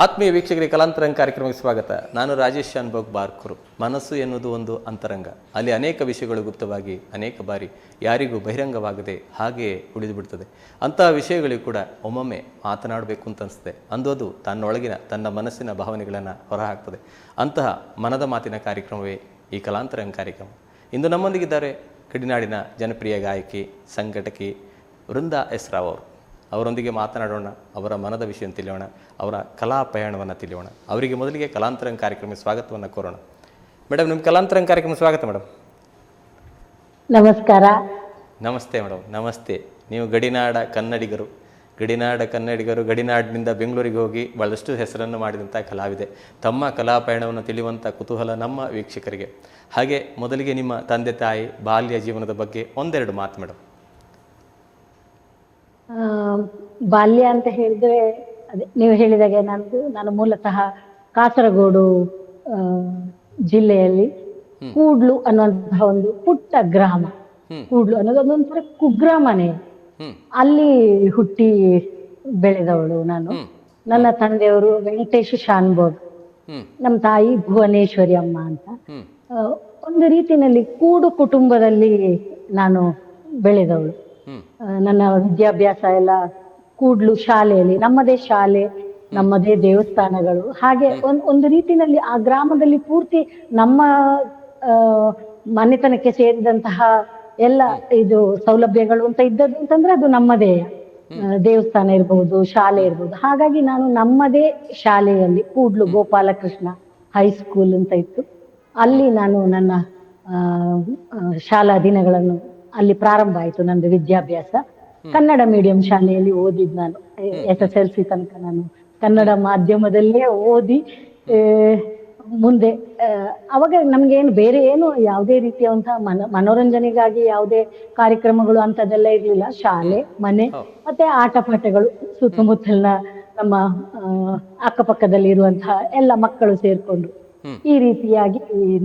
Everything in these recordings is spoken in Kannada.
ಆತ್ಮೀಯ ವೀಕ್ಷಕರಿಗೆ ಕಲಾಂತರಂಗ ಕಾರ್ಯಕ್ರಮಕ್ಕೆ ಸ್ವಾಗತ. ನಾನು ರಾಜೇಶ್ ಶಾನ್ಭೋಗ್ ಬಾರ್ಕೂರು. ಮನಸ್ಸು ಎನ್ನುವುದು ಒಂದು ಅಂತರಂಗ. ಅಲ್ಲಿ ಅನೇಕ ವಿಷಯಗಳು ಗುಪ್ತವಾಗಿ ಅನೇಕ ಬಾರಿ ಯಾರಿಗೂ ಬಹಿರಂಗವಾಗದೆ ಹಾಗೆಯೇ ಉಳಿದು ಬಿಡ್ತದೆ. ಅಂತಹ ವಿಷಯಗಳಿಗೂ ಕೂಡ ಒಮ್ಮೊಮ್ಮೆ ಮಾತನಾಡಬೇಕು ಅಂತ ಅನಿಸ್ತದೆ. ಅಂದೋದು ತನ್ನೊಳಗಿನ ತನ್ನ ಮನಸ್ಸಿನ ಭಾವನೆಗಳನ್ನು ಹೊರಹಾಕ್ತದೆ. ಅಂತಹ ಮನದ ಮಾತಿನ ಕಾರ್ಯಕ್ರಮವೇ ಈ ಕಲಾಂತರಂಗ ಕಾರ್ಯಕ್ರಮ. ಇಂದು ನಮ್ಮೊಂದಿಗಿದ್ದಾರೆ ಗಡಿನಾಡಿನ ಜನಪ್ರಿಯ ಗಾಯಕಿ, ಸಂಘಟಕಿ ವೃಂದಾ ಎಸ್ ರಾವ್ ಅವರು. ಅವರೊಂದಿಗೆ ಮಾತನಾಡೋಣ, ಅವರ ಮನದ ವಿಷಯ ತಿಳಿಯೋಣ, ಅವರ ಕಲಾ ಪಯಣವನ್ನು ತಿಳಿಯೋಣ. ಅವರಿಗೆ ಮೊದಲಿಗೆ ಕಲಾಂತರಂಗ ಕಾರ್ಯಕ್ರಮಕ್ಕೆ ಸ್ವಾಗತವನ್ನು ಕೋರೋಣ. ಮೇಡಮ್, ನಿಮ್ಮ ಕಲಾಂತರಂಗ ಕಾರ್ಯಕ್ರಮ ಸ್ವಾಗತ ಮೇಡಮ್. ನಮಸ್ಕಾರ. ನಮಸ್ತೆ ಮೇಡಮ್, ನಮಸ್ತೆ. ನೀವು ಗಡಿನಾಡ ಕನ್ನಡಿಗರು, ಗಡಿನಾಡಿನಿಂದ ಬೆಂಗಳೂರಿಗೆ ಹೋಗಿ ಬಹಳಷ್ಟು ಹೆಸರನ್ನು ಮಾಡಿದಂಥ ಕಲಾವಿದೆ. ತಮ್ಮ ಕಲಾ ಪಯಣವನ್ನು ತಿಳಿಯುವಂಥ ಕುತೂಹಲ ನಮ್ಮ ವೀಕ್ಷಕರಿಗೆ. ಹಾಗೆ ಮೊದಲಿಗೆ ನಿಮ್ಮ ತಂದೆ ತಾಯಿ ಬಾಲ್ಯ ಜೀವನದ ಬಗ್ಗೆ ಒಂದೆರಡು ಮಾತು ಮೇಡಮ್. ಬಾಲ್ಯ ಅಂತ ಹೇಳಿದ್ರೆ ಅದೇ ನೀವು ಹೇಳಿದಾಗೆ ನಾನು ಮೂಲತಃ ಕಾಸರಗೋಡು ಜಿಲ್ಲೆಯಲ್ಲಿ ಕೂಡ್ಲು ಅನ್ನುವಂತಹ ಒಂದು ಪುಟ್ಟ ಗ್ರಾಮ. ಕೂಡ್ಲು ಅನ್ನೋದು ಒಂದೊಂಥರ ಕುಗ್ರಾಮನೇ. ಅಲ್ಲಿ ಹುಟ್ಟಿ ಬೆಳೆದವಳು ನಾನು. ನನ್ನ ತಂದೆಯವರು ವೆಂಕಟೇಶ್ ಶಾನ್ಭೋಗ್, ನಮ್ಮ ತಾಯಿ ಭುವನೇಶ್ವರಿ ಅಮ್ಮ ಅಂತ. ಒಂದು ರೀತಿಯಲ್ಲಿ ಕೂಡು ಕುಟುಂಬದಲ್ಲಿ ನಾನು ಬೆಳೆದವಳು. ನನ್ನ ವಿದ್ಯಾಭ್ಯಾಸ ಎಲ್ಲ ಕೂಡ್ಲು ಶಾಲೆಯಲ್ಲಿ, ನಮ್ಮದೇ ಶಾಲೆ, ನಮ್ಮದೇ ದೇವಸ್ಥಾನಗಳು. ಹಾಗೆ ಒಂದು ರೀತಿಯಲ್ಲಿ ಆ ಗ್ರಾಮದಲ್ಲಿ ಪೂರ್ತಿ ನಮ್ಮ ಮನೆತನಕ್ಕೆ ಸೇರಿದಂತಹ ಎಲ್ಲ ಇದು ಸೌಲಭ್ಯಗಳು ಅಂತ ಇದ್ದದ್ದು ಅಂತಂದ್ರೆ ಅದು ನಮ್ಮದೇ. ದೇವಸ್ಥಾನ ಇರ್ಬೋದು, ಶಾಲೆ ಇರ್ಬೋದು. ಹಾಗಾಗಿ ನಾನು ನಮ್ಮದೇ ಶಾಲೆಯಲ್ಲಿ, ಕೂಡ್ಲು ಗೋಪಾಲಕೃಷ್ಣ ಹೈಸ್ಕೂಲ್ ಅಂತ ಇತ್ತು, ಅಲ್ಲಿ ನಾನು ನನ್ನ ಶಾಲಾ ದಿನಗಳನ್ನು ಅಲ್ಲಿ ಪ್ರಾರಂಭ ಆಯಿತು. ನಂದು ವಿದ್ಯಾಭ್ಯಾಸ ಕನ್ನಡ ಮೀಡಿಯಂ ಶಾಲೆಯಲ್ಲಿ ಓದಿದ್ದು ನಾನು. SSLC ತನಕ ನಾನು ಕನ್ನಡ ಮಾಧ್ಯಮದಲ್ಲೇ ಓದಿ ಮುಂದೆ ಅವಾಗ ನಮ್ಗೇನು ಬೇರೆ ಏನು ಯಾವುದೇ ರೀತಿಯಾದಂತಹ ಮನೋರಂಜನೆಗಾಗಿ ಯಾವುದೇ ಕಾರ್ಯಕ್ರಮಗಳು ಅಂತದೆಲ್ಲ ಇರ್ಲಿಲ್ಲ. ಶಾಲೆ, ಮನೆ, ಮತ್ತೆ ಆಟ ಪಾಠಗಳು, ಸುತ್ತಮುತ್ತಲಿನ ನಮ್ಮ ಅಕ್ಕಪಕ್ಕದಲ್ಲಿ ಇರುವಂತಹ ಎಲ್ಲ ಮಕ್ಕಳು ಸೇರ್ಕೊಂಡು ಈ ರೀತಿಯಾಗಿ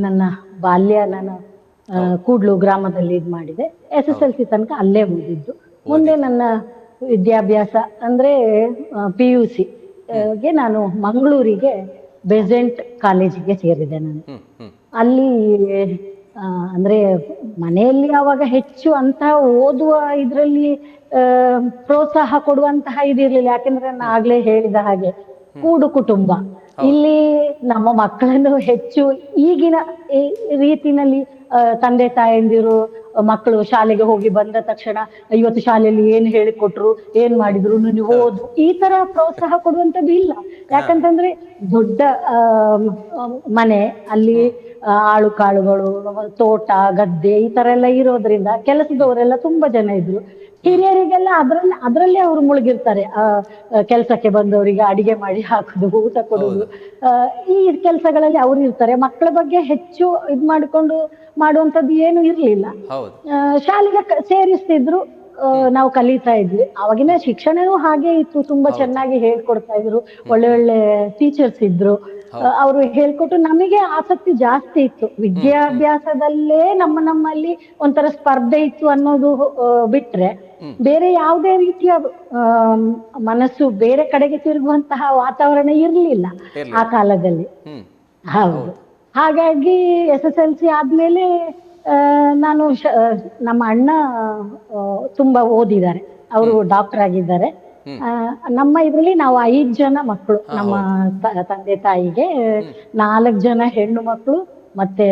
ನನ್ನ ಬಾಲ್ಯ ನಾನು ಕೂಡ್ಲು ಗ್ರಾಮದಲ್ಲಿ ಇದು ಮಾಡಿದೆ. SSLC ತನಕ ಅಲ್ಲೇ ಓದಿದ್ದು. ಮುಂದೆ ನನ್ನ ವಿದ್ಯಾಭ್ಯಾಸ ಅಂದ್ರೆ PUC ಗೆ ನಾನು ಮಂಗಳೂರಿಗೆ ಬೆಸೆಂಟ್ ಕಾಲೇಜಿಗೆ ಸೇರಿದೆ. ನಾನು ಅಲ್ಲಿ ಅಂದ್ರೆ ಮನೆಯಲ್ಲಿ ಅವಾಗ ಹೆಚ್ಚು ಅಂತ ಓದುವ ಇದ್ರಲ್ಲಿ ಪ್ರೋತ್ಸಾಹ ಕೊಡುವಂತಹ ಇದಿರ್ಲಿಲ್ಲ. ಯಾಕೆಂದ್ರೆ ನಾನು ಆಗ್ಲೇ ಹೇಳಿದ ಹಾಗೆ ಕೂಡು ಕುಟುಂಬ. ಇಲ್ಲಿ ನಮ್ಮ ಮಕ್ಕಳನ್ನು ಹೆಚ್ಚು ಈಗಿನ ರೀತಿನಲ್ಲಿ ತಂದೆ ತಾಯಂದಿರು ಮಕ್ಕಳು ಶಾಲೆಗೆ ಹೋಗಿ ಬಂದ ತಕ್ಷಣ ಇವತ್ತು ಶಾಲೆಯಲ್ಲಿ ಏನ್ ಹೇಳಿಕೊಟ್ರು, ಏನ್ ಮಾಡಿದ್ರು, ನೀವು ಓದು, ಈ ತರ ಪ್ರೋತ್ಸಾಹ ಕೊಡುವಂತದ್ದು ಇಲ್ಲ. ಯಾಕಂತಂದ್ರೆ ದೊಡ್ಡ ಮನೆ, ಅಲ್ಲಿ ಆಳು ಕಾಳುಗಳು, ತೋಟ, ಗದ್ದೆ ಈ ತರ ಎಲ್ಲ ಇರೋದ್ರಿಂದ ಕೆಲಸದವರೆಲ್ಲ ತುಂಬಾ ಜನ ಇದ್ರು. ಹಿರಿಯರಿಗೆಲ್ಲ ಅದ್ರಲ್ಲೇ ಅವ್ರು ಮುಳುಗಿರ್ತಾರೆ. ಕೆಲಸಕ್ಕೆ ಬಂದವರಿಗೆ ಅಡಿಗೆ ಮಾಡಿ ಹಾಕುದು, ಊಟ ಕೊಡುದು, ಈ ಕೆಲಸಗಳಲ್ಲಿ ಅವ್ರು ಇರ್ತಾರೆ. ಮಕ್ಕಳ ಬಗ್ಗೆ ಹೆಚ್ಚು ಇದ್ ಮಾಡಿಕೊಂಡು ಮಾಡುವಂತದ್ದು ಏನು ಇರ್ಲಿಲ್ಲ. ಶಾಲೆಗೆ ಸೇರಿಸ್ತಿದ್ರು, ನಾವು ಕಲಿತಾ ಇದ್ವಿ. ಅವಾಗಿನ ಶಿಕ್ಷಣನೂ ಹಾಗೆ ಇತ್ತು, ತುಂಬಾ ಚೆನ್ನಾಗಿ ಹೇಳ್ಕೊಡ್ತಾ ಇದ್ರು, ಒಳ್ಳೆ ಒಳ್ಳೆ ಟೀಚರ್ಸ್ ಇದ್ರು. ಅವರು ಹೇಳ್ಕೊಟ್ಟು ನಮಗೆ ಆಸಕ್ತಿ ಜಾಸ್ತಿ ಇತ್ತು. ವಿದ್ಯಾಭ್ಯಾಸದಲ್ಲೇ ನಮ್ಮಲ್ಲಿ ಒಂಥರ ಸ್ಪರ್ಧೆ ಇತ್ತು ಅನ್ನೋದು ಬಿಟ್ರೆ ಬೇರೆ ಯಾವುದೇ ರೀತಿಯ ಮನಸ್ಸು ಬೇರೆ ಕಡೆಗೆ ತಿರುಗುವಂತಹ ವಾತಾವರಣ ಇರ್ಲಿಲ್ಲ ಆ ಕಾಲದಲ್ಲಿ. ಹೌದು. ಹಾಗಾಗಿ SSLC ಆದ್ಮೇಲೆ ನಾನು ನಮ್ಮ ಅಣ್ಣ ತುಂಬಾ ಓದಿದ್ದಾರೆ, ಅವರು ಡಾಕ್ಟರ್ ಆಗಿದ್ದಾರೆ. ನಮ್ಮ ಇದ್ರಲ್ಲಿ ನಾವು 5 ಜನ ಮಕ್ಕಳು. ನಮ್ಮ ತಂದೆ ತಾಯಿಗೆ 4 ಜನ ಹೆಣ್ಣು ಮಕ್ಕಳು ಮತ್ತೆ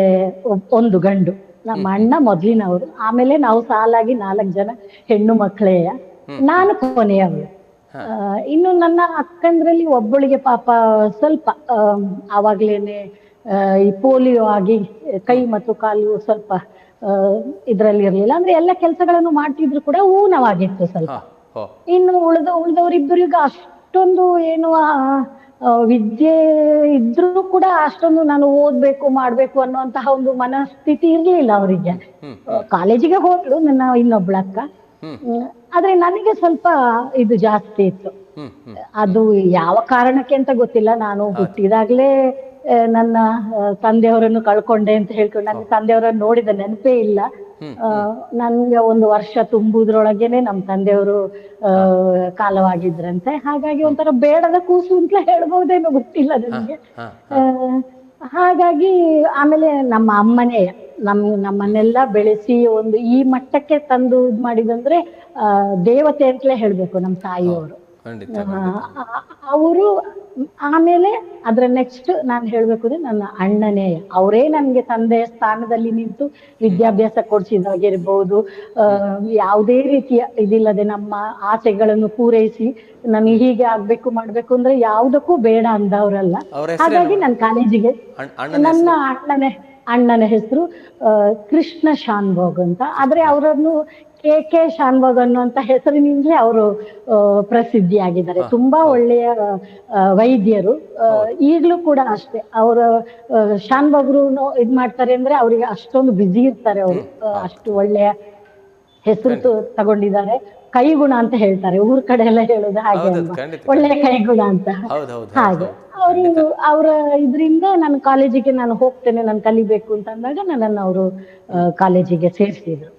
1 ಗಂಡು. ನಮ್ಮ ಅಣ್ಣ ಮೊದ್ಲಿನವರು, ಆಮೇಲೆ ನಾವು ಸಾಲಾಗಿ 4 ಜನ ಹೆಣ್ಣು ಮಕ್ಕಳೇ. ನಾನು ಕೊನೆಯವಳು. ಇನ್ನು ನನ್ನ ಅಕ್ಕಂದ್ರಲ್ಲಿ ಒಬ್ಬಳಿಗೆ ಪಾಪ ಸ್ವಲ್ಪ ಆವಾಗ್ಲೇನೆ ಈ ಪೋಲಿಯೋ ಆಗಿ ಕೈ ಮತ್ತು ಕಾಲು ಸ್ವಲ್ಪ ಇದ್ರಲ್ಲಿ ಇರ್ಲಿಲ್ಲ. ಅಂದ್ರೆ ಎಲ್ಲ ಕೆಲಸಗಳನ್ನು ಮಾಡ್ತಿದ್ರು ಕೂಡ ಊನವಾಗಿತ್ತು ಸ್ವಲ್ಪ. ಇನ್ನು ಉಳಿದವರಿಬ್ಬರಿಗೂ ಅಷ್ಟೊಂದು ಏನು ವಿದ್ಯೆ ಇದ್ರೂ ಕೂಡ ಅಷ್ಟೊಂದು ನಾನು ಓದ್ಬೇಕು ಮಾಡ್ಬೇಕು ಅನ್ನುವಂತಹ ಒಂದು ಮನಸ್ಥಿತಿ ಇರ್ಲಿಲ್ಲ ಅವರಿಗೆ. ಕಾಲೇಜಿಗೆ ಹೋದ್ಲು ನನ್ನ ಇನ್ನೊಬ್ಳ ಅಕ್ಕ, ಆದ್ರೆ ನನಗೆ ಸ್ವಲ್ಪ ಇದು ಜಾಸ್ತಿ ಇತ್ತು. ಅದು ಯಾವ ಕಾರಣಕ್ಕೆ ಅಂತ ಗೊತ್ತಿಲ್ಲ. ನಾನು ಹುಟ್ಟಿದಾಗ್ಲೇ ನನ್ನ ತಂದೆಯವರನ್ನು ಕಳ್ಕೊಂಡೆ ಅಂತ ಹೇಳ್ಕೊಂಡು, ನನ್ನ ತಂದೆಯವರನ್ನು ನೋಡಿದ ನೆನಪೇ ಇಲ್ಲ. ನನ್ಗೆ ಒಂದು ವರ್ಷ ತುಂಬುದ್ರೊಳಗೇನೆ ನಮ್ಮ ತಂದೆಯವರು ಕಾಲವಾಗಿದ್ರಂತೆ. ಹಾಗಾಗಿ ಒಂಥರ ಬೇಡದ ಕೂಸು ಅಂತಲೇ ಹೇಳ್ಬಹುದೇನೋ, ಗೊತ್ತಿಲ್ಲ ನನಗೆ. ಹಾಗಾಗಿ ಆಮೇಲೆ ನಮ್ಮ ಅಮ್ಮನೇ ನಮ್ಮನ್ನೆಲ್ಲ ಬೆಳೆಸಿ ಒಂದು ಈ ಮಟ್ಟಕ್ಕೆ ತಂದು ಇದ್ ಮಾಡಿದಂದ್ರೆ ದೇವತೆ ಅಂತಲೇ ಹೇಳ್ಬೇಕು ನಮ್ಮ ತಾಯಿಯವರು. ಅವರು ಆಮೇಲೆ ಅದ್ರ ನೆಕ್ಸ್ಟ್ ನಾನು ಹೇಳ್ಬೇಕು ಅಂದ್ರೆ ನನ್ನ ಅಣ್ಣನೇ, ಅವರೇ ನನ್ಗೆ ತಂದೆಯ ಸ್ಥಾನದಲ್ಲಿ ನಿಂತು ವಿದ್ಯಾಭ್ಯಾಸ ಕೊಡ್ಸಿದಾಗಿರ್ಬಹುದು, ಯಾವುದೇ ರೀತಿಯ ಇದಿಲ್ಲದೆ ನಮ್ಮ ಆಸೆಗಳನ್ನು ಪೂರೈಸಿ ನನಗೆ ಹೀಗೆ ಆಗ್ಬೇಕು ಮಾಡ್ಬೇಕು ಅಂದ್ರೆ ಯಾವುದಕ್ಕೂ ಬೇಡ ಅಂದವರಲ್ಲ. ಹಾಗಾಗಿ ನನ್ನ ಕಾಲೇಜಿಗೆ ನನ್ನ ಅಣ್ಣನ ಹೆಸರು ಕೃಷ್ಣ ಶಾನ್ಭೋಗ್ ಅಂತ. ಆದ್ರೆ ಅವರನ್ನು ಕೆ ಶಾನ್ಭೋಗ್ ಅನ್ನುವಂತ ಹೆಸರಿನಿಂದಲೇ ಅವರು ಪ್ರಸಿದ್ಧಿಯಾಗಿದ್ದಾರೆ. ತುಂಬಾ ಒಳ್ಳೆಯ ವೈದ್ಯರು. ಈಗಲೂ ಕೂಡ ಅಷ್ಟೇ, ಅವರ ಶಾನ್ಭೋಗ್ರು ಇದ್ ಮಾಡ್ತಾರೆ ಅಂದ್ರೆ ಅವರಿಗೆ ಅಷ್ಟೊಂದು ಬ್ಯುಸಿ ಇರ್ತಾರೆ ಅವರು. ಅಷ್ಟು ಒಳ್ಳೆಯ ಹೆಸರು ತಗೊಂಡಿದ್ದಾರೆ. ಕೈಗುಣ ಅಂತ ಹೇಳ್ತಾರೆ, ಊರ್ ಕಡೆ ಎಲ್ಲ ಹೇಳೋದು ಹಾಗೆ, ಒಳ್ಳೆಯ ಕೈಗುಣ ಅಂತ. ಹಾಗೆ ಅವರ ಇದರಿಂದ ನಾನು ಕಾಲೇಜಿಗೆ ನಾನು ಹೋಗ್ತೇನೆ, ನಾನು ಕಲಿಬೇಕು ಅಂತ ಅಂದಾಗ ನನ್ನನ್ನು ಅವರು ಕಾಲೇಜಿಗೆ ಸೇರಿಸಿದ್ರು.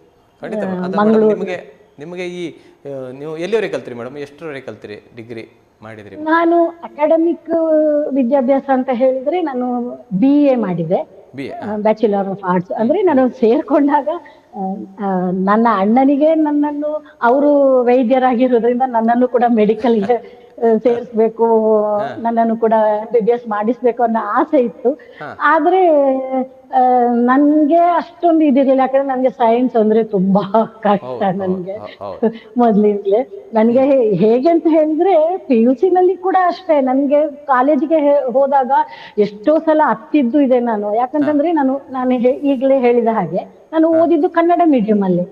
ನಿಮಗೆ ಈ ನೀವು ಎಲ್ಲಿವರೆಗೆ ಕಲ್ತ್ರಿ ಮೇಡಮ್? ಎಷ್ಟರವರೆಗೆ ಕಲ್ತ್ರಿ? ಡಿಗ್ರಿ ಮಾಡಿದ್ರಿ? ನಾನು ಅಕಾಡೆಮಿಕ್ ವಿದ್ಯಾಭ್ಯಾಸ ಅಂತ ಹೇಳಿದ್ರೆ ನಾನು BA ಮಾಡಿದೆ, ಬ್ಯಾಚುಲರ್ ಆಫ್ ಆರ್ಟ್ಸ್. ಅಂದ್ರೆ ನಾನು ಸೇರ್ಕೊಂಡಾಗ ನನ್ನ ಅಣ್ಣನಿಗೆ ನನ್ನನ್ನು, ಅವರು ವೈದ್ಯರಾಗಿರೋದ್ರಿಂದ ನನ್ನನ್ನು ಕೂಡ ಮೆಡಿಕಲ್ಗೆ ಸೇರಿಸ್ಬೇಕು, ನನ್ನನ್ನು ಕೂಡ MBBS ಮಾಡಿಸ್ಬೇಕು ಅನ್ನೋ ಆಸೆ ಇತ್ತು. ಆದ್ರೆ ನನ್ಗೆ ಅಷ್ಟೊಂದು ಇದಿರ್ಲಿಲ್ಲ, ಯಾಕಂದ್ರೆ ನನ್ಗೆ ಸೈನ್ಸ್ ಅಂದ್ರೆ ತುಂಬಾ ಕಷ್ಟ. ನನ್ಗೆ ಮೊದ್ಲಿಂದಲೇ ನನ್ಗೆ ಹೇಗೆ ಅಂತ ಹೇಳಿದ್ರೆ PUC ನಲ್ಲಿ ಕೂಡ ಅಷ್ಟೇ, ನನ್ಗೆ ಕಾಲೇಜಿಗೆ ಹೋದಾಗ ಎಷ್ಟೋ ಸಲ ಹತ್ತಿದ್ದು ಇದೆ ನಾನು. ಯಾಕಂತಂದ್ರೆ ನಾನು ಈಗಲೇ ಹೇಳಿದ ಹಾಗೆ ನಾನು ಓದಿದ್ದು ಕನ್ನಡ ಮೀಡಿಯಂ ಅಲ್ಲಿ.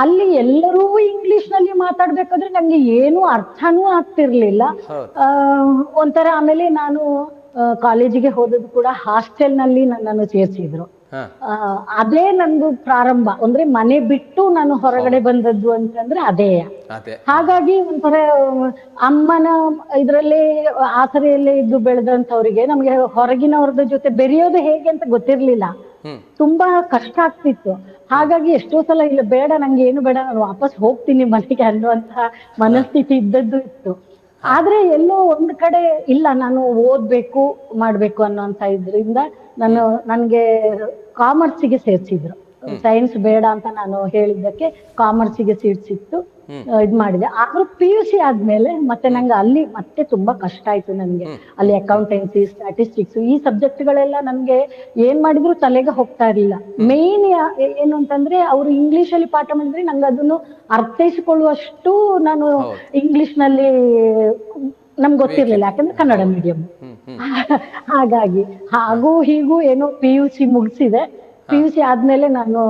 ಅಲ್ಲಿ ಎಲ್ಲರೂ ಇಂಗ್ಲಿಷ್ ನಲ್ಲಿ ಮಾತಾಡ್ಬೇಕಾದ್ರೆ ನಂಗೆ ಏನು ಅರ್ಥನೂ ಆಗ್ತಿರ್ಲಿಲ್ಲ. ಒಂಥರ ಆಮೇಲೆ ನಾನು ಕಾಲೇಜಿಗೆ ಹೋದದ್ದು ಕೂಡ ಹಾಸ್ಟೆಲ್ ನಲ್ಲಿ ನನ್ನನ್ನು ಸೇರಿಸಿದ್ರು. ಅದೇ ನಂದು ಪ್ರಾರಂಭ. ಅಂದ್ರೆ ಮನೆ ಬಿಟ್ಟು ನಾನು ಹೊರಗಡೆ ಬಂದದ್ದು ಅಂತಂದ್ರೆ ಅದೇ. ಹಾಗಾಗಿ ಒಂಥರ ಅಮ್ಮನ ಇದ್ರಲ್ಲೇ ಆಸರೆಯಲ್ಲೇ ಇದ್ದು ಬೆಳೆದಂತವ್ರಿಗೆ ನಮ್ಗೆ ಹೊರಗಿನವ್ರದ ಜೊತೆ ಬೆರೆಯೋದು ಹೇಗೆ ಅಂತ ಗೊತ್ತಿರ್ಲಿಲ್ಲ. ತುಂಬಾ ಕಷ್ಟ ಆಗ್ತಿತ್ತು. ಹಾಗಾಗಿ ಎಷ್ಟೋ ಸಲ ಇಲ್ಲ ಬೇಡ, ನಂಗೆ ಏನು ಬೇಡ, ನಾನು ವಾಪಸ್ ಹೋಗ್ತೀನಿ ಮನೆಗೆ ಅನ್ನುವಂತಹ ಮನಸ್ಥಿತಿ ಇದ್ದದ್ದು ಇತ್ತು. ಆದ್ರೆ ಎಲ್ಲೋ ಒಂದ್ ಕಡೆ ಇಲ್ಲ, ನಾನು ಓದ್ಬೇಕು ಮಾಡ್ಬೇಕು ಅನ್ನೋಂತ ಇದ್ರಿಂದ ನನ್ಗೆ ಕಾಮರ್ಸಿಗೆ ಸೇರ್ಸಿದ್ರು. ಸೈನ್ಸ್ ಬೇಡ ಅಂತ ನಾನು ಹೇಳಿದ್ದಕ್ಕೆ ಕಾಮರ್ಸಿಗೆ ಸೀಟ್ ಸಿಕ್ತು, ಇದ್ ಮಾಡಿದೆ. ಆದ್ರೂ PUC ಆದ್ಮೇಲೆ ಮತ್ತೆ ನಂಗೆ ಅಲ್ಲಿ ಮತ್ತೆ ತುಂಬಾ ಕಷ್ಟ ಆಯ್ತು. ನನ್ಗೆ ಅಲ್ಲಿ ಅಕೌಂಟೆನ್ಸಿ, ಸ್ಟ್ಯಾಟಿಸ್ಟಿಕ್ಸ್ ಈ ಸಬ್ಜೆಕ್ಟ್ ಗಳೆಲ್ಲ ನನ್ಗೆ ಏನ್ ಮಾಡಿದ್ರು ತಲೆಗೆ ಹೋಗ್ತಾ ಇರ್ಲಿಲ್ಲ. ಮೇನ್ ಏನು ಅಂತಂದ್ರೆ ಅವರು ಇಂಗ್ಲಿಷ್ ಅಲ್ಲಿ ಪಾಠ ಮಾಡಿದ್ರೆ ನಂಗೆ ಅದನ್ನು ಅರ್ಥೈಸಿಕೊಳ್ಳುವಷ್ಟು ನಾನು ಇಂಗ್ಲಿಷ್ ನಲ್ಲಿ ನಮ್ಗೆ ಗೊತ್ತಿರ್ಲಿಲ್ಲ, ಯಾಕಂದ್ರೆ ಕನ್ನಡ ಮೀಡಿಯಂ. ಹಾಗಾಗಿ ಹಾಗೂ ಹೀಗೂ ಏನೋ PUC ಮುಗಿಸಿದೆ. PUC ಆದ್ಮೇಲೆ ನಾನು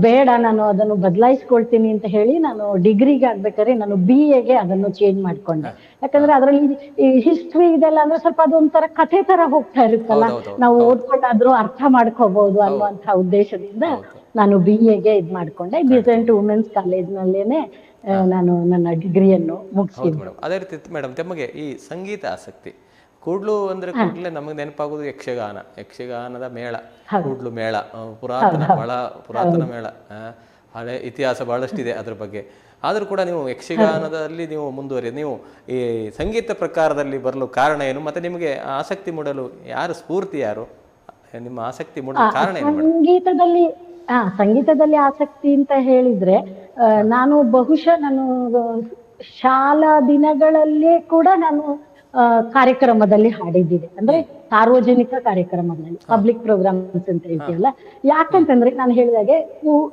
ಬೇಡ, ನಾನು ಅದನ್ನು ಬದಲಾಯಿಸ್ಕೊಳ್ತೀನಿ ಅಂತ ಹೇಳಿ ನಾನು ಡಿಗ್ರಿಗೆ ಆಗ್ಬೇಕಾದ್ರೆ ನಾನು BAಗೆ ಅದನ್ನು ಚೇಂಜ್ ಮಾಡ್ಕೊಂಡೆ. ಯಾಕಂದ್ರೆ ಅದರಲ್ಲಿ ಈ ಹಿಸ್ಟ್ರಿ ಇದೆಲ್ಲ ಅಂದ್ರೆ ಸ್ವಲ್ಪ ಅದೊಂಥರ ಕಥೆ ತರ ಹೋಗ್ತಾ ಇರುತ್ತಲ್ಲ, ನಾವು ಓದ್ಕೊಂಡಾದ್ರೂ ಅರ್ಥ ಮಾಡ್ಕೋಬಹುದು ಅನ್ನುವಂತ ಉದ್ದೇಶದಿಂದ ನಾನು BAಗೆ ಇದ್ ಮಾಡ್ಕೊಂಡೆ. ಬಿಸೆಂಟ್ ವುಮೆನ್ಸ್ ಕಾಲೇಜ್ ನಲ್ಲೇನೆ ನಾನು ನನ್ನ ಡಿಗ್ರಿಯನ್ನು ಮುಗಿಸಿದ್ದೆ. ಅದೇ ರೀತಿ ಮೇಡಮ್, ತಮಗೆ ಈ ಸಂಗೀತ ಆಸಕ್ತಿ ಕೂಡ್ಲು ಅಂದ್ರೆ ಕೂಡಲೇ ನಮಗೆ ನೆನಪಾಗೋದು ಯಕ್ಷಗಾನದ ಮೇಳ, ಕೂಡ್ಲು ಮೇಳ. ಬಹಳ ಪುರಾತನ ಮೇಳ, ಹಳೆ ಇತಿಹಾಸ ಬಹಳಷ್ಟಿದೆ ಅದ್ರ ಬಗ್ಗೆ. ಆದ್ರೂ ಕೂಡ ನೀವು ಯಕ್ಷಗಾನದಲ್ಲಿ ನೀವು ಮುಂದುವರಿಯೋದು, ನೀವು ಈ ಸಂಗೀತ ಪ್ರಕಾರದಲ್ಲಿ ಬರಲು ಕಾರಣ ಏನು? ಮತ್ತೆ ನಿಮಗೆ ಆಸಕ್ತಿ ಮೂಡಲು ಯಾರು ಸ್ಫೂರ್ತಿ, ಯಾರು ನಿಮ್ಮ ಆಸಕ್ತಿ ಮೂಡಲು ಕಾರಣ ಏನು? ಸಂಗೀತದಲ್ಲಿ ಆಸಕ್ತಿ ಅಂತ ಹೇಳಿದ್ರೆ ನಾನು ಬಹುಶಃ ನಾನು ಶಾಲಾ ದಿನಗಳಲ್ಲೇ ಕೂಡ ನಾನು ಕಾರ್ಯಕ್ರಮದಲ್ಲಿ ಹಾಡಿದ್ದೀನಿ. ಅಂದ್ರೆ ಸಾರ್ವಜನಿಕ ಕಾರ್ಯಕ್ರಮಗಳಲ್ಲಿ, ಪಬ್ಲಿಕ್ ಪ್ರೋಗ್ರಾಮ್ಸ್ ಅಂತ ಹೇಳ್ತೀವಲ್ಲ. ಯಾಕಂತಂದ್ರೆ ನಾನು ಹೇಳಿದಾಗೆ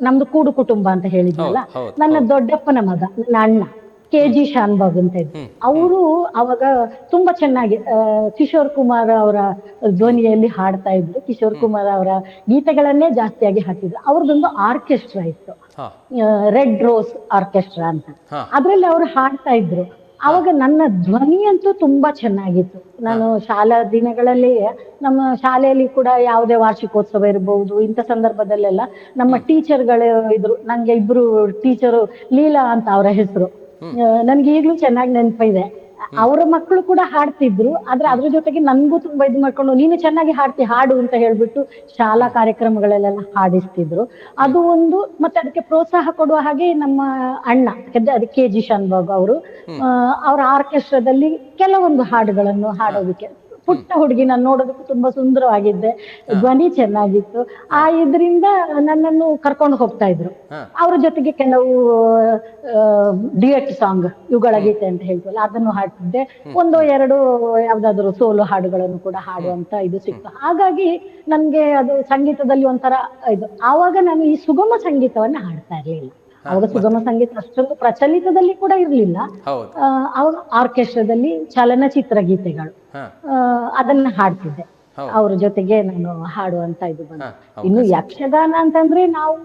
ನಮ್ದು ಕೂಡು ಕುಟುಂಬ ಅಂತ ಹೇಳಿದ್ನಲ್ಲ, ನನ್ನ ದೊಡ್ಡಪ್ಪನ ಮಗ, ನನ್ನ ಅಣ್ಣ KG ಶಾನ್ಭೋಗ್ ಅಂತ ಇದ್ರು. ಅವರು ಅವಾಗ ತುಂಬಾ ಚೆನ್ನಾಗಿ ಕಿಶೋರ್ ಕುಮಾರ್ ಅವರ ಧ್ವನಿಯಲ್ಲಿ ಹಾಡ್ತಾ ಇದ್ರು. ಕಿಶೋರ್ ಕುಮಾರ್ ಅವರ ಗೀತೆಗಳನ್ನೇ ಜಾಸ್ತಿಯಾಗಿ ಹಾಕಿದ್ರು. ಅವ್ರದ್ದೊಂದು ಆರ್ಕೆಸ್ಟ್ರಾ ಇತ್ತು, ರೆಡ್ ರೋಸ್ ಆರ್ಕೆಸ್ಟ್ರಾ ಅಂತ. ಅದ್ರಲ್ಲಿ ಅವರು ಹಾಡ್ತಾ ಇದ್ರು. ಅವಾಗ ನನ್ನ ಧ್ವನಿ ಅಂತೂ ತುಂಬಾ ಚೆನ್ನಾಗಿತ್ತು. ನಾನು ಶಾಲಾ ದಿನಗಳಲ್ಲಿ ನಮ್ಮ ಶಾಲೆಯಲ್ಲಿ ಕೂಡ ಯಾವುದೇ ವಾರ್ಷಿಕೋತ್ಸವ ಇರಬಹುದು, ಇಂಥ ಸಂದರ್ಭದಲ್ಲೆಲ್ಲ ನಮ್ಮ ಟೀಚರ್ಗಳು ಇದ್ರು. ನಂಗೆ ಇಬ್ರು ಟೀಚರು, ಲೀಲಾ ಅಂತ ಅವರ ಹೆಸರು, ನನ್ಗೆ ಈಗ್ಲೂ ಚೆನ್ನಾಗಿ ನೆನಪಿದೆ. ಅವರ ಮಕ್ಕಳು ಕೂಡ ಹಾಡ್ತಿದ್ರು, ಆದ್ರೆ ಅದ್ರ ಜೊತೆಗೆ ನನ್ಗೂ ತುಂಬಾ ಇದು ಮಾಡ್ಕೊಂಡು ನೀನು ಚೆನ್ನಾಗಿ ಹಾಡ್ತಿ ಹಾಡು ಅಂತ ಹೇಳ್ಬಿಟ್ಟು ಶಾಲಾ ಕಾರ್ಯಕ್ರಮಗಳಲ್ಲೆಲ್ಲ ಹಾಡಿಸ್ತಿದ್ರು. ಅದು ಒಂದು. ಮತ್ತೆ ಅದಕ್ಕೆ ಪ್ರೋತ್ಸಾಹ ಕೊಡುವ ಹಾಗೆ ನಮ್ಮ ಅಣ್ಣ ಅದು KG ಶಾನ್ಭಾಗ್ ಅವರು ಅವರ ಆರ್ಕೆಸ್ಟ್ರಾದಲ್ಲಿ ಕೆಲವೊಂದು ಹಾಡುಗಳನ್ನು ಹಾಡೋದಕ್ಕೆ, ಪುಟ್ಟ ಹುಡುಗಿ ನಾನು ನೋಡೋದಕ್ಕೂ ತುಂಬಾ ಸುಂದರವಾಗಿದ್ದೆ, ಧ್ವನಿ ಚೆನ್ನಾಗಿತ್ತು. ಇದರಿಂದ ನನ್ನನ್ನು ಕರ್ಕೊಂಡು ಹೋಗ್ತಾ ಇದ್ರು. ಅವ್ರ ಜೊತೆಗೆ ಕೆಲವು ಡ್ಯುಯೆಟ್ ಸಾಂಗ್, ಯುಗಳ ಗೀತೆ ಅಂತ ಹೇಳ್ತೀವಲ್ಲ, ಅದನ್ನು ಹಾಡ್ತಿದ್ದೆ. ಒಂದೋ ಎರಡು ಯಾವ್ದಾದ್ರು ಸೋಲು ಹಾಡುಗಳನ್ನು ಕೂಡ ಹಾಡುವಂತ ಇದು ಸಿಕ್ತು. ಹಾಗಾಗಿ ನನ್ಗೆ ಅದು ಸಂಗೀತದಲ್ಲಿ ಒಂಥರ ಇದು. ಆವಾಗ ನಾನು ಈ ಸುಗಮ ಸಂಗೀತವನ್ನ ಹಾಡ್ತಾ ಇರ್ಲಿಲ್ಲ. ಅವಾಗ ಸುಗಮ ಸಂಗೀತ ಅಷ್ಟೊಂದು ಪ್ರಚಲಿತದಲ್ಲಿ ಕೂಡ ಇರ್ಲಿಲ್ಲ. ಅವಾಗ ಆರ್ಕೆಸ್ಟ್ರಾದಲ್ಲಿ ಚಲನಚಿತ್ರ ಗೀತೆಗಳು ಅದನ್ನ ಹಾಡ್ತಿದ್ದೆ. ಅವ್ರ ಜೊತೆಗೆ ನಾನು ಹಾಡುವಂತ ಇದು ಬಂತು. ಇನ್ನು ಯಕ್ಷಗಾನ ಅಂತಂದ್ರೆ ನಾವು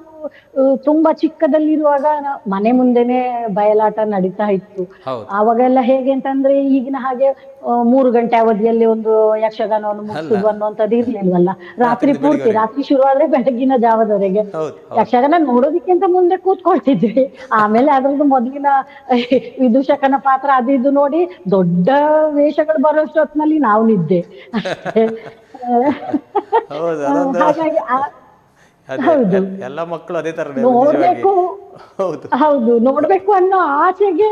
ತುಂಬಾ ಚಿಕ್ಕದಲ್ಲಿರುವಾಗ ಮನೆ ಮುಂದೆನೆ ಬಯಲಾಟ ನಡೀತಾ ಇತ್ತು. ಅವಾಗೆಲ್ಲ ಹೇಗೆ ಅಂತಂದ್ರೆ ಈಗಿನ ಹಾಗೆ 3 ಗಂಟೆ ಅವಧಿಯಲ್ಲಿ ಒಂದು ಯಕ್ಷಗಾನವನ್ನು ಮುಗಿಸುದು ಅನ್ನುವಂಥದ್ದು ಇರ್ಲಿಲ್ವಲ್ಲ. ರಾತ್ರಿ ಶುರುವಾದ್ರೆ ಬೆಳಗಿನ ಜಾವದವರೆಗೆ ಯಕ್ಷಗಾನ ನೋಡೋದಕ್ಕಿಂತ ಮುಂದೆ ಕೂತ್ಕೊಳ್ತಿದ್ವಿ. ಆಮೇಲೆ ಅದ್ರದ್ದು ಮೊದಲಿನ ವಿದೂಷಕನ ಪಾತ್ರ ಅದು ಇದು ನೋಡಿ ದೊಡ್ಡ ವೇಷಗಳು ಬರೋಷ್ಟೊತ್ತಿನಲ್ಲಿ ನಾವು ನಿದ್ದೆ. ಹಾಗಾಗಿ ಎಲ್ಲ ಮಕ್ಕಳು ಅದೇ ತರ ನೋಡ್ಬೇಕು, ಹೌದು ನೋಡ್ಬೇಕು ಅನ್ನೋ ಆಸೆಗೆ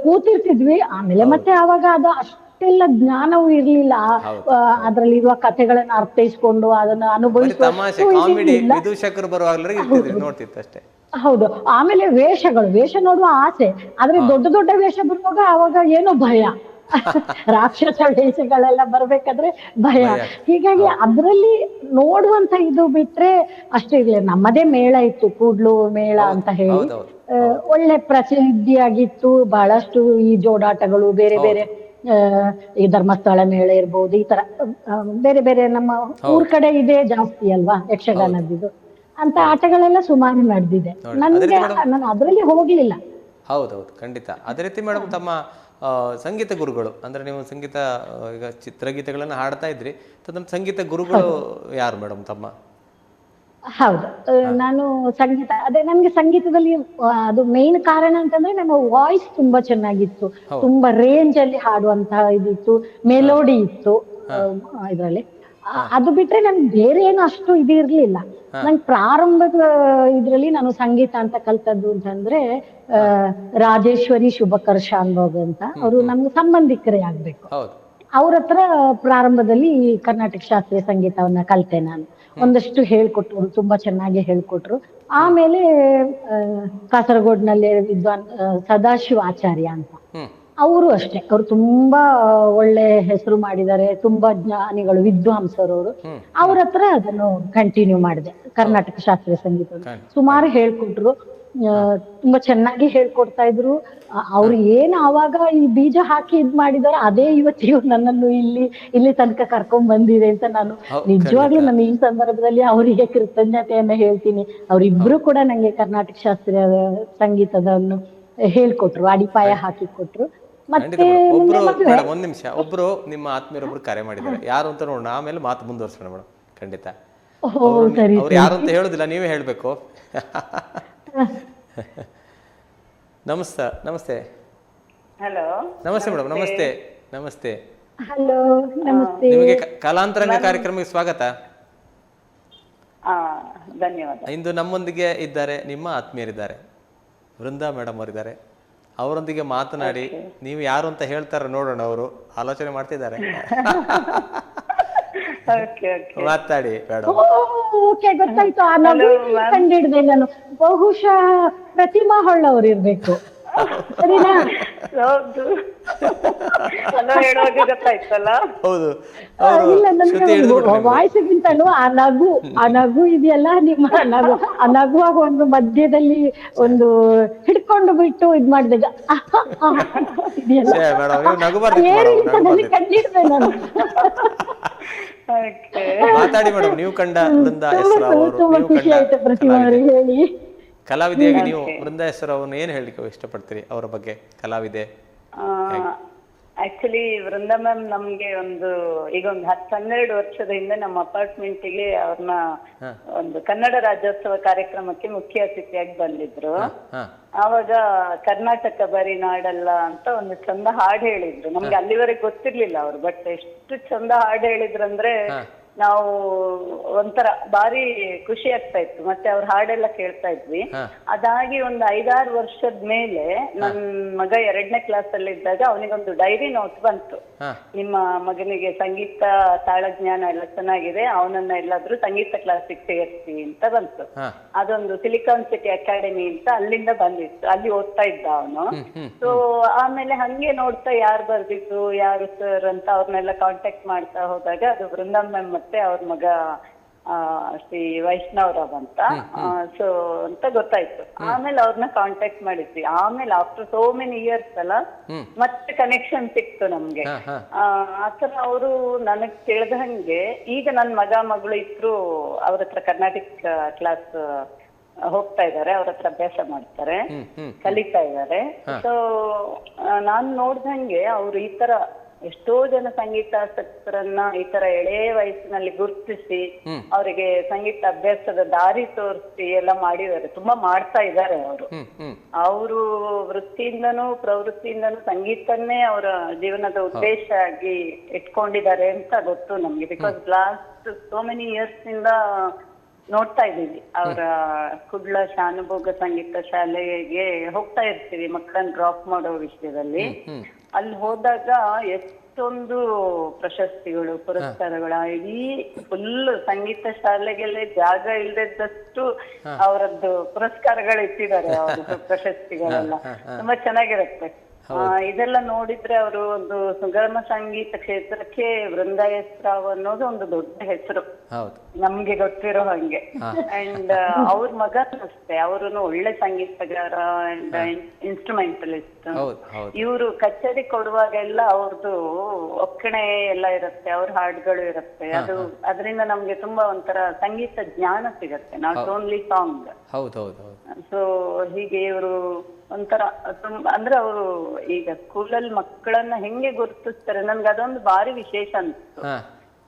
ಕೂತಿರ್ತಿದ್ವಿ. ಆಮೇಲೆ ಮತ್ತೆ ಆವಾಗ ಅದು ಅಷ್ಟೆಲ್ಲ ಜ್ಞಾನವೂ ಇರ್ಲಿಲ್ಲ. ಅದ್ರಲ್ಲಿರುವ ಕಥೆಗಳನ್ನ ಅರ್ಥೈಸ್ಕೊಂಡು ಅದನ್ನ ಅನುಭವಿಸ್ಕೊಂಡು. ಹೌದು. ಆಮೇಲೆ ವೇಷ ನೋಡುವ ಆಸೆ, ಆದ್ರೆ ದೊಡ್ಡ ವೇಷ ಬರುವಾಗ ಅವಾಗ ಏನೋ ಭಯ. ರಾಕ್ಷಸ ವೇಷಗಳೆಲ್ಲ ಬರ್ಬೇಕಾದ್ರೆ ಭಯ. ಹೀಗಾಗಿ ಅದ್ರಲ್ಲಿ ನೋಡುವಂತ ಇದು ಬಿಟ್ರೆ ಅಷ್ಟೇ ಇರ್ಲಿಲ್ಲ. ನಮ್ಮದೇ ಮೇಳ ಇತ್ತು, ಕೂಡ್ಲು ಮೇಳ ಅಂತ ಹೇಳಿ, ಒಳ್ಳೆ ಪ್ರಸಿದ್ಧಿಯಾಗಿತ್ತು. ಬಹಳಷ್ಟು ಈ ಜೋಡಾಟಗಳು, ಬೇರೆ ಬೇರೆ ಈ ಧರ್ಮಸ್ಥಳ ಮೇಳ ಇರ್ಬೋದು, ಈ ತರ ಬೇರೆ ಬೇರೆ ನಮ್ಮ ಊರ್ ಕಡೆ ಇದೆ ಜಾಸ್ತಿ ಅಲ್ವಾ ಯಕ್ಷಗಾನದ್ದು. ಅಂತ ಆಟಗಳೆಲ್ಲ ಸುಮಾರು ನಡೆದಿದೆ. ನಾನು ಅದ್ರಲ್ಲಿ ಹೋಗ್ಲಿಲ್ಲ. ಹೌದೌದು, ಖಂಡಿತ. ಅದೇ ರೀತಿ ಮೇಡಮ್, ತಮ್ಮ ಸಂಗೀತ ಗುರುಗಳು ಅಂದ್ರೆ ನೀವು ಸಂಗೀತ ಈಗ ಚಿತ್ರಗೀತೆಗಳನ್ನ ಹಾಡ್ತಾ ಇದ್ರಿ, ನಮ್ಮ ಸಂಗೀತ ಗುರುಗಳು ಯಾರು ಮೇಡಮ್ ತಮ್ಮ? ಹೌದು, ನಾನು ಸಂಗೀತ ನನ್ಗೆ ಸಂಗೀತದಲ್ಲಿ ಅದು ಮೇನ್ ಕಾರಣ ಅಂತಂದ್ರೆ ನಮ್ಮ ವಾಯ್ಸ್ ತುಂಬಾ ಚೆನ್ನಾಗಿತ್ತು, ತುಂಬಾ ರೇಂಜ್ ಅಲ್ಲಿ ಹಾಡುವಂತಹ ಇದಿತ್ತು, ಮೆಲೋಡಿ ಇತ್ತು ಇದ್ರಲ್ಲಿ. ಅದು ಬಿಟ್ರೆ ನನ್ಗೆ ಬೇರೆ ಏನು ಅಷ್ಟು ಇದು ಇರ್ಲಿಲ್ಲ. ನನ್ ಪ್ರಾರಂಭದ ಇದ್ರಲ್ಲಿ ನಾನು ಸಂಗೀತ ಅಂತ ಕಲ್ತದ್ದು ಅಂತಂದ್ರೆ ರಾಜೇಶ್ವರಿ ಶುಭಕರ್ ಶಾನ್ಭೋಗ್ ಅಂತ, ಅವರು ನಮ್ಗೆ ಸಂಬಂಧಿಕರೇ ಆಗ್ಬೇಕು. ಅವ್ರ ಹತ್ರ ಪ್ರಾರಂಭದಲ್ಲಿ ಕರ್ನಾಟಕ ಶಾಸ್ತ್ರೀಯ ಸಂಗೀತವನ್ನ ಕಲ್ತೆ ನಾನು. ಒಂದಷ್ಟು ಹೇಳ್ಕೊಟ್ರು, ತುಂಬಾ ಚೆನ್ನಾಗಿ ಹೇಳ್ಕೊಟ್ರು. ಆಮೇಲೆ ಕಾಸರಗೋಡ್ನಲ್ಲಿ ವಿದ್ವಾನ್ ಸದಾಶಿವ ಆಚಾರ್ಯ ಅಂತ, ಅವರು ಅಷ್ಟೇ, ಅವರು ತುಂಬಾ ಒಳ್ಳೆ ಹೆಸರು ಮಾಡಿದ್ದಾರೆ, ತುಂಬಾ ಜ್ಞಾನಿಗಳು, ವಿದ್ವಾಂಸರವರು. ಅವ್ರ ಹತ್ರ ಅದನ್ನು ಕಂಟಿನ್ಯೂ ಮಾಡಿದೆ, ಕರ್ನಾಟಕ ಶಾಸ್ತ್ರೀಯ ಸಂಗೀತ ಸುಮಾರು ಹೇಳ್ಕೊಟ್ರು. ತುಂಬಾ ಚೆನ್ನಾಗಿ ಹೇಳ್ಕೊಡ್ತಾ ಇದ್ರು. ಅವ್ರು ಏನು ಆವಾಗ ಈ ಬೀಜ ಹಾಕಿ ಇದ್ ಮಾಡಿದಾರೆ, ಅದೇ ಇವತ್ತಿಗೂ ನನ್ನನ್ನು ಇಲ್ಲಿ ತನಕ ಕರ್ಕೊಂಡ್ ಬಂದಿದೆ ಅಂತ ನಾನು ನಿಜವಾಗ್ಲೂ ನಾನು ಈ ಸಂದರ್ಭದಲ್ಲಿ ಅವರಿಗೆ ಕೃತಜ್ಞತೆಯನ್ನ ಹೇಳ್ತೀನಿ. ಅವರಿಬ್ರು ಕೂಡ ನಂಗೆ ಕರ್ನಾಟಕ ಶಾಸ್ತ್ರೀಯ ಸಂಗೀತದನ್ನು ಹೇಳ್ಕೊಟ್ರು, ಅಡಿಪಾಯ ಹಾಕಿ ಕೊಟ್ರು. ಮತ್ತೆ ಒಂದ್ ನಿಮಿಷ, ಒಬ್ರು ನಿಮ್ಮ ಆತ್ಮೀಯರೊಬ್ರು ಕರೆ ಮಾಡಿದ್ದಾರೆ, ಯಾರು ಅಂತ ನೋಡೋಣ, ಆಮೇಲೆ ಮಾತು ಮುಂದುವರ್ಸೋಣ ಮೇಡಮ್. ಖಂಡಿತ. ಅವ್ರು ಯಾರು ಅಂತ ಹೇಳುದಿಲ್ಲ, ನೀವೇ ಹೇಳ್ಬೇಕು. ನಮಸ್ತೆ. ಹಲೋ, ನಮಸ್ತೆ ಮೇಡಮ್. ನಮಸ್ತೆ. ಹಲೋ, ನಮಸ್ತೆ. ನಿಮಗೆ ಕಲಾಂತರಂಗ ಕಾರ್ಯಕ್ರಮಕ್ಕೆ ಸ್ವಾಗತ. ಧನ್ಯವಾದ. ಇಂದು ನಮ್ಮೊಂದಿಗೆ ಇದ್ದಾರೆ ನಿಮ್ಮ ಆತ್ಮೀಯರಿದ್ದಾರೆ, ವೃಂದಾ ಮೇಡಮ್ ಅವರಿದ್ದಾರೆ. ಅವರೊಂದಿಗೆ ಮಾತನಾಡಿ ನೀವು ಯಾರು ಅಂತ ಹೇಳ್ತಾರ ನೋಡೋಣ. ಅವರು ಆಲೋಚನೆ ಮಾಡ್ತಿದ್ದಾರೆ, ಮಾತಾಡಿ ಮೇಡಮ್. ಓಕೆ, ಗೊತ್ತಾಯ್ತು. ಕಂಡಿಡ್ದೆ ನಾನು, ಬಹುಶಃ ಪ್ರತಿಮಾ ಹೊಳ್ಳವ್ರು ಇರ್ಬೇಕು. ಸರಿನಾ? ಹೌದು, ಹೇಳುವಾಗ ಗೊತ್ತಾಯ್ತಲ್ಲ. ಹೌದು, ಇಲ್ಲ, ನನ್ಗೆ ವಾಯ್ಸ್ಗಿಂತಲೂ ಆ ನಗು ಇದೆಯಲ್ಲ, ನಿಮ್ಮ ಆ ನಗುವಾಗ ಒಂದು ಮಧ್ಯದಲ್ಲಿ ಒಂದು ಹಿಡ್ಕೊಂಡು ಬಿಟ್ಟು ಇದ್ ಮಾಡಿದಾಗ ಕಂಡಿಡ್ದೆ ನಾನು. ಮಾತಾಡಿ ಮೇಡಮ್. ನೀವು ಕಂಡ ವೃಂದಾ ಹೆಸರು, ತುಂಬಾ ಖುಷಿ ಆಯ್ತು ಪ್ರತಿಮಾ ಅವರಿಗೆ ಹೇಳಿ. ಕಲಾವಿದೆಯಾಗಿ ನೀವು ವೃಂದಾ ಹೆಸರು ಅವ್ರನ್ನ ಏನ್ ಹೇಳಲಿಕ್ಕೆ ಇಷ್ಟಪಡ್ತೀರಿ, ಅವರ ಬಗ್ಗೆ? ಕಲಾವಿದೆ ಆಕ್ಚುಲಿ ವೃಂದಾ ಮ್ಯಾಮ್ ನಮ್ಗೆ ಈಗ ಒಂದು 10-12 ವರ್ಷದ ಹಿಂದೆ ನಮ್ಮ ಅಪಾರ್ಟ್ಮೆಂಟಿಗೆ ಅವ್ರನ್ನ ಒಂದು ಕನ್ನಡ ರಾಜ್ಯೋತ್ಸವ ಕಾರ್ಯಕ್ರಮಕ್ಕೆ ಮುಖ್ಯ ಅತಿಥಿಯಾಗಿ ಬಂದಿದ್ರು. ಆವಾಗ ಕರ್ನಾಟಕ ಬರೀ ನಾಡಲ್ಲ ಅಂತ ಒಂದು ಚಂದ ಹಾಡು ಹೇಳಿದ್ರು. ನಮ್ಗೆ ಅಲ್ಲಿವರೆಗೆ ಗೊತ್ತಿರ್ಲಿಲ್ಲ ಅವ್ರು, ಬಟ್ ಎಷ್ಟು ಚಂದ ಹಾಡು ಹೇಳಿದ್ರಂದ್ರೆ ನಾವು ಒಂಥರ ಭಾರಿ ಖುಷಿ ಆಗ್ತಾ ಇತ್ತು. ಮತ್ತೆ ಅವ್ರ ಹಾಡೆಲ್ಲ ಕೇಳ್ತಾ ಇದ್ವಿ. ಅದಾಗಿ ಒಂದು 5-6 ವರ್ಷದ ಮೇಲೆ ನನ್ ಮಗ 2ನೇ ಕ್ಲಾಸ್ ಅಲ್ಲಿ ಇದ್ದಾಗ ಅವನಿಗೊಂದು ಡೈರಿ ನೋಟ್ ಬಂತು. ನಿಮ್ಮ ಮಗನಿಗೆ ಸಂಗೀತ ತಾಳಜ್ಞಾನ ಎಲ್ಲ ಚೆನ್ನಾಗಿದೆ, ಅವನನ್ನ ಎಲ್ಲಾದ್ರೂ ಸಂಗೀತ ಕ್ಲಾಸಿಗೆ ಸೇರಿಸಿ ಅಂತ ಬಂತು. ಅದೊಂದು ಸಿಲಿಕಾನ್ ಸಿಟಿ ಅಕಾಡೆಮಿ ಅಂತ ಅಲ್ಲಿಂದ ಬಂದಿತ್ತು, ಅಲ್ಲಿ ಓದ್ತಾ ಇದ್ದ ಅವನು. ಸೊ ಆಮೇಲೆ ಹಂಗೆ ನೋಡ್ತಾ ಯಾರು ಬರ್ದಿತ್ತು ಯಾರು ಸರ್ ಅಂತ ಅವ್ರನ್ನೆಲ್ಲ ಕಾಂಟ್ಯಾಕ್ಟ್ ಮಾಡ್ತಾ ಹೋದಾಗ ಅದು ವೃಂದಾ ಮ್ಯಾಮ್ ಮತ್ತೆ ಅವ್ರ ಮಗ ಶ್ರೀ ವೈಷ್ಣವರಾವ್ ಅಂತ ಸೊ ಅಂತ ಗೊತ್ತಾಯ್ತು. ಆಮೇಲೆ ಅವ್ರನ್ನ ಕಾಂಟ್ಯಾಕ್ಟ್ ಮಾಡಿದ್ವಿ. ಆಮೇಲೆ ಆಫ್ಟರ್ ಸೋ ಮೆನಿ ಇಯರ್ಸ್ ಅಲ್ಲ ಮತ್ತೆ ಕನೆಕ್ಷನ್ ಸಿಕ್ತು ನಮ್ಗೆ. ಆತರ ಅವರು ನನಗ್ ತಿಳಿದಂಗೆ ಈಗ ನನ್ ಮಗ ಮಗಳು ಇಬ್ರು ಅವ್ರ ಹತ್ರ ಕರ್ನಾಟಿಕ್ ಕ್ಲಾಸ್ ಹೋಗ್ತಾ ಇದ್ದಾರೆ, ಅವ್ರ ಹತ್ರ ಅಭ್ಯಾಸ ಮಾಡ್ತಾರೆ, ಕಲಿತಾ ಇದ್ದಾರೆ. ಸೊ ನಾನ್ ನೋಡ್ದಂಗೆ ಅವ್ರು ಈ ತರ ಎಷ್ಟೋ ಜನ ಸಂಗೀತಾಸಕ್ತರನ್ನ ಈ ತರ ಎಳೆ ವಯಸ್ಸಿನಲ್ಲಿ ಗುರುತಿಸಿ ಅವರಿಗೆ ಸಂಗೀತ ಅಭ್ಯಾಸದ ದಾರಿ ತೋರಿಸಿ ಎಲ್ಲ ಮಾಡಿದ್ದಾರೆ, ತುಂಬಾ ಮಾಡ್ತಾ ಇದ್ದಾರೆ ಅವರು ವೃತ್ತಿಯಿಂದನೂ ಪ್ರವೃತ್ತಿಯಿಂದನೂ ಸಂಗೀತನ್ನೇ ಅವರ ಜೀವನದ ಉದ್ದೇಶ ಆಗಿ ಇಟ್ಕೊಂಡಿದ್ದಾರೆ ಅಂತ ಗೊತ್ತು ನಮ್ಗೆ. Because last so many years ಇಂದ ನೋಡ್ತಾ ಇದ್ದೀವಿ. ಅವರ ಕುಡ್ಲ ಶಾನುಭೋಗ ಸಂಗೀತ ಶಾಲೆಗೆ ಹೋಗ್ತಾ ಇರ್ತೀವಿ ಮಕ್ಕಳನ್ನ ಡ್ರಾಪ್ ಮಾಡೋ ವಿಷಯದಲ್ಲಿ. ಅಲ್ಲಿ ಹೋದಾಗ ಎಷ್ಟೊಂದು ಪ್ರಶಸ್ತಿಗಳು ಪುರಸ್ಕಾರಗಳು, ಇಡೀ ಫುಲ್ ಸಂಗೀತ ಶಾಲೆಗೆಲ್ಲ ಜಾಗ ಇಲ್ಲದಷ್ಟು ಅವರದ್ದು ಪುರಸ್ಕಾರಗಳು ಇಟ್ಟಿದ್ದಾರೆ, ಅವ್ರದ್ದು ಪ್ರಶಸ್ತಿಗಳೆಲ್ಲ ತುಂಬಾ ಚೆನ್ನಾಗಿರುತ್ತೆ. ಇದೆಲ್ಲ ನೋಡಿದ್ರೆ ಅವರು ಒಂದು ಸುಗಮ ಸಂಗೀತ ಕ್ಷೇತ್ರಕ್ಕೆ ವೃಂದಾ ಎಸ್ ರಾವ್ ಅನ್ನೋದು ಒಂದು ದೊಡ್ಡ ಹೆಸರು ನಮ್ಗೆ ಗೊತ್ತಿರೋ ಹಂಗೆ. ಅಂಡ್ ಅವ್ರ ಮಗನೂ ಅಷ್ಟೇ, ಅವರುನು ಒಳ್ಳೆ ಸಂಗೀತಗಾರ ಅಂಡ್ ಇನ್ಸ್ಟ್ರುಮೆಂಟಲಿಸ್ಟ್. ಇವರು ಕಚೇರಿ ಕೊಡುವಾಗೆಲ್ಲ ಅವ್ರದ್ದು ಒಕ್ಕಣೆ ಎಲ್ಲ ಇರುತ್ತೆ, ಅವ್ರ ಹಾಡುಗಳು ಇರುತ್ತೆ. ಅದರಿಂದ ನಮ್ಗೆ ತುಂಬಾ ಒಂಥರ ಸಂಗೀತ ಜ್ಞಾನ ಸಿಗತ್ತೆ, ನಾಟ್ ಓನ್ಲಿ ಸಾಂಗ್. ಸೊ ಹೀಗೆ ಇವರು ಒಂಥರ ತುಂಬಾ ಅಂದ್ರೆ ಅವರು ಈಗ ಸ್ಕೂಲಲ್ಲಿ ಮಕ್ಕಳನ್ನ ಹೆಂಗೆ ಗುರುತಿಸ್ತಾರೆ, ನನ್ಗೆ ಅದೊಂದು ಭಾರಿ ವಿಶೇಷ ಅನ್ಸ್ತು.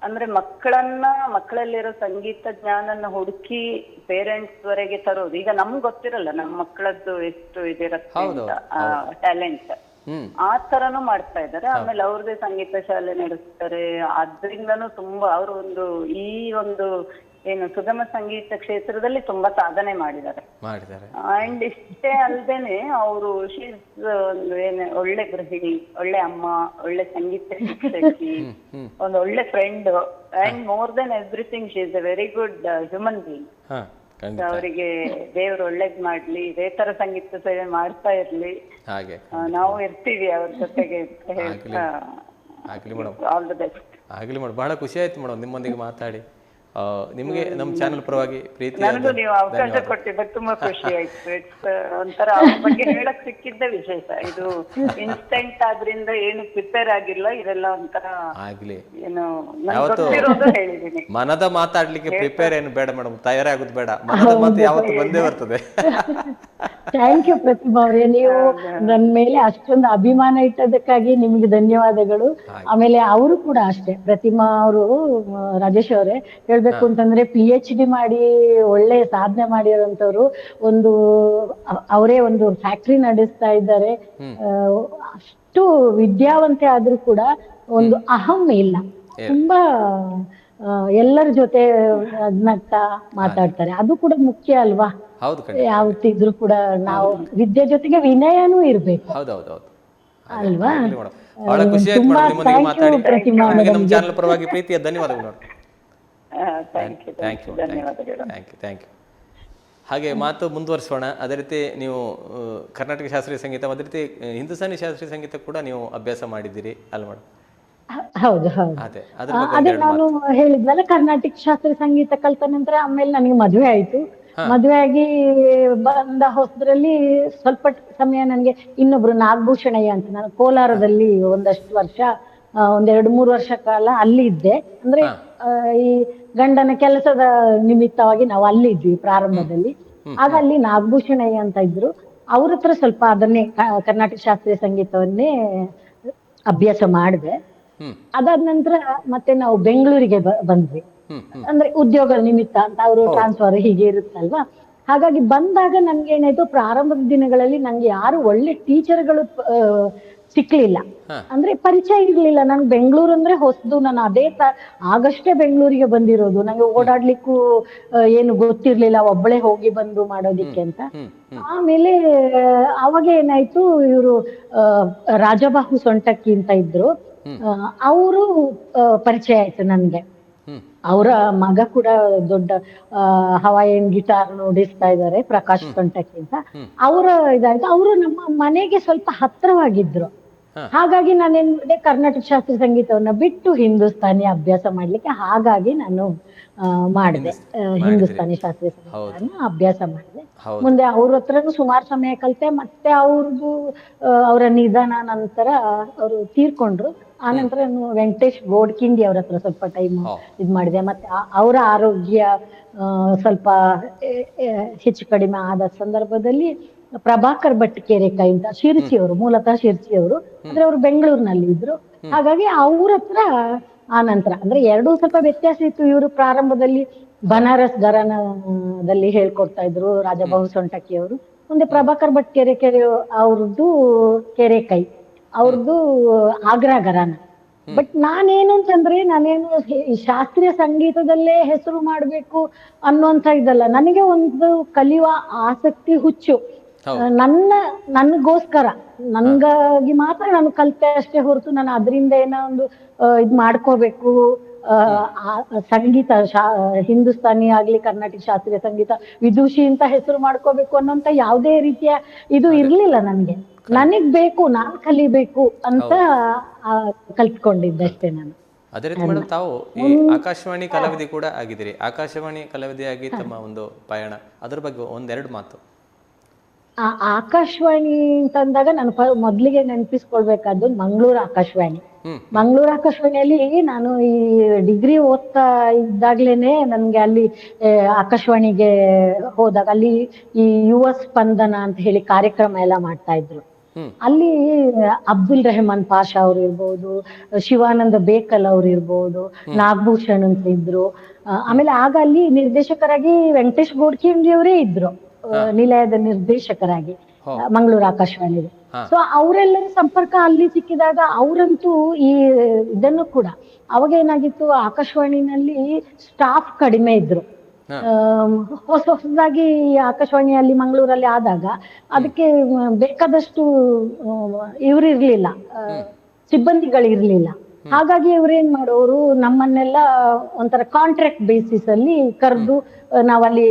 ಅಂದ್ರೆ ಮಕ್ಕಳಲ್ಲಿರೋ ಸಂಗೀತ ಜ್ಞಾನನ ಹುಡುಕಿ ಪೇರೆಂಟ್ಸ್ ವರೆಗೆ ತರೋದು. ಈಗ ನಮ್ಗೆ ಗೊತ್ತಿರಲ್ಲ ನಮ್ಮ ಮಕ್ಕಳದ್ದು ಎಷ್ಟು ಇದಿರತ್ತೆ ಅಂತ ಟ್ಯಾಲೆಂಟ್, ಆ ತರನು ಮಾಡ್ತಾ ಇದ್ದಾರೆ. ಆಮೇಲೆ ಅವ್ರದೇ ಸಂಗೀತ ಶಾಲೆ ನಡೆಸ್ತಾರೆ. ಅದ್ರಿಂದನೂ ತುಂಬಾ ಅವರು ಈ ಒಂದು ಏನು ಸುಗಮ ಸಂಗೀತ ಕ್ಷೇತ್ರದಲ್ಲಿ ತುಂಬಾ ಸಾಧನೆ ಮಾಡಿದ್ದಾರೆ. ಅಂಡ್ ಇಷ್ಟೇ ಅಲ್ದೇನೆ ಅವರು ಒಂದು ಏನು ಒಳ್ಳೆ ಗೃಹಿಣಿ, ಒಳ್ಳೆ ಅಮ್ಮ, ಒಳ್ಳೆ ಸಂಗೀತ ಶಿಕ್ಷಕಿ, ಒಂದು ಒಳ್ಳೆ friend, and more than everything she is a very good human being. ಅವರಿಗೆ ದೇವ್ರು ಒಳ್ಳೇದ್ ಮಾಡ್ಲಿ, ಇದೇ ತರ ಸಂಗೀತ ಸೇವೆ ಮಾಡ್ತಾ ಇರ್ಲಿ, ನಾವು ಇರ್ತೀವಿ ಅವ್ರ ಜೊತೆಗೆ ಅಂತ ಹೇಳ್ತಾ ಆಲ್ ದಿ ಬೆಸ್ಟ್. ಆಗ್ಲಿ ಮೇಡಮ್, ಬಹಳ ಖುಷಿ ಆಯ್ತು ಮೇಡಮ್ ನಿಮ್ಮೊಂದಿಗೆ ಮಾತಾಡಿ. ನಿಮಗೆ ನಮ್ಮ ಚಾನೆಲ್ ಪರವಾಗಿ ಪ್ರೀತಿ. ನನಗೂ ನೀವು ಅವಕಾಶ ಕೊಟ್ಟಿದ್ದಕ್ಕೆ ತುಂಬಾ ಖುಷಿ ಆಯ್ತು. ಒಂಥರ ಅವ್ರ ಬಗ್ಗೆ ಹೇಳಕ್ ಸಿಕ್ಕಿದ್ದ ವಿಶೇಷ. ಇದು ಇನ್ಸ್ಟೆಂಟ್ ಆದ್ರಿಂದ ಏನು ಪ್ರಿಪೇರ್ ಆಗಿಲ್ಲ, ಇದೆಲ್ಲ ಒಂಥರ ಆಗ್ಲಿ ಏನು ಗೊತ್ತಿರೋದು ಹೇಳಿದೀನಿ. ಮನದ ಮಾತಾಡ್ಲಿಕ್ಕೆ ಪ್ರಿಪೇರ್ ಏನು ಬೇಡ ಮೇಡಮ್, ತಯಾರಾಗೋದು ಬೇಡ, ಮನದ ಮಾತು ಯಾವತ್ತು ಬಂದೇ ಬರ್ತದೆ. ಥ್ಯಾಂಕ್ ಯು ಪ್ರತಿಭಾ ಅವರೇ, ನೀವು ನನ್ನ ಮೇಲೆ ಅಷ್ಟೊಂದು ಅಭಿಮಾನ ಇಟ್ಟದಕ್ಕಾಗಿ ನಿಮ್ಗೆ ಧನ್ಯವಾದಗಳು. ಆಮೇಲೆ ಅವರು ಕೂಡ ಅಷ್ಟೇ, ಪ್ರತಿಮಾ ಅವರು, ರಾಜೇಶ್ ಅವರೇ ಹೇಳ್ಬೇಕು ಅಂತಂದ್ರೆ PhD ಮಾಡಿ ಒಳ್ಳೆ ಸಾಧನೆ ಮಾಡಿರೋಂಥವ್ರು. ಅವರೇ ಒಂದು ಫ್ಯಾಕ್ಟ್ರಿ ನಡೆಸ್ತಾ ಇದ್ದಾರೆ. ಅಷ್ಟು ವಿದ್ಯಾವಂತೆ ಆದ್ರೂ ಕೂಡ ಒಂದು ಅಹಂ ಇಲ್ಲ, ತುಂಬಾ ಎಲ್ಲರ ಜೊತೆ ನಗ್ತಾ ಮಾತಾಡ್ತಾರೆ. ಅದು ಕೂಡ ಮುಖ್ಯ ಅಲ್ವಾ? ಯಾವತ್ತಿದ್ರು ಕೂಡ ನಾವು ವಿದ್ಯೆ ಜೊತೆಗೆ ವಿನಯನೂ ಇರ್ಬೇಕು ಅಲ್ವಾ? ಬಹಳ ಖುಷಿ ಆಯ್ತು ಮೇಡಮ್ ನಿಮ್ಮೊಂದಿಗೆ ಮಾತಾಡಿ. ನಿಮಗೆ ನಮ್ಮ ಚಾನೆಲ್ ಪರವಾಗಿ ಪ್ರೀತಿಯ ಧನ್ಯವಾದಗಳು. Thank you. ಹಾಗೆ ಮಾತು ಮುಂದುವರಿಸೋಣ. ಅದೇ ರೀತಿ ನೀವು ಕರ್ನಾಟಕ ಶಾಸ್ತ್ರೀಯ ಸಂಗೀತ, ಅದೇ ರೀತಿ ಹಿಂದೂಸ್ತಾನಿ ಶಾಸ್ತ್ರೀಯ ಸಂಗೀತ ಕೂಡ ನೀವು ಅಭ್ಯಾಸ ಮಾಡಿದ್ದೀರಿ ಅಲ್ಲ ಮೇಡಮ್? ಹೌದು ಹೌದು. ಅದೇ ನಾನು ಹೇಳಿದ್ವಲ್ಲ, ಕರ್ನಾಟಕ ಶಾಸ್ತ್ರೀಯ ಸಂಗೀತ ಕಲ್ತ ನಂತರ ಆಮೇಲೆ ನನಗೆ ಮದುವೆ ಆಯ್ತು. ಮದುವೆ ಆಗಿ ಬಂದ ಹೊಸದ್ರಲ್ಲಿ ಸ್ವಲ್ಪ ಸಮಯ ನನಗೆ ಇನ್ನೊಬ್ರು ನಾಗಭೂಷಣಯ್ಯ ಅಂತ, ನಾನು ಕೋಲಾರದಲ್ಲಿ ಒಂದಷ್ಟು ವರ್ಷ, 1-2-3 ವರ್ಷ ಕಾಲ ಅಲ್ಲಿ ಇದ್ದೆ. ಅಂದ್ರೆ ಈ ಗಂಡನ ಕೆಲಸದ ನಿಮಿತ್ತವಾಗಿ ನಾವು ಅಲ್ಲಿ ಇದ್ವಿ ಪ್ರಾರಂಭದಲ್ಲಿ. ಆಗ ಅಲ್ಲಿ ನಾಗಭೂಷಣಯ್ಯ ಅಂತ ಇದ್ರು, ಅವ್ರ ಹತ್ರ ಸ್ವಲ್ಪ ಅದನ್ನೇ ಕರ್ನಾಟಕ ಶಾಸ್ತ್ರೀಯ ಸಂಗೀತವನ್ನೇ ಅಭ್ಯಾಸ ಮಾಡಿದೆ. ಹ್ಮ್ ಅದಾದ ನಂತರ ಮತ್ತೆ ನಾವು ಬೆಂಗಳೂರಿಗೆ ಬಂದ್ವಿ. ಹ್ಮ್ ಅಂದ್ರೆ ಉದ್ಯೋಗ ನಿಮಿತ್ತ ಅಂತ ಅವರು ಟ್ರಾನ್ಸ್ಫರ್ ಹೀಗೆ ಇರುತ್ತಲ್ವಾ. ಹಾಗಾಗಿ ಬಂದಾಗ ನನ್ಗೆ ಏನಾಯ್ತು, ಪ್ರಾರಂಭದ ದಿನಗಳಲ್ಲಿ ನಂಗೆ ಯಾರು ಒಳ್ಳೆ ಟೀಚರ್ಗಳು ಸಿಕ್ಲಿಲ್ಲ. ಅಂದ್ರೆ ಪರಿಚಯ ಇರ್ಲಿಲ್ಲ. ನಂಗೆ ಬೆಂಗಳೂರು ಅಂದ್ರೆ ಹೊಸದು. ನಾನು ಆಗಷ್ಟೇ ಬೆಂಗಳೂರಿಗೆ ಬಂದಿರೋದು. ನಂಗೆ ಓಡಾಡ್ಲಿಕ್ಕೂ ಏನು ಗೊತ್ತಿರ್ಲಿಲ್ಲ, ಒಬ್ಬಳೇ ಹೋಗಿ ಬಂದು ಮಾಡೋದಿಕ್ಕೆ ಅಂತ. ಆಮೇಲೆ ಅವಾಗ ಏನಾಯ್ತು, ಇವರು ರಾಜಬಾಹು ಸೊಂಟಕ್ಕಿ ಅಂತ ಇದ್ರು, ಅವರು ಪರಿಚಯ ಆಯ್ತು ನನ್ಗೆ. ಅವರ ಮಗ ಕೂಡ ದೊಡ್ಡ ಹವಾಯಿಯನ್ ಗಿಟಾರ್ ನುಡಿಸ್ತಾ ಇದ್ದಾರೆ, ಪ್ರಕಾಶ್ ಸೊಂಟಕ್ಕಿ ಅಂತ. ಅವರ ಇದಾಯ್ತು. ಅವರು ನಮ್ಮ ಮನೆಗೆ ಸ್ವಲ್ಪ ಹತ್ರವಾಗಿದ್ರು. ಹಾಗಾಗಿ ನಾನೇನ್ ಮಾಡಿದೆ, ಕರ್ನಾಟಕ ಶಾಸ್ತ್ರೀಯ ಸಂಗೀತವನ್ನ ಬಿಟ್ಟು ಹಿಂದೂಸ್ತಾನಿ ಅಭ್ಯಾಸ ಮಾಡ್ಲಿಕ್ಕೆ ಹಾಗಾಗಿ ನಾನು ಮಾಡಿದೆ. ಹಿಂದೂಸ್ತಾನಿ ಶಾಸ್ತ್ರೀಯ ಸಂಗೀತವನ್ನ ಅಭ್ಯಾಸ ಮಾಡಿದೆ. ಮುಂದೆ ಅವ್ರ ಹತ್ರನೂ ಸುಮಾರು ಸಮಯ ಕಲಿತೆ. ಮತ್ತೆ ಅವ್ರದ್ದು ಅವರ ನಿಧನ ನಂತರ ಅವರು ತೀರ್ಕೊಂಡ್ರು. ಆನಂತರ ವೆಂಕಟೇಶ್ ಗೋಡ್ಕಿಂಡಿ ಅವ್ರ ಹತ್ರ ಸ್ವಲ್ಪ ಟೈಮ್ ಇದ್ ಮಾಡಿದೆ. ಮತ್ತೆ ಅವರ ಆರೋಗ್ಯ ಸ್ವಲ್ಪ ಹೆಚ್ಚು ಕಡಿಮೆ ಆದ ಸಂದರ್ಭದಲ್ಲಿ ಪ್ರಭಾಕರ್ ಭಟ್ ಕೆರೆಕೈ ಅಂತ, ಶಿರ್ಸಿಯವರು, ಮೂಲತಃ ಶಿರ್ಸಿಯವರು, ಅಂದ್ರೆ ಅವರು ಬೆಂಗಳೂರಿನಲ್ಲಿ ಇದ್ರು. ಹಾಗಾಗಿ ಅವ್ರ ಹತ್ರ ಆನಂತರ ಅಂದ್ರೆ ಎರಡೂ ಸ್ವಲ್ಪ ವ್ಯತ್ಯಾಸ ಇತ್ತು. ಇವರು ಪ್ರಾರಂಭದಲ್ಲಿ ಬನಾರಸ್ ಘರಾನದಲ್ಲಿ ಹೇಳ್ಕೊಡ್ತಾ ಇದ್ರು, ರಾಜಬಾಹು ಸೊಂಟಕ್ಕಿ ಅವರು. ಮುಂದೆ ಪ್ರಭಾಕರ್ ಭಟ್ ಕೆರೆ ಅವ್ರದ್ದು ಕೆರೆಕೈ, ಅವ್ರದ್ದು ಆಗ್ರಾ ಘರಾನ. ಬಟ್ ನಾನೇನು ಅಂತಂದ್ರೆ, ನಾನೇನು ಶಾಸ್ತ್ರೀಯ ಸಂಗೀತದಲ್ಲೇ ಹೆಸರು ಮಾಡ್ಬೇಕು ಅನ್ನುವಂತ ಇದಲ್ಲ. ನನಗೆ ಒಂದು ಕಲಿಯುವ ಆಸಕ್ತಿ, ಹುಚ್ಚು. ನನ್ಗೋಸ್ಕರ, ನನ್ಗಾಗಿ ಮಾತ್ರ ನಾನು ಕಲಿತೆ ಅಷ್ಟೇ ಹೊರತು ನಾನು ಅದರಿಂದ ಏನೋ ಒಂದು ಇದ್ ಮಾಡ್ಕೋಬೇಕು, ಸಂಗೀತ ಹಿಂದೂಸ್ತಾನಿ ಆಗ್ಲಿ ಕರ್ನಾಟಕ ಶಾಸ್ತ್ರೀಯ ಸಂಗೀತ ವಿದೂಷಿ ಅಂತ ಹೆಸರು ಮಾಡ್ಕೋಬೇಕು ಅನ್ನೋಂತ ಯಾವುದೇ ರೀತಿಯ ಇದು ಇರ್ಲಿಲ್ಲ ನನ್ಗೆ. ನನಗ್ ಬೇಕು, ನಾನ್ ಕಲಿಬೇಕು ಅಂತ ಕಲ್ತ್ಕೊಂಡಿದ್ದೆ ಅಷ್ಟೇ ನಾನು. ಅದೇ ರೀತಿ ಮೇಡಮ್, ತಾವು ಈ ಆಕಾಶವಾಣಿ ಕಲಾವಿದೆ ಕೂಡ ಆಗಿದ್ದೀರಿ. ಆಕಾಶವಾಣಿ ಕಲಾವಿದೆಯಾಗಿ ತಮ್ಮ ಒಂದು ಪಯಣ, ಅದ್ರ ಬಗ್ಗೆ ಒಂದೆರಡು ಮಾತು. ಆಕಾಶವಾಣಿ ಅಂತಂದಾಗ ನಾನು ಮೊದ್ಲಿಗೆ ನೆನಪಿಸ್ಕೊಳ್ಬೇಕಾದ್ದು ಮಂಗಳೂರು ಆಕಾಶವಾಣಿ. ಮಂಗಳೂರು ಆಕಾಶವಾಣಿಯಲ್ಲಿ ನಾನು ಈ ಡಿಗ್ರಿ ಓದ್ತಾ ಇದ್ದಾಗ್ಲೇನೆ ನನ್ಗೆ ಅಲ್ಲಿ ಆಕಾಶವಾಣಿಗೆ ಹೋದಾಗ ಅಲ್ಲಿ ಈ ಯುವ ಸ್ಪಂದನ ಅಂತ ಹೇಳಿ ಕಾರ್ಯಕ್ರಮ ಎಲ್ಲ ಮಾಡ್ತಾ ಇದ್ರು. ಅಲ್ಲಿ ಅಬ್ದುಲ್ ರೆಹಮಾನ್ ಪಾಷಾ ಅವ್ರು ಇರ್ಬೋದು, ಶಿವಾನಂದ ಬೇಕಲ್ ಅವ್ರು ಇರ್ಬೋದು, ನಾಗಭೂಷಣ್ ಅಂತ ಇದ್ರು. ಆಮೇಲೆ ಆಗ ಅಲ್ಲಿ ನಿರ್ದೇಶಕರಾಗಿ ವೆಂಕಟೇಶ್ ಗೋಡ್ಕಿಂಡಿ ಅವರೇ ಇದ್ರು, ನಿಲಯದ ನಿರ್ದೇಶಕರಾಗಿ ಮಂಗಳೂರು ಆಕಾಶವಾಣಿಗೆ. ಸೊ ಅವರೆಲ್ಲರ ಸಂಪರ್ಕ ಅಲ್ಲಿ ಸಿಕ್ಕಿದಾಗ ಅವರಂತೂ ಈ ಇದನ್ನು ಕೂಡ, ಅವಾಗ ಏನಾಗಿತ್ತು, ಆಕಾಶವಾಣಿನಲ್ಲಿ ಸ್ಟಾಫ್ ಕಡಿಮೆ ಇದ್ರು. ಹೊಸದಾಗಿ ಆಕಾಶವಾಣಿಯಲ್ಲಿ ಮಂಗಳೂರಲ್ಲಿ ಆದಾಗ ಅದಕ್ಕೆ ಬೇಕಾದಷ್ಟು ಇವ್ರಿರ್ಲಿಲ್ಲ, ಸಿಬ್ಬಂದಿಗಳಿರ್ಲಿಲ್ಲ. ಹಾಗಾಗಿ ಇವ್ರೇನ್ ಮಾಡೋರು, ನಮ್ಮನ್ನೆಲ್ಲ ಒಂಥರ ಕಾಂಟ್ರಾಕ್ಟ್ ಬೇಸಿಸ್ ಅಲ್ಲಿ ಕರೆದು ನಾವಲ್ಲಿ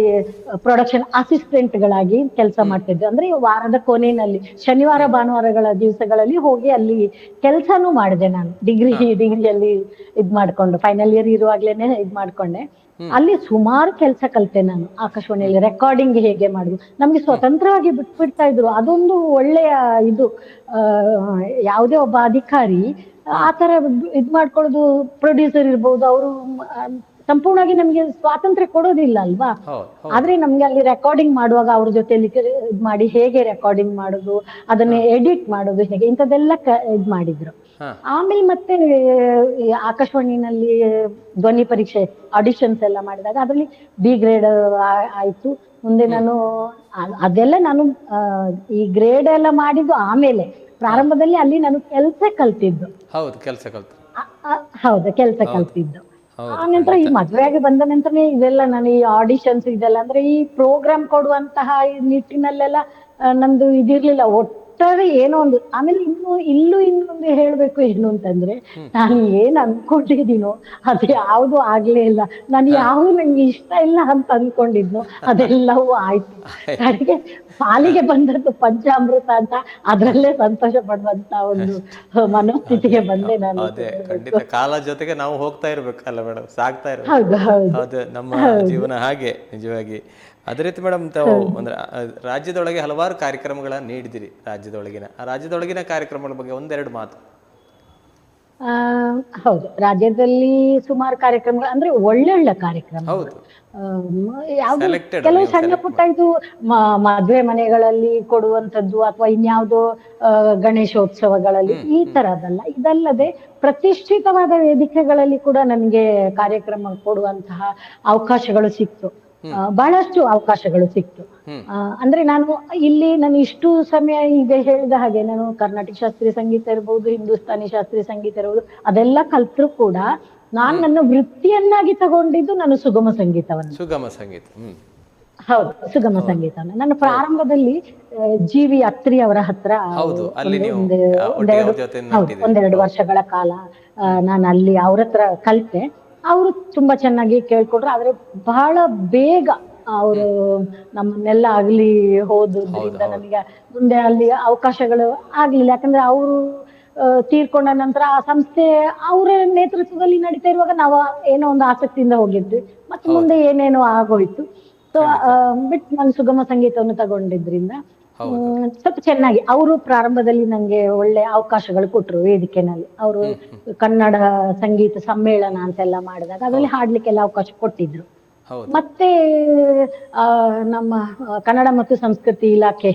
ಪ್ರೊಡಕ್ಷನ್ ಅಸಿಸ್ಟೆಂಟ್ ಗಳಾಗಿ ಕೆಲಸ ಮಾಡ್ತಿದ್ವಿ. ಅಂದ್ರೆ ವಾರದ ಕೊನೆಯಲ್ಲಿ ಶನಿವಾರ ಭಾನುವಾರಗಳ ದಿವಸಗಳಲ್ಲಿ ಹೋಗಿ ಅಲ್ಲಿ ಕೆಲ್ಸಾನು ಮಾಡಿದೆ ನಾನು. ಡಿಗ್ರಿಯಲ್ಲಿ ಇದ್ ಮಾಡ್ಕೊಂಡು ಫೈನಲ್ ಇಯರ್ ಇರುವಾಗ್ಲೇನೆ ಇದ್ ಮಾಡ್ಕೊಂಡೆ. ಅಲ್ಲಿ ಸುಮಾರು ಕೆಲಸ ಕಲಿತೆ ನಾನು. ಆಕಾಶವಾಣಿಯಲ್ಲಿ ರೆಕಾರ್ಡಿಂಗ್ ಹೇಗೆ ಮಾಡುದು, ನಮ್ಗೆ ಸ್ವತಂತ್ರವಾಗಿ ಬಿಟ್ಬಿಡ್ತಾ ಇದ್ರು. ಅದೊಂದು ಒಳ್ಳೆಯ ಇದು. ಯಾವುದೇ ಒಬ್ಬ ಅಧಿಕಾರಿ ಆತರ ಇದ್ ಮಾಡ್ಕೊಳ್ಳೋದು, ಪ್ರೊಡ್ಯೂಸರ್ ಇರ್ಬೋದು, ಅವರು ಸಂಪೂರ್ಣವಾಗಿ ನಮ್ಗೆ ಸ್ವಾತಂತ್ರ್ಯ ಕೊಡೋದಿಲ್ಲ ಅಲ್ವಾ. ಆದ್ರೆ ನಮ್ಗೆ ಅಲ್ಲಿ ರೆಕಾರ್ಡಿಂಗ್ ಮಾಡುವಾಗ ಅವ್ರ ಜೊತೆಲಿ ಇದ್ ಮಾಡಿ ಹೇಗೆ ರೆಕಾರ್ಡಿಂಗ್ ಮಾಡೋದು, ಅದನ್ನ ಎಡಿಟ್ ಮಾಡೋದು ಹೇಗೆ, ಇಂಥದ್ದೆಲ್ಲ ಇದ್ ಮಾಡಿದ್ರು. ಆಮೇಲೆ ಮತ್ತೆ ಆಕಾಶವಾಣಿನಲ್ಲಿ ಧ್ವನಿ ಪರೀಕ್ಷೆ ಆಡಿಷನ್ಸ್ ಎಲ್ಲ ಮಾಡಿದಾಗ ಅದರಲ್ಲಿ ಬಿ ಗ್ರೇಡ್ ಆಯ್ತು. ಮುಂದೆ ನಾನು ಅದೆಲ್ಲ ನಾನು ಈ ಗ್ರೇಡ್ ಎಲ್ಲ ಮಾಡಿದ್ದು ಆಮೇಲೆ. ಪ್ರಾರಂಭದಲ್ಲಿ ಅಲ್ಲಿ ನಾನು ಕೆಲಸ ಕಲ್ತಿದ್ದು. ಹೌದು, ಕೆಲಸ ಕಲ್ತಿದ್ದು. ಆನಂತರ ಈ ಮದುವೆಯಾಗಿ ಬಂದ ನಂತರ ಇದೆಲ್ಲ ನಾನು ಈ ಆಡಿಷನ್ಸ್ ಇದೆಲ್ಲ ಅಂದ್ರೆ ಈ ಪ್ರೋಗ್ರಾಮ್ ಕೊಡುವಂತಹ ನಿಟ್ಟಿನಲ್ಲೆಲ್ಲ ನಂದು ಇದಿರ್ಲಿಲ್ಲ. ಒಟ್ಟಾರೆ ಏನೋ ಒಂದು. ಆಮೇಲೆ ಇನ್ನೊಂದು ಹೇಳ್ಬೇಕು ಏನು ಅಂತಂದ್ರೆ, ನಾನು ಏನ್ ಅನ್ಕೊಂಡಿದ್ದೀನೋ ಅದು ಯಾವ್ದು ಆಗ್ಲೇ ಇಲ್ಲ. ನಾನು ನಂಗೆ ಇಷ್ಟ ಇಲ್ಲ ಅಂತ ಅನ್ಕೊಂಡಿದ್ನು ಅದೆಲ್ಲವೂ ಆಯ್ತು. ಕಡೆಗೆ ಪಾಲಿಗೆ ಬಂದದ್ದು ಪಂಚಾಮೃತ ಅಂತ ಅದ್ರಲ್ಲೇ ಸಂತೋಷ ಪಡುವಂತ ಒಂದು ಮನೋಸ್ಥಿತಿಗೆ ಬಂದೆ ನಾನು. ಖಂಡಿತ ಕಾಲ ಜೊತೆಗೆ ನಾವು ಹೋಗ್ತಾ ಇರ್ಬೇಕಲ್ಲ ಮೇಡಮ್, ಸಾಗ್ತಾ ಇರ್ಬೇಕು. ಹೌದು, ನಮ್ಮ ಜೀವನ ಹಾಗೆ ನಿಜವಾಗಿ. ಅದೇ ರೀತಿ ಮೇಡಮ್, ತಾವು ಅಂದ್ರೆ ರಾಜ್ಯದೊಳಗೆ ಹಲವಾರು ಕಾರ್ಯಕ್ರಮಗಳನ್ನ ನೀಡಿದಿರಿ. ರಾಜ್ಯದೊಳಗಿನ ಕಾರ್ಯಕ್ರಮಗಳ ಬಗ್ಗೆ ಒಂದೆರಡು ಮಾತು. ಆ, ಹೌದು, ರಾಜ್ಯದಲ್ಲಿ ಸುಮಾರು ಕಾರ್ಯಕ್ರಮಗಳು ಅಂದ್ರೆ ಒಳ್ಳೊಳ್ಳೆ ಕಾರ್ಯಕ್ರಮಗಳು. ಹೌದು. ಯಾವ್ದು Selected ಕೆಲವು ನೀವು ಸಣ್ಣ select ಪುಟ್ಟ ಇದು ಮದ್ವೆ ಮನೆಗಳಲ್ಲಿ ಕೊಡುವಂತದ್ದು ಅಥವಾ ಇನ್ಯಾವುದೋ ಗಣೇಶೋತ್ಸವಗಳಲ್ಲಿ ಈ ತರದಲ್ಲ. ಇದಲ್ಲದೆ ಪ್ರತಿಷ್ಠಿತವಾದ ವೇದಿಕೆಗಳಲ್ಲಿ ಕೂಡ ನನಗೆ ಕಾರ್ಯಕ್ರಮ ಕೊಡುವಂತಹ ಅವಕಾಶಗಳು ಸಿಕ್ತು. ಬಹಳಷ್ಟು ಅವಕಾಶಗಳು ಸಿಕ್ತು. ಅಂದ್ರೆ ನಾನು ಇಲ್ಲಿ ನಾನು ಇಷ್ಟು ಸಮಯ ಈಗ ಹೇಳಿದ ಹಾಗೆ ನಾನು ಕರ್ನಾಟಕ ಶಾಸ್ತ್ರೀಯ ಸಂಗೀತ ಇರ್ಬೋದು, ಹಿಂದೂಸ್ತಾನಿ ಶಾಸ್ತ್ರೀಯ ಸಂಗೀತ ಇರ್ಬೋದು, ಅದೆಲ್ಲ ಕಲ್ತ್ರು ಕೂಡ ನಾನ್ ನನ್ನ ವೃತ್ತಿಯನ್ನಾಗಿ ತಗೊಂಡಿದ್ದು ನಾನು ಸುಗಮ ಸಂಗೀತವನ್ನು. ಸುಗಮ ಸಂಗೀತ. ಹೌದು, ಸುಗಮ ಸಂಗೀತವನ್ನು. ನನ್ನ ಪ್ರಾರಂಭದಲ್ಲಿ ಜಿ.ವಿ. ಅತ್ರಿ ಅವರ ಹತ್ರ ಹೌದು, ಅಲ್ಲಿ ನೀವು ಒಂದೆರಡು ವರ್ಷಗಳ ಕಾಲ ನಾನು ಅಲ್ಲಿ ಅವ್ರ ಹತ್ರ ಕಲಿತೆ. ಅವರು ತುಂಬಾ ಚೆನ್ನಾಗಿ ಕೇಳ್ಕೊಟ್ರು. ಆದ್ರೆ ಬಹಳ ಬೇಗ ಅವರು ನಮ್ಮನ್ನೆಲ್ಲ ಆಗ್ಲಿ ಹೋದ್ರಿಂದ ನನಗೆ ಮುಂದೆ ಅಲ್ಲಿ ಅವಕಾಶಗಳು ಆಗ್ಲಿಲ್ಲ. ಯಾಕಂದ್ರೆ ಅವರು ತೀರ್ಕೊಂಡ ನಂತರ ಆ ಸಂಸ್ಥೆ ಅವರ ನೇತೃತ್ವದಲ್ಲಿ ನಡೀತಾ ಇರುವಾಗ ನಾವು ಏನೋ ಒಂದು ಆಸಕ್ತಿಯಿಂದ ಹೋಗಿದ್ವಿ. ಮತ್ತೆ ಮುಂದೆ ಏನೇನೋ ಆಗೋಯ್ತು. ಸೊ ಬಿಟ್ಟು ನಾನು ಸುಗಮ ಸಂಗೀತವನ್ನು ತಗೊಂಡಿದ್ರಿಂದ ಸ್ವಲ್ಪ ಚೆನ್ನಾಗಿ ಅವರು ಪ್ರಾರಂಭದಲ್ಲಿ ನಂಗೆ ಒಳ್ಳೆ ಅವಕಾಶಗಳು ಕೊಟ್ರು. ವೇದಿಕೆನಲ್ಲಿ ಅವರು ಕನ್ನಡ ಸಂಗೀತ ಸಮ್ಮೇಳನ ಅಂತೆಲ್ಲ ಮಾಡಿದಾಗ ಅದರಲ್ಲಿ ಹಾಡ್ಲಿಕ್ಕೆಲ್ಲ ಅವಕಾಶ ಕೊಟ್ಟಿದ್ರು. ಮತ್ತೆ ನಮ್ಮ ಕನ್ನಡ ಮತ್ತು ಸಂಸ್ಕೃತಿ ಇಲಾಖೆ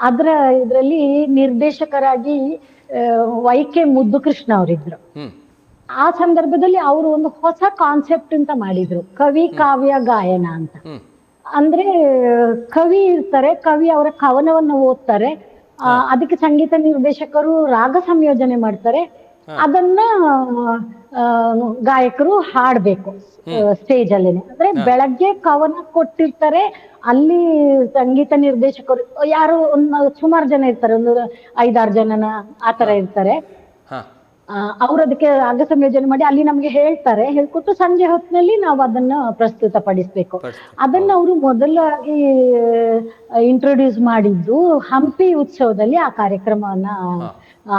ಅದರ ಇದರಲ್ಲಿ ನಿರ್ದೇಶಕರಾಗಿ ವೈ.ಕೆ. ಮುದ್ದುಕೃಷ್ಣ ಅವರಿದ್ರು. ಆ ಸಂದರ್ಭದಲ್ಲಿ ಅವರು ಒಂದು ಹೊಸ ಕಾನ್ಸೆಪ್ಟ್ ಅಂತ ಮಾಡಿದ್ರು, ಕವಿ ಕಾವ್ಯ ಗಾಯನ ಅಂತ. ಅಂದ್ರೆ ಕವಿ ಇರ್ತಾರೆ, ಕವಿ ಅವರ ಕವನವನ್ನು ಓದ್ತಾರೆ, ಅದಕ್ಕೆ ಸಂಗೀತ ನಿರ್ದೇಶಕರು ರಾಗ ಸಂಯೋಜನೆ ಮಾಡ್ತಾರೆ, ಅದನ್ನ ಗಾಯಕರು ಹಾಡ್ಬೇಕು ಸ್ಟೇಜ್ ಅಲ್ಲೇನೆ. ಅಂದ್ರೆ ಬೆಳಗ್ಗೆ ಕವನ ಕೊಟ್ಟಿರ್ತಾರೆ, ಅಲ್ಲಿ ಸಂಗೀತ ನಿರ್ದೇಶಕರು ಯಾರು ಸುಮಾರು ಜನ ಇರ್ತಾರೆ, ಒಂದು 5-6 ಜನನ ಆತರ ಇರ್ತಾರೆ. ಅವ್ರು ಅದಕ್ಕೆ ರಾಗ ಸಂಯೋಜನೆ ಮಾಡಿ ಅಲ್ಲಿ ನಮ್ಗೆ ಹೇಳ್ತಾರೆ, ಹೇಳ್ಕೊಟ್ಟು ಸಂಜೆ ಹೊತ್ತಿನಲ್ಲಿ ನಾವು ಅದನ್ನ ಪ್ರಸ್ತುತ ಪಡಿಸ್ಬೇಕು. ಅದನ್ನ ಅವರು ಮೊದಲಾಗಿ ಇಂಟ್ರೊಡ್ಯೂಸ್ ಮಾಡಿದ್ದು ಹಂಪಿ ಉತ್ಸವದಲ್ಲಿ ಆ ಕಾರ್ಯಕ್ರಮವನ್ನ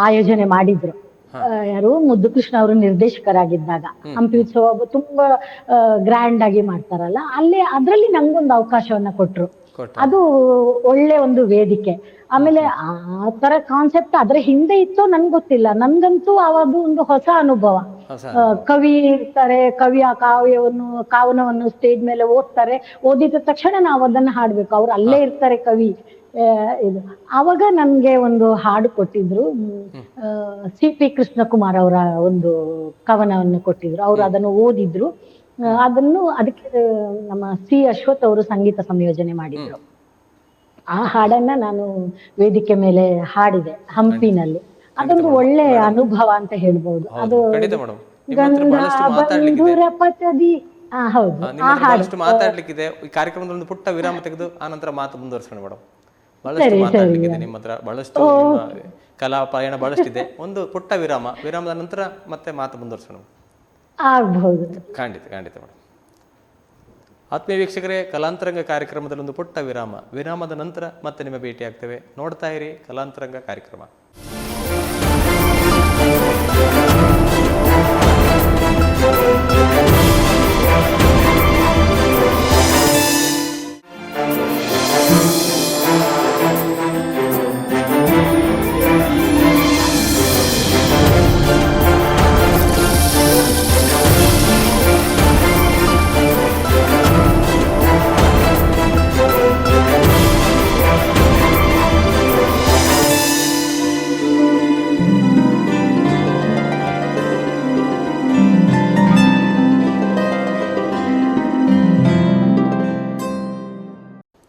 ಆಯೋಜನೆ ಮಾಡಿದ್ರು. ಯಾರು ಮುದ್ದುಕೃಷ್ಣ ಅವರು ನಿರ್ದೇಶಕರಾಗಿದ್ದಾಗ ಹಂಪಿ ಉತ್ಸವ ತುಂಬಾ ಗ್ರ್ಯಾಂಡ್ ಆಗಿ ಮಾಡ್ತಾರಲ್ಲ, ಅದ್ರಲ್ಲಿ ನಂಗೊಂದು ಅವಕಾಶವನ್ನ ಕೊಟ್ರು. ಅದು ಒಳ್ಳೆ ಒಂದು ವೇದಿಕೆ. ಆಮೇಲೆ ಆ ತರ ಕಾನ್ಸೆಪ್ಟ್ ಅದ್ರ ಹಿಂದೆ ಇತ್ತು ನನ್ಗೆ ಗೊತ್ತಿಲ್ಲ. ನನ್ಗಂತೂ ಅದು ಒಂದು ಹೊಸ ಅನುಭವ. ಕವಿ ಇರ್ತಾರೆ, ಕವಿಯ ಕಾವ್ಯವನ್ನು ಸ್ಟೇಜ್ ಮೇಲೆ ಓದ್ತಾರೆ, ಓದಿದ ತಕ್ಷಣ ನಾವು ಅದನ್ನ ಹಾಡ್ಬೇಕು, ಅವ್ರು ಅಲ್ಲೇ ಇರ್ತಾರೆ ಕವಿ. ಇದು ಆವಾಗ ನನ್ಗೆ ಒಂದು ಹಾಡು ಕೊಟ್ಟಿದ್ರು, ಸಿ.ಪಿ. ಕೃಷ್ಣಕುಮಾರ್ ಅವರ ಒಂದು ಕವನವನ್ನು ಕೊಟ್ಟಿದ್ರು. ಅವ್ರು ಅದನ್ನು ಓದಿದ್ರು. ಅದಕ್ಕೆ ನಮ್ಮ ಸಿ. ಅಶ್ವಥ್ ಅವರು ಸಂಗೀತ ಸಂಯೋಜನೆ ಮಾಡಿದ್ರು. ಆ ಹಾಡನ್ನ ನಾನು ವೇದಿಕೆ ಮೇಲೆ ಹಾಡಿದೆ ಹಂಪಿನಲ್ಲಿ. ಅದೊಂದು ಒಳ್ಳೆ ಅನುಭವ ಅಂತ ಹೇಳ್ಬಹುದು. ಅದು ಗಂಗಾಬಂಧುರ ಪಥದಿ. ಹೌದು, ಆ ಹಾಡು ಮಾತಾಡ್ಲಿಕ್ಕಿದೆ. ಈ ಕಾರ್ಯಕ್ರಮದ ಒಂದು ಪುಟ್ಟ ವಿರಾಮ ತೆಗೆದು ಆನಂತರ ಮಾತು ಮುಂದುವರಿಸೋಣ ಮೇಡಮ್. ಬಹಳಷ್ಟು ಮಾತಾಡ್ಲಿಕ್ಕಿದೆ ನಿಮ್ಮ ಹತ್ರ, ಬಹಳಷ್ಟು ಕಲಾ ಪಯಣ ಬಹಳಷ್ಟಿದೆ. ಒಂದು ಪುಟ್ಟ ವಿರಾಮದ ನಂತರ ಮತ್ತೆ ಮಾತು ಮುಂದುವರಿಸೋಣ. ಆಗ್ಬಹುದು. ಖಂಡಿತ ಮೇಡಮ್. ಆತ್ಮೀಯ ವೀಕ್ಷಕರೇ, ಕಲಾಂತರಂಗ ಕಾರ್ಯಕ್ರಮದಲ್ಲಿ ಒಂದು ಪುಟ್ಟ ವಿರಾಮದ ನಂತರ ಮತ್ತೆ ನಿಮ್ಮ ಭೇಟಿ ಆಗ್ತೇವೆ. ನೋಡ್ತಾ ಇರಿ ಕಲಾಂತರಂಗ ಕಾರ್ಯಕ್ರಮ.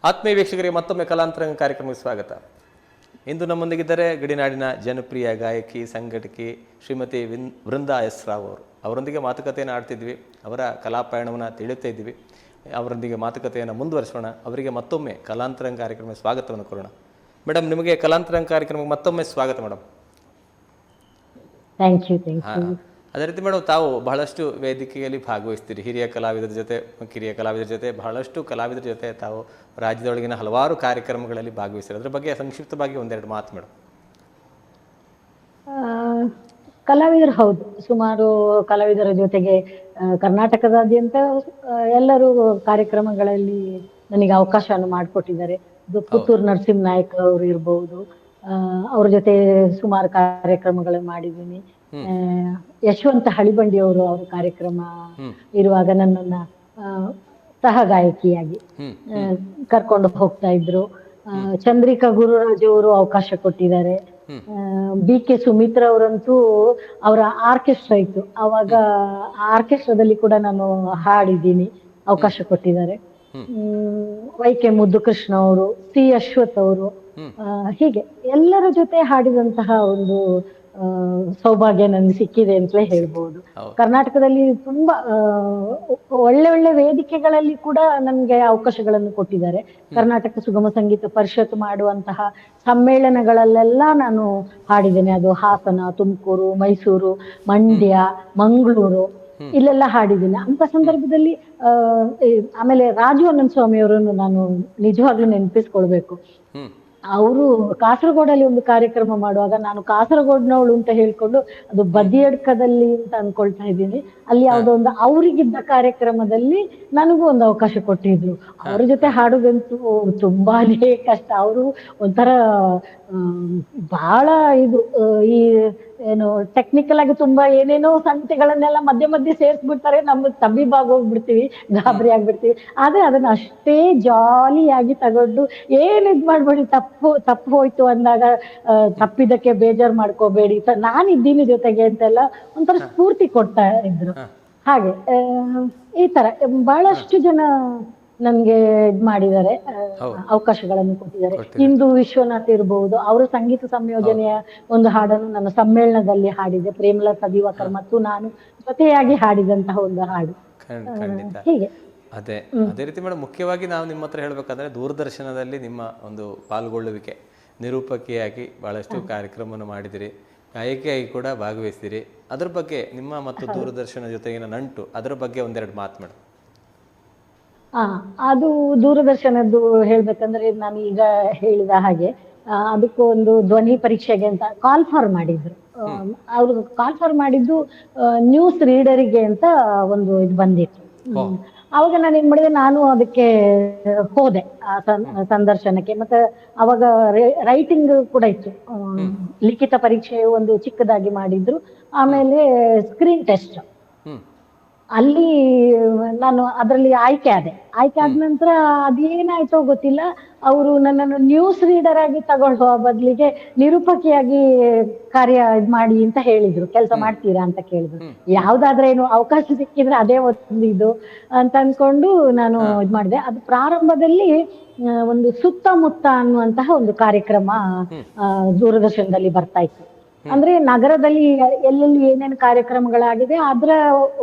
ಆತ್ಮೀಯ ವೀಕ್ಷಕರಿಗೆ ಮತ್ತೊಮ್ಮೆ ಕಲಾಂತರಂಗ ಕಾರ್ಯಕ್ರಮಕ್ಕೆ ಸ್ವಾಗತ. ಇಂದು ನಮ್ಮೊಂದಿಗಿದ್ದಾರೆ ಗಡಿನಾಡಿನ ಜನಪ್ರಿಯ ಗಾಯಕಿ, ಸಂಘಟಕಿ ಶ್ರೀಮತಿ ವೃಂದಾ ಎಸ್ ರಾವ್ ಅವರು. ಅವರೊಂದಿಗೆ ಮಾತುಕತೆಯನ್ನು ಆಡ್ತಿದ್ವಿ, ಅವರ ಕಲಾಪಯಣವನ್ನು ತಿಳಿಯುತ್ತಾ ಇದ್ವಿ. ಅವರೊಂದಿಗೆ ಮಾತುಕತೆಯನ್ನು ಮುಂದುವರಿಸೋಣ. ಅವರಿಗೆ ಮತ್ತೊಮ್ಮೆ ಕಲಾಂತರಂಗ ಕಾರ್ಯಕ್ರಮಕ್ಕೆ ಸ್ವಾಗತವನ್ನು ಕೊಡೋಣ. ಮೇಡಮ್, ನಿಮಗೆ ಕಲಾಂತರಂಗ ಕಾರ್ಯಕ್ರಮಕ್ಕೆ ಮತ್ತೊಮ್ಮೆ ಸ್ವಾಗತ ಮೇಡಮ್. Thank you. ಅದೇ ರೀತಿ ಮೇಡಮ್, ತಾವು ಬಹಳಷ್ಟು ವೇದಿಕೆಯಲ್ಲಿ ಭಾಗವಹಿಸ್ತೀರಿ. ಕಿರಿಯ ಕಲಾವಿದರ ಜೊತೆ ಬಹಳಷ್ಟು ಕಲಾವಿದರ ಜೊತೆ ತಾವು ರಾಜ್ಯದೊಳಗಿನ ಹಲವಾರು ಕಾರ್ಯಕ್ರಮಗಳಲ್ಲಿ ಭಾಗವಹಿಸ್ತೀರಿ. ಅದ್ರ ಬಗ್ಗೆ ಸಂಕ್ಷಿಪ್ತವಾಗಿ ಒಂದೆರಡು ಮಾತು ಮೇಡಮ್. ಕಲಾವಿದರು, ಹೌದು, ಸುಮಾರು ಕಲಾವಿದರ ಜೊತೆಗೆ ಕರ್ನಾಟಕದಾದ್ಯಂತ ಎಲ್ಲರೂ ಕಾರ್ಯಕ್ರಮಗಳಲ್ಲಿ ನನಗೆ ಅವಕಾಶವನ್ನು ಮಾಡಿಕೊಟ್ಟಿದ್ದಾರೆ. ಪುತ್ತೂರು ನರಸಿಂಹ ನಾಯಕ್ ಅವರು ಇರ್ಬಹುದು, ಅವ್ರ ಜೊತೆ ಸುಮಾರು ಕಾರ್ಯಕ್ರಮಗಳನ್ನು ಮಾಡಿದ್ದೀನಿ. ಯಶವಂತ ಹಳಿಬಂಡಿ ಅವರು ಅವರ ಕಾರ್ಯಕ್ರಮ ಇರುವಾಗ ನನ್ನನ್ನ ಸಹ ಗಾಯಕಿಯಾಗಿ ಕರ್ಕೊಂಡು ಹೋಗ್ತಾ ಇದ್ರು. ಚಂದ್ರಿಕಾ ಗುರುರಾಜ್ ಅವರು ಅವಕಾಶ ಕೊಟ್ಟಿದ್ದಾರೆ. BK ಸುಮಿತ್ರಾ ಅವರಂತೂ ಅವರ ಆರ್ಕೆಸ್ಟ್ರಾ ಇತ್ತು, ಅವಾಗ ಆರ್ಕೆಸ್ಟ್ರಾದಲ್ಲಿ ಕೂಡ ನಾನು ಹಾಡಿದ್ದೀನಿ, ಅವಕಾಶ ಕೊಟ್ಟಿದ್ದಾರೆ. YK ಮುದ್ದುಕೃಷ್ಣ ಅವರು, C ಅಶ್ವಥ್ ಅವರು, ಹೀಗೆ ಎಲ್ಲರ ಜೊತೆ ಹಾಡಿದಂತಹ ಒಂದು ಸೌಭಾಗ್ಯ ನನ್ಗೆ ಸಿಕ್ಕಿದೆ ಅಂತಲೇ ಹೇಳ್ಬೋದು. ಕರ್ನಾಟಕದಲ್ಲಿ ತುಂಬಾ ಒಳ್ಳೆ ಒಳ್ಳೆ ವೇದಿಕೆಗಳಲ್ಲಿ ಕೂಡ ನನ್ಗೆ ಅವಕಾಶಗಳನ್ನು ಕೊಟ್ಟಿದ್ದಾರೆ. ಕರ್ನಾಟಕ ಸುಗಮ ಸಂಗೀತ ಪರಿಷತ್ ಮಾಡುವಂತಹ ಸಮ್ಮೇಳನಗಳಲ್ಲೆಲ್ಲ ನಾನು ಹಾಡಿದ್ದೇನೆ. ಅದು ಹಾಸನ, ತುಮಕೂರು, ಮೈಸೂರು, ಮಂಡ್ಯ, ಮಂಗಳೂರು ಇಲ್ಲೆಲ್ಲ ಹಾಡಿದ್ದೀನಿ. ಅಂತ ಸಂದರ್ಭದಲ್ಲಿ ಆಮೇಲೆ ರಾಜು ಅನಂತ ಸ್ವಾಮಿ ಅವರನ್ನು ನಾನು ನಿಜವಾಗ್ಲೂ ನೆನಪಿಸ್ಕೊಳ್ಬೇಕು. ಅವರು ಕಾಸರಗೋಡಲ್ಲಿ ಒಂದು ಕಾರ್ಯಕ್ರಮ ಮಾಡುವಾಗ ನಾನು ಕಾಸರಗೋಡ್ನವಳು ಅಂತ ಹೇಳ್ಕೊಂಡು ಅದು ಬದಿಯಡ್ಕದಲ್ಲಿ ಅಂತ ಅನ್ಕೊಳ್ತಾ ಇದ್ದೀನಿ, ಅಲ್ಲಿ ಯಾವುದೋ ಒಂದು ಅವರಿಗಿದ್ದ ಕಾರ್ಯಕ್ರಮದಲ್ಲಿ ನನಗೂ ಒಂದು ಅವಕಾಶ ಕೊಟ್ಟಿದ್ರು. ಅವ್ರ ಜೊತೆ ಹಾಡೋದಂತೂ ತುಂಬಾನೇ ಕಷ್ಟ. ಅವರು ಒಂಥರ ಬಹಳ ಇದು ಈ ಏನು ಟೆಕ್ನಿಕಲ್ ಆಗಿ ತುಂಬಾ ಏನೇನೋ ಸಂಗತಿಗಳನ್ನೆಲ್ಲ ಮಧ್ಯೆ ಮಧ್ಯೆ ಸೇರಿಸ್ಬಿಡ್ತಾರೆ, ನಮ್ಗೆ ತಬ್ಬಿಬಾಗೋಗ್ಬಿಡ್ತೀವಿ, ಗಾಬರಿ ಆಗ್ಬಿಡ್ತೀವಿ. ಆದ್ರೆ ಅದನ್ನ ಅಷ್ಟೇ ಜಾಲಿಯಾಗಿ ತಗೊಂಡು ಏನ್ ಇದ್ ಮಾಡ್ಬೇಡಿ, ತಪ್ಪು ಹೋಯ್ತು ಅಂದಾಗ ತಪ್ಪಿದಕ್ಕೆ ಬೇಜಾರ್ ಮಾಡ್ಕೋಬೇಡಿ, ನಾನಿದ್ದೀನಿ ಜೊತೆಗೆ ಅಂತೆಲ್ಲ ಒಂಥರ ಸ್ಫೂರ್ತಿ ಕೊಡ್ತಾ ಇದ್ರು. ಹಾಗೆ ಈ ತರ ಬಹಳಷ್ಟು ಜನ ನನ್ಗೆ ಇದ್ ಮಾಡಿದ್ದಾರೆ, ಅವಕಾಶಗಳನ್ನು ಕೊಟ್ಟಿದ್ದಾರೆ. ಇಂದು ವಿಶ್ವನಾಥ್ ಇರಬಹುದು, ಅವರ ಸಂಗೀತ ಸಂಯೋಜನೆಯ ಒಂದು ಹಾಡನ್ನು ನನ್ನ ಸಮ್ಮೇಳನದಲ್ಲಿ ಹಾಡಿದೆ. ಪ್ರೇಮಲತಾ ದಿವಾಕರ್ ಮತ್ತು ನಾನು ಜೊತೆಯಾಗಿ ಹಾಡಿದಂತಹ ಒಂದು ಹಾಡು. ಹೀಗೆ ಅದೇ ರೀತಿ ಮೇಡಮ್, ಮುಖ್ಯವಾಗಿ ನಾವು ನಿಮ್ಮ ಹತ್ರ ಹೇಳ್ಬೇಕಂದ್ರೆ ದೂರದರ್ಶನದಲ್ಲಿ ನಿಮ್ಮ ಒಂದು ಪಾಲ್ಗೊಳ್ಳುವಿಕೆ, ನಿರೂಪಕಿಯಾಗಿ ಬಹಳಷ್ಟು ಕಾರ್ಯಕ್ರಮವನ್ನು ಮಾಡಿದಿರಿ, ಗಾಯಕಿಯಾಗಿ ಕೂಡ ಭಾಗವಹಿಸಿದಿರಿ. ಅದ್ರ ಬಗ್ಗೆ ನಿಮ್ಮ ಮತ್ತು ದೂರದರ್ಶನ ಜೊತೆಗಿನ ನಂಟು, ಅದರ ಬಗ್ಗೆ ಒಂದೆರಡು ಮಾತು ಮೇಡಮ್. ಅದು ದೂರದರ್ಶನದ್ದು ಹೇಳ್ಬೇಕಂದ್ರೆ ನಾನು ಈಗ ಹೇಳಿದ ಹಾಗೆ ಅದಕ್ಕೂ ಒಂದು ಧ್ವನಿ ಪರೀಕ್ಷೆಗೆ ಅಂತ ಕಾಲ್ ಫಾರ್ ಮಾಡಿದ್ರು. ಅವ್ರು ಕಾಲ್ ಫಾರ್ ಮಾಡಿದ್ದು ನ್ಯೂಸ್ ರೀಡರಿಗೆ ಅಂತ ಒಂದು ಇದು ಬಂದಿತ್ತು. ಅವಾಗ ನಾನು ಏನ್ ಮಾಡಿದೆ, ನಾನು ಅದಕ್ಕೆ ಹೋದೆ ಆ ಸಂದರ್ಶನಕ್ಕೆ. ಮತ್ತೆ ಅವಾಗ ರೈಟಿಂಗ್ ಕೂಡ ಇತ್ತು, ಲಿಖಿತ ಪರೀಕ್ಷೆ ಒಂದು ಚಿಕ್ಕದಾಗಿ ಮಾಡಿದ್ರು. ಆಮೇಲೆ ಸ್ಕ್ರೀನ್ ಟೆಸ್ಟ್, ಅಲ್ಲಿ ನಾನು ಅದರಲ್ಲಿ ಆಯ್ಕೆ ಆದ ನಂತರ ಅದೇನಾಯ್ತೋ ಗೊತ್ತಿಲ್ಲ, ಅವರು ನನ್ನನ್ನು ನ್ಯೂಸ್ ರೀಡರ್ ಆಗಿ ತಗೊಳ್ಳುವ ಬದಲಿಗೆ ನಿರೂಪಕಿಯಾಗಿ ಕಾರ್ಯ ಇದ್ ಮಾಡಿ ಅಂತ ಹೇಳಿದ್ರು. ಕೆಲಸ ಮಾಡ್ತೀರಾ ಅಂತ ಕೇಳಿದ್ರು. ಯಾವ್ದಾದ್ರೆ ಏನು ಅವಕಾಶ ಸಿಕ್ಕಿದ್ರೆ ಅದೇ ಒಂದು ಇದು ಅಂತ ಅನ್ಕೊಂಡು ನಾನು ಇದ್ ಮಾಡಿದೆ. ಅದು ಪ್ರಾರಂಭದಲ್ಲಿ ಒಂದು ಸುತ್ತಮುತ್ತ ಅನ್ನುವಂತಹ ಒಂದು ಕಾರ್ಯಕ್ರಮ ದೂರದರ್ಶನದಲ್ಲಿ ಬರ್ತಾ ಇತ್ತು. ಅಂದ್ರೆ ನಗರದಲ್ಲಿ ಎಲ್ಲೆಲ್ಲಿ ಏನೇನು ಕಾರ್ಯಕ್ರಮಗಳಾಗಿದೆ ಅದರ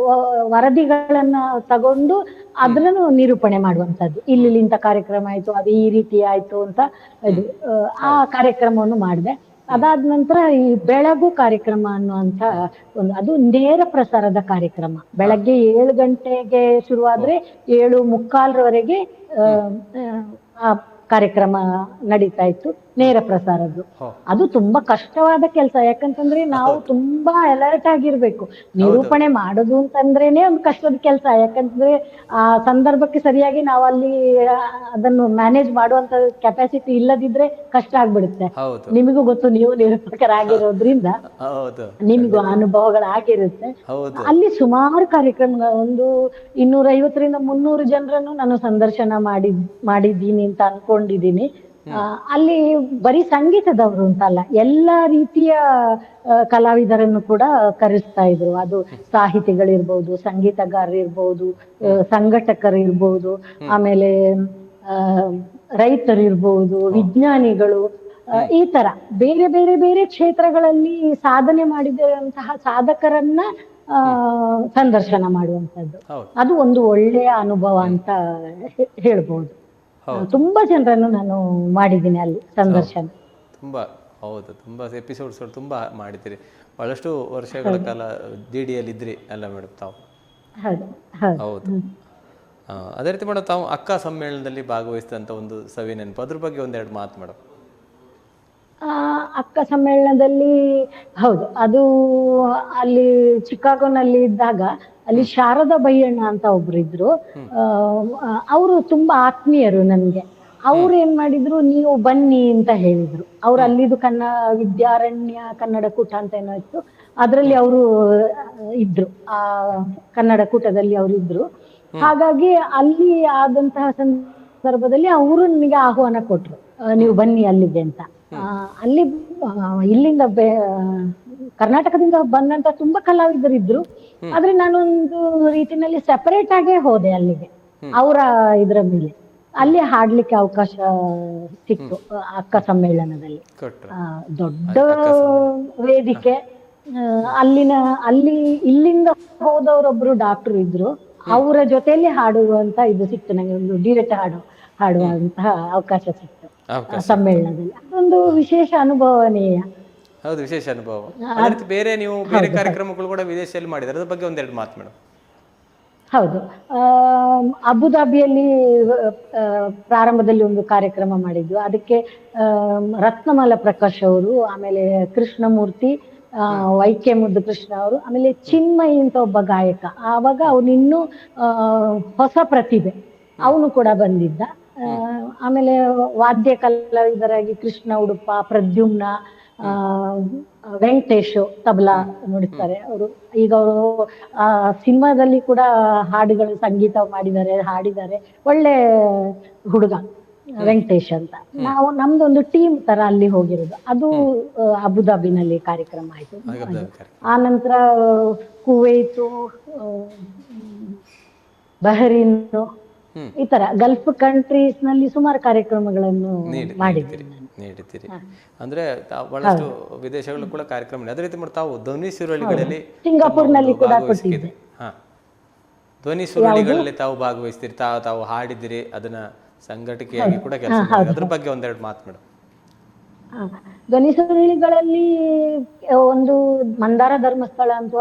ವರದಿಗಳನ್ನ ತಗೊಂಡು ಅದನ್ನು ನಿರೂಪಣೆ ಮಾಡುವಂತದ್ದು. ಇಲ್ಲಿ ಇಂಥ ಕಾರ್ಯಕ್ರಮ ಆಯ್ತು, ಅದು ಈ ರೀತಿ ಆಯ್ತು ಅಂತ ಇದು ಆ ಕಾರ್ಯಕ್ರಮವನ್ನು ಮಾಡಿದೆ. ಅದಾದ ನಂತರ ಈ ಬೆಳಗು ಕಾರ್ಯಕ್ರಮ ಅನ್ನುವಂತ ಒಂದು, ಅದು ನೇರ ಪ್ರಸಾರದ ಕಾರ್ಯಕ್ರಮ. ಬೆಳಗ್ಗೆ 7 ಗಂಟೆಗೆ ಶುರುವಾದ್ರೆ 7:45 ಆ ಕಾರ್ಯಕ್ರಮ ನಡೀತಾ ಇತ್ತು, ನೇರ ಪ್ರಸಾರದ್ದು. ಅದು ತುಂಬಾ ಕಷ್ಟವಾದ ಕೆಲಸ. ಯಾಕಂತಂದ್ರೆ ನಾವು ತುಂಬಾ ಅಲರ್ಟ್ ಆಗಿರ್ಬೇಕು. ನಿರೂಪಣೆ ಮಾಡೋದು ಅಂತಂದ್ರೇನೆ ಒಂದು ಕಷ್ಟದ ಕೆಲಸ. ಯಾಕಂತಂದ್ರೆ ಆ ಸಂದರ್ಭಕ್ಕೆ ಸರಿಯಾಗಿ ನಾವು ಅಲ್ಲಿ ಅದನ್ನು ಮ್ಯಾನೇಜ್ ಮಾಡುವಂತ ಕೆಪಾಸಿಟಿ ಇಲ್ಲದಿದ್ರೆ ಕಷ್ಟ ಆಗ್ಬಿಡುತ್ತೆ. ನಿಮಗೂ ಗೊತ್ತು, ನೀವು ನಿರೂಪಕರಾಗಿರೋದ್ರಿಂದ ನಿಮಗೂ ಅನುಭವಗಳಾಗಿರುತ್ತೆ. ಅಲ್ಲಿ ಸುಮಾರು ಕಾರ್ಯಕ್ರಮಗಳು, ಒಂದು 250ರಿಂದ 300 ಜನರನ್ನು ನಾನು ಸಂದರ್ಶನ ಮಾಡಿದ್ದೀನಿ ಅಂತ ಅನ್ಕೊಂಡಿದ್ದೀನಿ. ಅಲ್ಲಿ ಬರೀ ಸಂಗೀತದವರು ಅಂತಲ್ಲ, ಎಲ್ಲಾ ರೀತಿಯ ಕಲಾವಿದರನ್ನು ಕೂಡ ಕರೆಸ್ತಾ ಇದ್ರು. ಅದು ಸಾಹಿತಿಗಳಿರ್ಬೋದು, ಸಂಗೀತಗಾರರಿರ್ಬೋದು, ಸಂಘಟಕರಿರ್ಬೋದು, ಆಮೇಲೆ ರೈತರಿರ್ಬೋದು, ವಿಜ್ಞಾನಿಗಳು, ಈ ತರ ಬೇರೆ ಬೇರೆ ಬೇರೆ ಕ್ಷೇತ್ರಗಳಲ್ಲಿ ಸಾಧನೆ ಮಾಡಿದಂತಹ ಸಾಧಕರನ್ನ ಸಂದರ್ಶನ ಮಾಡುವಂತದ್ದು. ಅದು ಒಂದು ಒಳ್ಳೆಯ ಅನುಭವ ಅಂತ ಹೇಳ್ಬೋದು. ತುಂಬಾ ಜನರನ್ನು ನಾನು ಮಾಡಿದ್ದೀನಿ ಅಲ್ಲಿ ಸಂದರ್ಶನ. ತುಂಬಾ ಎಪಿಸೋಡ್ಸ್ ತುಂಬಾ ಮಾಡಿದ್ದೀರಿ. ಬಹಳಷ್ಟು ವರ್ಷಗಳ ಕಾಲ DDಯಲ್ಲಿ ಇದ್ರಿ ಅಲ್ಲ ಮೇಡಮ್ ತಾವು? ಹೌದು. ಅದೇ ರೀತಿ ಮೇಡಮ್, ತಾವು ಅಕ್ಕ ಸಮ್ಮೇಳನದಲ್ಲಿ ಭಾಗವಹಿಸಿದಂತ ಒಂದು ಸವಿ ನೆನಪು, ಅದ್ರ ಬಗ್ಗೆ ಒಂದೆರಡು ಮಾತು ಮೇಡಮ್. ಅಕ್ಕ ಸಮ್ಮೇಳನದಲ್ಲಿ ಹೌದು, ಅದು ಅಲ್ಲಿ ಚಿಕಾಗೋನಲ್ಲಿ ಇದ್ದಾಗ ಅಲ್ಲಿ ಶಾರದಾ ಬೈಯಣ್ಣ ಅಂತ ಒಬ್ರು ಇದ್ರು. ಅವರು ತುಂಬಾ ಆತ್ಮೀಯರು ನನ್ಗೆ. ಅವ್ರು ಏನ್ ಮಾಡಿದ್ರು, ನೀವು ಬನ್ನಿ ಅಂತ ಹೇಳಿದ್ರು. ಅವ್ರು ಅಲ್ಲಿದು ವಿದ್ಯಾರಣ್ಯ ಕನ್ನಡ ಕೂಟ ಅಂತ ಏನೋ ಇತ್ತು, ಅದರಲ್ಲಿ ಅವರು ಇದ್ರು, ಆ ಕನ್ನಡ ಕೂಟದಲ್ಲಿ ಅವರು ಇದ್ರು. ಹಾಗಾಗಿ ಅಲ್ಲಿ ಆದಂತಹ ಸಂದರ್ಭದಲ್ಲಿ ಅವರು ನನಗೆ ಆಹ್ವಾನ ಕೊಟ್ರು, ನೀವು ಬನ್ನಿ ಅಲ್ಲಿಗೆ ಅಂತ. ಅಲ್ಲಿ ಇಲ್ಲಿಂದ ಕರ್ನಾಟಕದಿಂದ ಬಂದಂತ ತುಂಬಾ ಕಲಾವಿದರು ಇದ್ರು. ಆದ್ರೆ ನಾನೊಂದು ರೀತಿನಲ್ಲಿ ಸೆಪರೇಟ್ ಆಗೇ ಹೋದೆ ಅಲ್ಲಿಗೆ, ಅವರ ಇದ್ರ ಮೇಲೆ. ಅಲ್ಲಿ ಹಾಡ್ಲಿಕ್ಕೆ ಅವಕಾಶ ಸಿಕ್ತು ಅಕ್ಕ ಸಮ್ಮೇಳನದಲ್ಲಿ. ದೊಡ್ಡ ವೇದಿಕೆ, ಅಲ್ಲಿ ಇಲ್ಲಿಂದ ಹೋದವರೊಬ್ರು ಡಾಕ್ಟರ್ ಇದ್ರು, ಅವರ ಜೊತೆಯಲ್ಲಿ ಹಾಡುವಂತ ಇದು ಸಿಕ್ತು ನಂಗೆ, ಒಂದು ಡ್ಯೂಯೆಟ್ ಹಾಡುವಂತಹ ಅವಕಾಶ ಸಿಕ್ತು ಸಮ್ಮೇಳನದಲ್ಲಿ. ಅದೊಂದು ವಿಶೇಷ ಅನುಭವನೀಯ. ಹೌದು, ವಿಶೇಷ ಅನುಭವ. ಅದೇ ರೀತಿ ಬೇರೆ ನೀವು ಬೇರೆ ಕಾರ್ಯಕ್ರಮಗಳು ಕೂಡ ವಿದೇಶದಲ್ಲಿ ಮಾಡಿದ್ರೆ ಅದ್ರ ಬಗ್ಗೆ ಒಂದೆರಡು ಮಾತು ಮೇಡಮ್. ಹೌದು, ಅಬುದಾಬಿಯಲ್ಲಿ ಪ್ರಾರಂಭದಲ್ಲಿ ಒಂದು ಕಾರ್ಯಕ್ರಮ ಮಾಡಿದ್ವು. ಅದಕ್ಕೆ ರತ್ನಮಾಲ ಪ್ರಕಾಶ್ ಅವರು, ಆಮೇಲೆ ಕೃಷ್ಣಮೂರ್ತಿ, ವೈಕೆ ಮುದ್ದು ಕೃಷ್ಣ ಅವರು, ಆಮೇಲೆ ಚಿನ್ಮಯಿ ಅಂತ ಒಬ್ಬ ಗಾಯಕ. ಆವಾಗ ಅವನು ಇನ್ನೂ ಹೊಸ ಪ್ರತಿಭೆ, ಅವನು ಕೂಡ ಬಂದಿದ್ದ. ಆಮೇಲೆ ವಾದ್ಯ ಕಲಾವಿದರಾಗಿ ಕೃಷ್ಣ ಉಡುಪ, ಪ್ರದ್ಯುಮ್ನ, ವೆಂಕಟೇಶ್ ತಬಲಾ ನುಡಿಸ್ತಾರೆ ಅವರು. ಈಗ ಅವರು ಸಿನಿಮಾದಲ್ಲಿ ಕೂಡ ಹಾಡುಗಳು ಸಂಗೀತ ಮಾಡಿದ್ದಾರೆ, ಹಾಡಿದ್ದಾರೆ. ಒಳ್ಳೆ ಹುಡುಗ ವೆಂಕಟೇಶ್ ಅಂತ. ನಮ್ದೊಂದು ಟೀಮ್ ತರ ಅಲ್ಲಿ ಹೋಗಿರೋದು. ಅದು ಅಬುದಾಬಿನಲ್ಲಿ ಕಾರ್ಯಕ್ರಮ ಆಯ್ತು. ಆ ನಂತರ ಕುವೈತು, ಬಹರೀನ್, ಈ ತರ ಗಲ್ಫ್ ಕಂಟ್ರೀಸ್ ನಲ್ಲಿ ಸುಮಾರು ಕಾರ್ಯಕ್ರಮಗಳನ್ನು ಮಾಡಿದ್ದೀರಿ. ಅಂದ್ರೆ ಬಹಳಷ್ಟು ವಿದೇಶಗಳು ಕೂಡ ಕಾರ್ಯಕ್ರಮ. ಅದೇ ರೀತಿ ತಾವು ಧ್ವನಿ ಸುರುಳಿಗಳಲ್ಲಿ ಸಿಂಗಾಪುರ್ನಲ್ಲಿ ಕೂಡ ಕೊಟ್ಟಿದ್ದೆ. ಧ್ವನಿ ಸುರುಳಿಗಳಲ್ಲಿ ತಾವು ಭಾಗವಹಿಸ್ತೀರಿ, ತಾವು ಹಾಡಿದಿರಿ, ಅದನ್ನ ಸಂಘಟನೆಯಾಗಿ ಕೂಡ ಕೆಲಸ ಮಾಡಿದ್ರಿ. ಅದ್ರ ಬಗ್ಗೆ ಒಂದೆರಡು ಮಾತು ಮೇಡಮ್. ಧ್ವನಿ ಸುರುಳಿಗಳಲ್ಲಿ ಒಂದು ಮಂದಾರ ಧರ್ಮಸ್ಥಳ ಅಂತ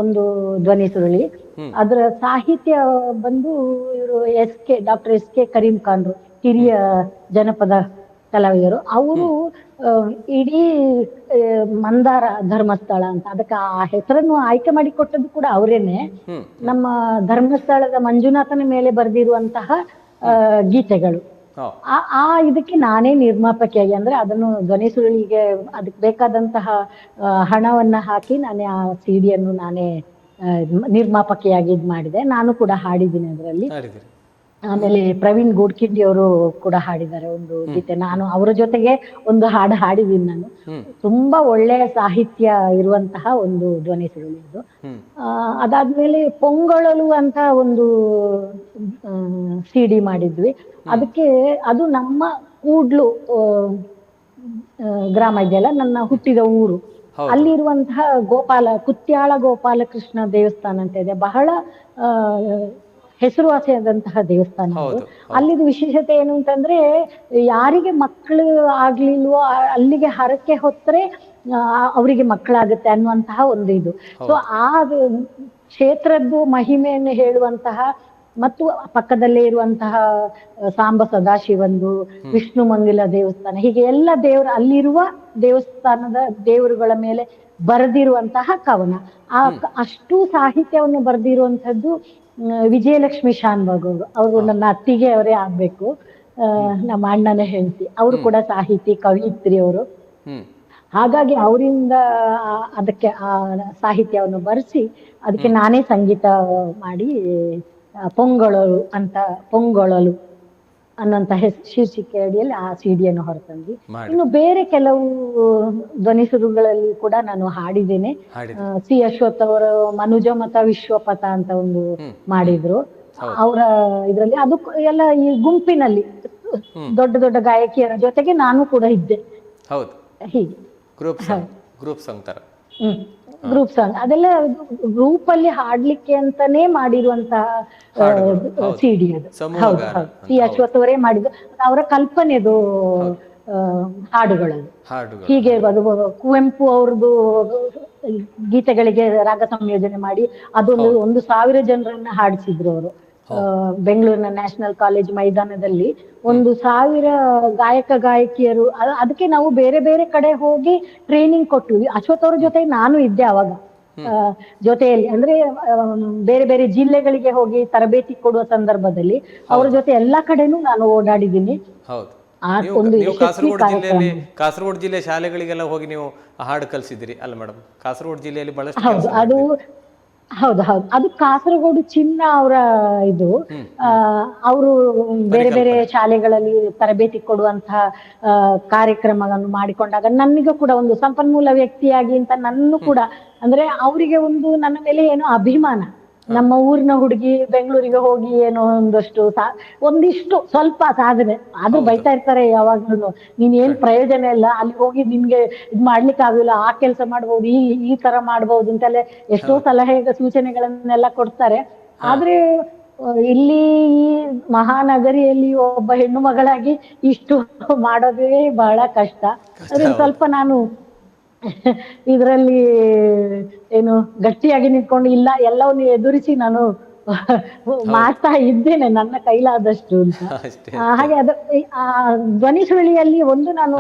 ಒಂದು ಧ್ವನಿ ಸುರುಳಿ, ಅದರ ಸಾಹಿತ್ಯ ಬಂದು ಇವರು ಡಾಕ್ಟರ್ ಎಸ್ ಕೆ ಕರೀಂ ಖಾನ್ರು, ಹಿರಿಯ ಜನಪದ ಕಲಾವಿದರು. ಅವರು ಇಡೀ ಮಂದಾರ ಧರ್ಮಸ್ಥಳ ಅಂತ ಅದಕ್ಕೆ ಆ ಹೆಸರನ್ನು ಆಯ್ಕೆ ಮಾಡಿ ಕೊಟ್ಟದ್ದು ಕೂಡ ಅವರೇನೆ. ನಮ್ಮ ಧರ್ಮಸ್ಥಳದ ಮಂಜುನಾಥನ ಮೇಲೆ ಬರೆದಿರುವಂತಹ ಗೀತೆಗಳು. ಆ ಇದಕ್ಕೆ ನಾನೇ ನಿರ್ಮಾಪಕಿಯಾಗಿ, ಅಂದ್ರೆ ಅದನ್ನು ಧ್ವನಿ ಸುರುಳಿಗೆ ಅದಕ್ಕೆ ಬೇಕಾದಂತಹ ಹಣವನ್ನ ಹಾಕಿ ನಾನೇ ಆ ಸಿಡಿಯನ್ನು ನಾನೇ ನಿರ್ಮಾಪಕಿಯಾಗಿ ಇದ್ ಮಾಡಿದೆ. ನಾನು ಕೂಡ ಹಾಡಿದ್ದೀನಿ ಅದರಲ್ಲಿ. ಆಮೇಲೆ ಪ್ರವೀಣ್ ಗೋಡ್ಕಿಂಡಿ ಅವರು ಕೂಡ ಹಾಡಿದ್ದಾರೆ ಒಂದು ಗೀತೆ. ನಾನು ಅವರ ಜೊತೆಗೆ ಒಂದು ಹಾಡು ಹಾಡಿದ್ದೀನಿ ನಾನು. ತುಂಬಾ ಒಳ್ಳೆಯ ಸಾಹಿತ್ಯ ಇರುವಂತಹ ಒಂದು ಧ್ವನಿ ಸುರುಳಿ ಅದು. ಅದಾದ್ಮೇಲೆ ಪೊಂಗೊಳಲು ಅಂತ ಒಂದು ಸಿಡಿ ಮಾಡಿದ್ವಿ. ಅದಕ್ಕೆ ಅದು ನಮ್ಮ ಕೂಡ್ಲು ಗ್ರಾಮ ಇದೆಯಲ್ಲ, ನನ್ನ ಹುಟ್ಟಿದ ಊರು, ಅಲ್ಲಿರುವಂತಹ ಕುತ್ಯಾಳ ಗೋಪಾಲಕೃಷ್ಣ ದೇವಸ್ಥಾನ ಅಂತ ಇದೆ. ಬಹಳ ಹೆಸರುವಾಸಿಯಾದಂತಹ ದೇವಸ್ಥಾನ. ಅಲ್ಲಿದು ವಿಶೇಷತೆ ಏನು ಅಂತಂದ್ರೆ, ಯಾರಿಗೆ ಮಕ್ಕಳು ಆಗ್ಲಿಲ್ವೋ ಅಲ್ಲಿಗೆ ಹರಕೆ ಹೊತ್ತರೆ ಅವರಿಗೆ ಮಕ್ಕಳಾಗುತ್ತೆ ಅನ್ನುವಂತಹ ಒಂದು ಇದು. ಸೊ ಆ ಕ್ಷೇತ್ರದ್ದು ಮಹಿಮೆಯನ್ನು ಹೇಳುವಂತಹ, ಮತ್ತು ಪಕ್ಕದಲ್ಲೇ ಇರುವಂತಹ ಸಾಂಬ ಸದಾಶಿವಂದು, ವಿಷ್ಣು ಮಂಗಲ ದೇವಸ್ಥಾನ, ಹೀಗೆ ಎಲ್ಲ ಅಲ್ಲಿರುವ ದೇವಸ್ಥಾನದ ದೇವರುಗಳ ಮೇಲೆ ಬರೆದಿರುವಂತಹ ಕವನ. ಅಷ್ಟು ಸಾಹಿತ್ಯವನ್ನು ಬರೆದಿರುವಂತದ್ದು ವಿಜಯಲಕ್ಷ್ಮಿ ಶಾನ್ಭಾಗ್ ಅವರು ನನ್ನ ಅತ್ತಿಗೆ ಅವರೇ ಆಗ್ಬೇಕು, ನಮ್ಮ ಅಣ್ಣನ ಹೆಂಡತಿ. ಅವರು ಕೂಡ ಸಾಹಿತಿ, ಕವಿಯಿತ್ರಿ ಅವರು. ಹಾಗಾಗಿ ಅವರಿಂದ ಅದಕ್ಕೆ ಆ ಸಾಹಿತ್ಯವನ್ನು ಬರೆಸಿ ಅದಕ್ಕೆ ನಾನೇ ಸಂಗೀತ ಮಾಡಿ ಪೊಂಗೊಳಲು ಅನ್ನುವಂತ ಶೀರ್ಷಿಕೆ ಅಡಿಯಲ್ಲಿ ಆ ಸಿಡಿಯನ್ನು ಹೊರತಂದ್ವಿ. ಇನ್ನು ಬೇರೆ ಕೆಲವು ಧ್ವನಿ ಸುರುಳಿಗಳಲ್ಲಿ ಕೂಡ ನಾನು ಹಾಡಿದ್ದೇನೆ. ಸಿ ಅಶ್ವಥ್ ಅವರು ಮನುಜಮತ ವಿಶ್ವಪಥ ಅಂತ ಒಂದು ಮಾಡಿದ್ರು. ಅವರ ಇದ್ರಲ್ಲಿ ಅದು ಎಲ್ಲ ಈ ಗುಂಪಿನಲ್ಲಿ ದೊಡ್ಡ ದೊಡ್ಡ ಗಾಯಕಿಯರ ಜೊತೆಗೆ ನಾನು ಕೂಡ ಇದ್ದೆ. ಹೀಗೆ ಗ್ರೂಪ್ ಸಾಂಗ್ ತರ. ಗ್ರೂಪ್ ಸಾಂಗ್ ಅದೆಲ್ಲ ಗ್ರೂಪ್ ಅಲ್ಲಿ ಹಾಡ್ಲಿಕ್ಕೆ ಅಂತಾನೆ ಮಾಡಿರುವಂತಹ ಸಿಡಿ ಅದು. ಹೌದು, ಸಿ ಅಶ್ವಥ್ ಅವರೇ ಮಾಡಿದ್ದು, ಅವರ ಕಲ್ಪನೆದು ಹಾಡುಗಳದು. ಹೀಗೆ ಅದು ಕುವೆಂಪು ಅವ್ರದ್ದು ಗೀತೆಗಳಿಗೆ ರಾಗ ಸಂಯೋಜನೆ ಮಾಡಿ ಅದೊಂದು 1,000 ಜನರನ್ನ ಹಾಡಿಸಿದ್ರು ಅವರು. ಬೆಂಗಳೂರಿನ ನ್ಯಾಷನಲ್ ಕಾಲೇಜ್ ಮೈದಾನದಲ್ಲಿ 1,000 ಗಾಯಕ ಗಾಯಕಿಯರು. ಅದಕ್ಕೆ ನಾವು ಬೇರೆ ಬೇರೆ ಕಡೆ ಹೋಗಿ ಟ್ರೈನಿಂಗ್ ಕೊಟ್ವಿ. ಅಶ್ವಥ್ ಅವ್ರ ಜೊತೆ ನಾನು ಇದ್ದೆ ಅವಾಗ ಜೊತೆಯಲ್ಲಿ. ಅಂದ್ರೆ ಬೇರೆ ಬೇರೆ ಜಿಲ್ಲೆಗಳಿಗೆ ಹೋಗಿ ತರಬೇತಿ ಕೊಡುವ ಸಂದರ್ಭದಲ್ಲಿ ಅವ್ರ ಜೊತೆ ಎಲ್ಲಾ ಕಡೆನೂ ನಾನು ಓಡಾಡಿದ್ದೀನಿ. ಹೌದು. ಆ ನೀವು ಒಂದು ನೀವು ಯಶಸ್ವಿ ಕಾಸರಗೋಡು ಜಿಲ್ಲೆ ಶಾಲೆಗಳಿಗೆಲ್ಲ ಹೋಗಿ ನೀವು ಹಾಡು ಕಲಿಸಿದ್ದೀರಿ ಅಲ್ಲ ಮೇಡಮ್? ಕಾಸರಗೋಡು ಜಿಲ್ಲೆಯಲ್ಲಿ ಬಹಳಷ್ಟು ಹೌದು ಕೆಲಸ ಅದು ಹೌದು ಹೌದು ಅದು ಕಾಸರಗೋಡು ಚಿನ್ನ ಅವರ ಇದು ಅವರು ಬೇರೆ ಬೇರೆ ಶಾಲೆಗಳಲ್ಲಿ ತರಬೇತಿ ಕೊಡುವಂತಹ ಕಾರ್ಯಕ್ರಮಗಳನ್ನು ಮಾಡಿಕೊಂಡಾಗ ನನಗೂ ಕೂಡ ಒಂದು ಸಂಪನ್ಮೂಲ ವ್ಯಕ್ತಿಯಾಗಿ ಅಂತ ನನ್ನೂ ಕೂಡ ಅಂದ್ರೆ ಅವರಿಗೆ ಒಂದು ನನ್ನ ಮೇಲೆ ಏನೋ ಅಭಿಮಾನ. ನಮ್ಮ ಊರಿನ ಹುಡುಗಿ ಬೆಂಗಳೂರಿಗೆ ಹೋಗಿ ಏನೋ ಒಂದಿಷ್ಟು ಸ್ವಲ್ಪ ಸಾಧನೆ ಆದ್ರೂ ಬೈತಾ ಇರ್ತಾರೆ ಯಾವಾಗ್ಲೂ, ನೀನ್ ಏನ್ ಪ್ರಯೋಜನ ಇಲ್ಲ, ಅಲ್ಲಿ ಹೋಗಿ ನಿನ್ಗೆ ಇದ್ ಮಾಡ್ಲಿಕ್ಕೆ ಆಗುದಿಲ್ಲ, ಆ ಕೆಲಸ ಮಾಡ್ಬೋದು, ಈ ತರ ಮಾಡ್ಬೋದು ಅಂತೆಲ್ಲ ಎಷ್ಟೋ ಸಲಹೆ ಸೂಚನೆಗಳನ್ನೆಲ್ಲ ಕೊಡ್ತಾರೆ. ಆದ್ರೆ ಇಲ್ಲಿ ಈ ಮಹಾನಗರಿಯಲ್ಲಿ ಒಬ್ಬ ಹೆಣ್ಣು ಮಗಳಾಗಿ ಇಷ್ಟು ಮಾಡೋದೇ ಬಹಳ ಕಷ್ಟ. ಅದ್ರಿಂದ ಸ್ವಲ್ಪ ನಾನು ಇದರಲ್ಲಿ ಏನು ಗಟ್ಟಿಯಾಗಿ ನಿಂತ್ಕೊಂಡು ಇಲ್ಲ ಎಲ್ಲವನ್ನು ಎದುರಿಸಿ ನಾನು ಮಾಡ್ತಾ ಇದ್ದೇನೆ ನನ್ನ ಕೈಲಾದಷ್ಟು ಅಂತ. ಹಾಗೆ ಅದು ಆ ಧ್ವನಿ ಸುರುಳಿಯಲ್ಲಿ ಒಂದು ನಾನು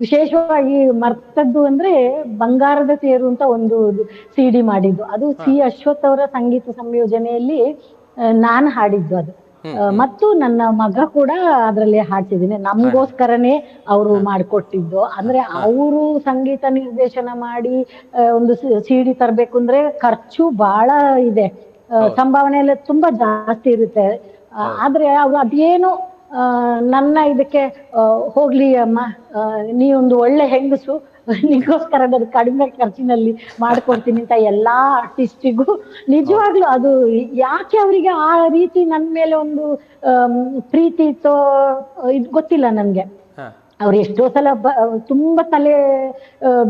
ವಿಶೇಷವಾಗಿ ಮರ್ತದ್ದು ಅಂದ್ರೆ ಬಂಗಾರದ ತೇರು ಅಂತ ಒಂದು ಸಿಡಿ ಮಾಡಿದ್ದು. ಅದು ಸಿ ಅಶ್ವಥ್ ಅವರ ಸಂಗೀತ ಸಂಯೋಜನೆಯಲ್ಲಿ ನಾನು ಹಾಡಿದ್ದು ಅದು. ಮತ್ತು ನನ್ನ ಮಗ ಕೂಡ ಅದ್ರಲ್ಲಿ ಹಾಡ್ತಿದ್ದೀನಿ. ನಮಗೋಸ್ಕರನೇ ಅವರು ಮಾಡಿಕೊಟ್ಟಿದ್ದು. ಅಂದ್ರೆ ಅವರು ಸಂಗೀತ ನಿರ್ದೇಶನ ಮಾಡಿ ಒಂದು ಸಿಡಿ ತರಬೇಕು ಅಂದ್ರೆ ಖರ್ಚು ಬಹಳ ಇದೆ, ಸಂಭಾವನೆ ಎಲ್ಲ ತುಂಬಾ ಜಾಸ್ತಿ ಇರುತ್ತೆ. ಆದ್ರೆ ಅವ್ರು ಅದೇನು ನನ್ನ ಇದಕ್ಕೆ ಹೋಗ್ಲಿ ಅಮ್ಮ, ನೀ ಒಂದು ಒಳ್ಳೆ ಹೆಂಗಸು, ನಿಗೋಸ್ಕರ ನಾನು ಕಡಿಮೆ ಖರ್ಚಿನಲ್ಲಿ ಮಾಡ್ಕೊಡ್ತೀನಿ ಅಂತ ಎಲ್ಲಾ ಆರ್ಟಿಸ್ಟಿಗೂ ನಿಜವಾಗ್ಲೂ ಅದು ಯಾಕೆ ಅವರಿಗೆ ಆ ರೀತಿ ನನ್ನ ಮೇಲೆ ಒಂದು ಪ್ರೀತಿ ಇತ್ತೋ ಇದು ಗೊತ್ತಿಲ್ಲ ನನ್ಗೆ. ಅವ್ರು ಎಷ್ಟೋ ಸಲ ತುಂಬಾ ತಲೆ